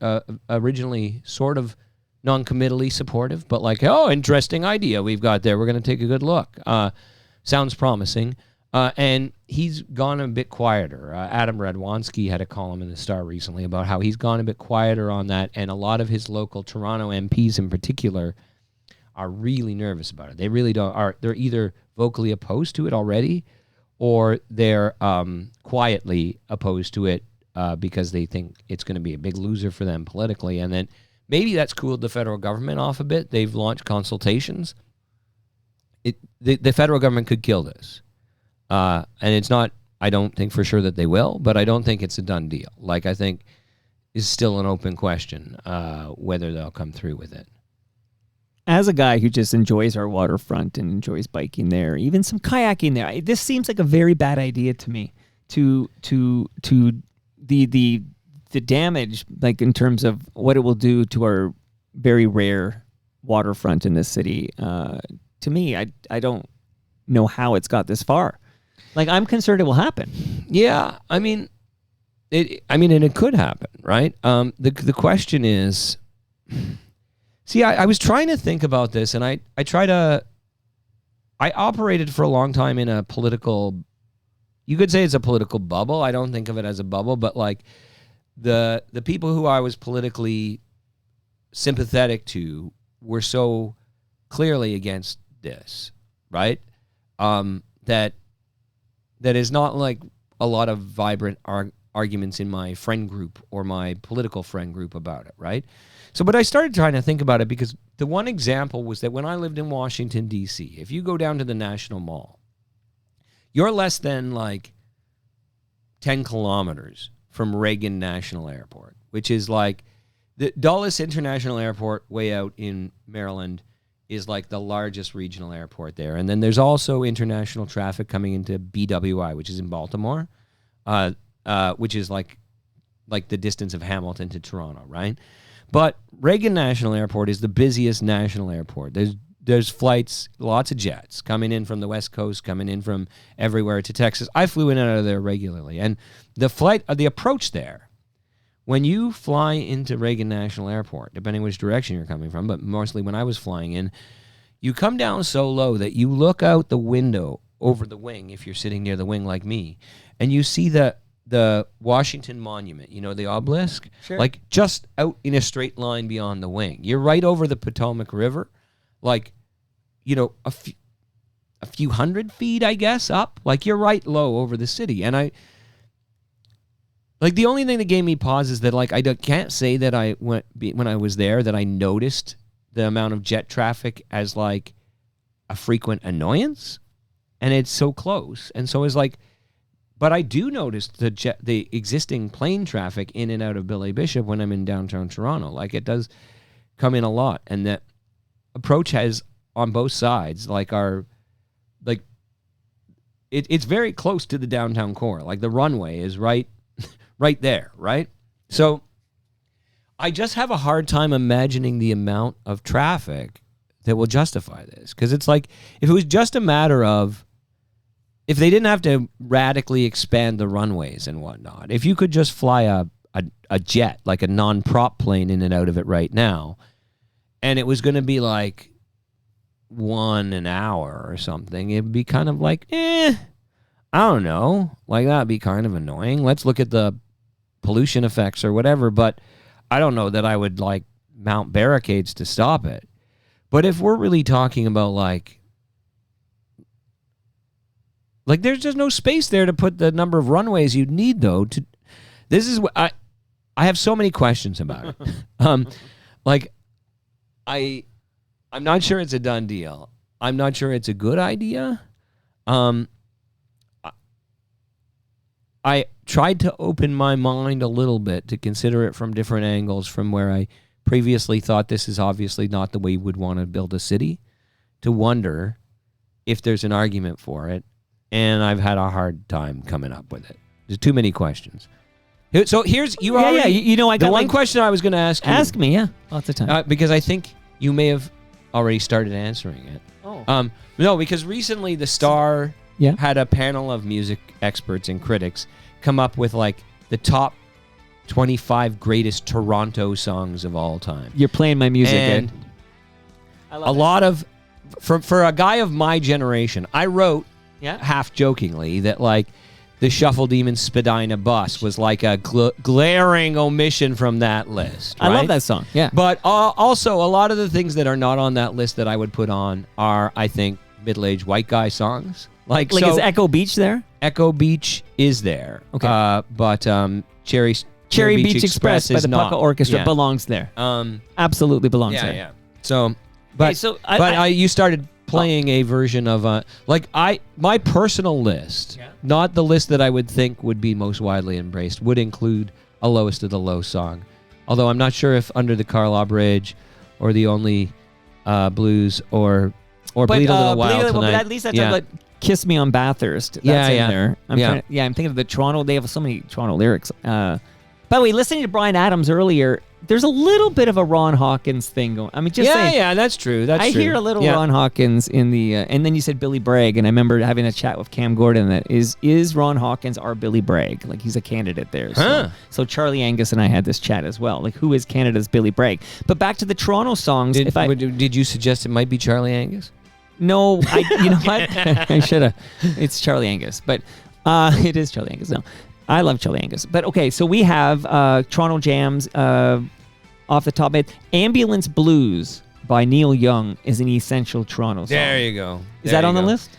originally sort of non-committally supportive, but like, oh, interesting idea we've got there. We're going to take a good look. Sounds promising. And he's gone a bit quieter. Adam Radwanski had a column in the Star recently about how he's gone a bit quieter on that, and a lot of his local Toronto MPs in particular are really nervous about it. They really they're either vocally opposed to it already, or they're quietly opposed to it because they think it's going to be a big loser for them politically. And then maybe that's cooled the federal government off a bit. They've launched consultations. The federal government could kill this. And it's not, I don't think for sure that they will, but I don't think it's a done deal. Like, I think is still an open question whether they'll come through with it. As a guy who just enjoys our waterfront and enjoys biking there, even some kayaking there, this seems like a very bad idea to me. To the damage, like in terms of what it will do to our very rare waterfront in this city. To me, I don't know how it's got this far. Like, I'm concerned it will happen. Yeah, I mean, and it could happen, right? The question is, see, I was trying to think about this, and I operated for a long time in a political, you could say it's a political bubble. I don't think of it as a bubble, but like the people who I was politically sympathetic to were so clearly against this, right? That is not like a lot of vibrant arguments in my friend group or my political friend group about it, right? So, but I started trying to think about it, because the one example was that when I lived in Washington, D.C., if you go down to the National Mall, you're less than like 10 kilometers from Reagan National Airport, which is like the Dulles International Airport way out in Maryland is like the largest regional airport there. And then there's also international traffic coming into BWI, which is in Baltimore, which is like the distance of Hamilton to Toronto, right? But Reagan National Airport is the busiest national airport. There's flights, lots of jets coming in from the West Coast, coming in from everywhere to Texas. I flew in and out of there regularly. And the approach there, when you fly into Reagan National Airport, depending which direction you're coming from, but mostly when I was flying in, you come down so low that you look out the window over the wing, if you're sitting near the wing like me, and you see the Washington Monument, the obelisk, sure, like just out in a straight line beyond the wing. You're right over the Potomac River, like, a few hundred feet, I guess, up. Like, you're right low over the city. And the only thing that gave me pause is that, like, I can't say that when I was there that I noticed the amount of jet traffic as, like, a frequent annoyance. And it's so close. And so it's like, But I do notice the existing plane traffic in and out of Billy Bishop when I'm in downtown Toronto. Like, it does come in a lot. And that approach has, on both sides, it's very close to the downtown core. Like, the runway is right there, right? So I just have a hard time imagining the amount of traffic that will justify this. Because it's like, if it was just a matter of, if they didn't have to radically expand the runways and whatnot, if you could just fly a jet, like a non-prop plane in and out of it right now, and it was going to be like 1 hour or something, it'd be kind of like, I don't know. Like, that'd be kind of annoying. Let's look at the pollution effects or whatever, but I don't know that I would, like, mount barricades to stop it. But if we're really talking about, like there's just no space there to put the number of runways you'd need, though. This is what I have so many questions about it. I'm not sure it's a done deal. I'm not sure it's a good idea. I tried to open my mind a little bit to consider it from different angles, from where I previously thought this is obviously not the way you would want to build a city, to wonder if there's an argument for it. And I've had a hard time coming up with it. There's too many questions. So here's I got the one question I was going to ask you. Ask me, yeah, lots of time. Because I think you may have already started answering it. Oh. No, because recently the Star had a panel of music experts and critics come up with, like, the top 25 greatest Toronto songs of all time. You're playing my music, and I love a lot of, for a guy of my generation, I wrote, half jokingly, that, like, the Shuffle Demon Spadina Bus was like a glaring omission from that list. I love that song, yeah. But also, a lot of the things that are not on that list that I would put on are, I think, middle-aged white guy songs. Like is Echo Beach there? Echo Beach is there. Okay. But Cherry Beach Express by the Pucka Orchestra belongs there. Absolutely belongs there. Yeah. So, but you started playing a version of my personal list, not the list that I would think would be most widely embraced, would include a Lowest of the Low song. Although I'm not sure if Under the Carlisle Bridge or The Only Blues or Bleed a Little While Tonight. But at least that's like Kiss Me on Bathurst. That's in there. I'm thinking of the Toronto. They have so many Toronto lyrics. By the way, listening to Bryan Adams earlier, there's a little bit of a Ron Hawkins thing going. I mean, just saying. Yeah, that's true. I hear a little Ron Hawkins in the, and then you said Billy Bragg, and I remember having a chat with Cam Gordon that is Ron Hawkins our Billy Bragg? Like, he's a candidate there. So Charlie Angus and I had this chat as well. Like, who is Canada's Billy Bragg? But back to the Toronto songs. Did you suggest it might be Charlie Angus? No, you know what? I should have. It's Charlie Angus, but it is Charlie Angus. No, I love Charlie Angus. But okay, so we have Toronto Jams. Off the top of it, Ambulance Blues by Neil Young is an essential Toronto song. There you go. Is that on the list?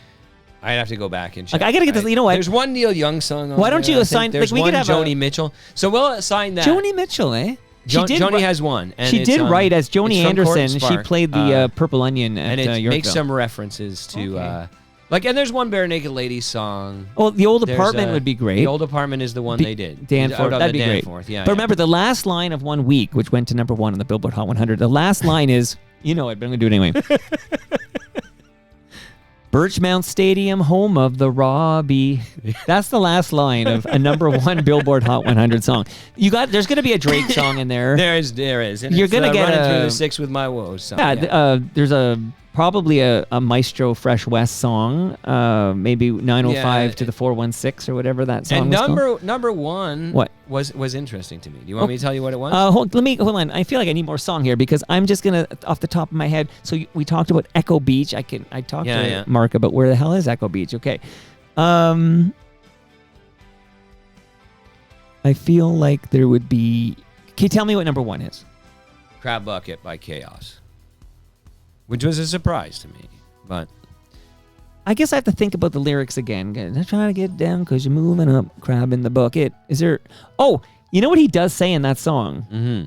I'd have to go back and check. Like, I gotta get this. You know what? There's one Neil Young song on Why don't you assign? There's like, we one could have Joni Mitchell. So we'll assign that. Joni Mitchell, eh? Joni has one. And she did write as Joni Anderson. She Spark. played the Purple Onion at and it Yorkville. makes some references to and there's one Bare Naked Ladies song. Oh, The Old Apartment would be great. The Old Apartment is the one they did. Danforth, that'd be great. Yeah, but remember, the last line of 1 week, which went to number 1 on the Billboard Hot 100, the last line is, you know it, but I'm going to do it anyway. Birchmount Stadium, home of the Robbie. That's the last line of a number 1 Billboard Hot 100 song. There's going to be a Drake song in there. There is. And you're going to get Running Through the Six with My Woes song. There's probably a Maestro Fresh West song, maybe 905 to the 416 or whatever that song was called. Number 1 was interesting to me. Do you want me to tell you what it was? Hold on. I feel like I need more song here because I'm just gonna off the top of my head. So we talked about Echo Beach. I talked to Mark about where the hell is Echo Beach. Okay. I feel like there would be. Can you tell me what number 1 is? Crab Bucket by Chaos. Which was a surprise to me, but I guess I have to think about the lyrics again. I'm trying to get down because you're moving up, crab in the bucket. Is there? Oh, you know what he does say in that song? Mm-hmm.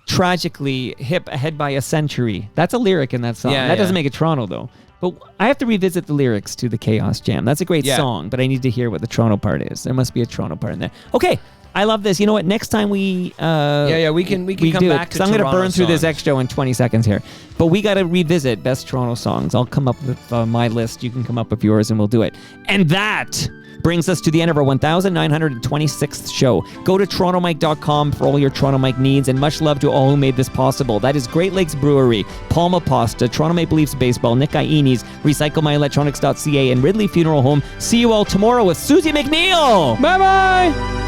Tragically hip ahead by a century. That's a lyric in that song. That doesn't make it Toronto though. But I have to revisit the lyrics to the Chaos Jam. That's a great song, but I need to hear what the Toronto part is. There must be a Toronto part in there. Okay, I love this. You know what? Next time we we can come back to I'm going to Toronto burn through this songs. extra in 20 seconds here. But we got to revisit best Toronto songs. I'll come up with my list. You can come up with yours, and we'll do it. And that brings us to the end of our 1926th show. Go to TorontoMike.com for all your Toronto Mike needs, and much love to all who made this possible. That is Great Lakes Brewery, Palma Pasta, Toronto Maple Leafs Baseball, Nick Ianni's, RecycleMyElectronics.ca, and Ridley Funeral Home. See you all tomorrow with Susie McNeil. Bye-bye.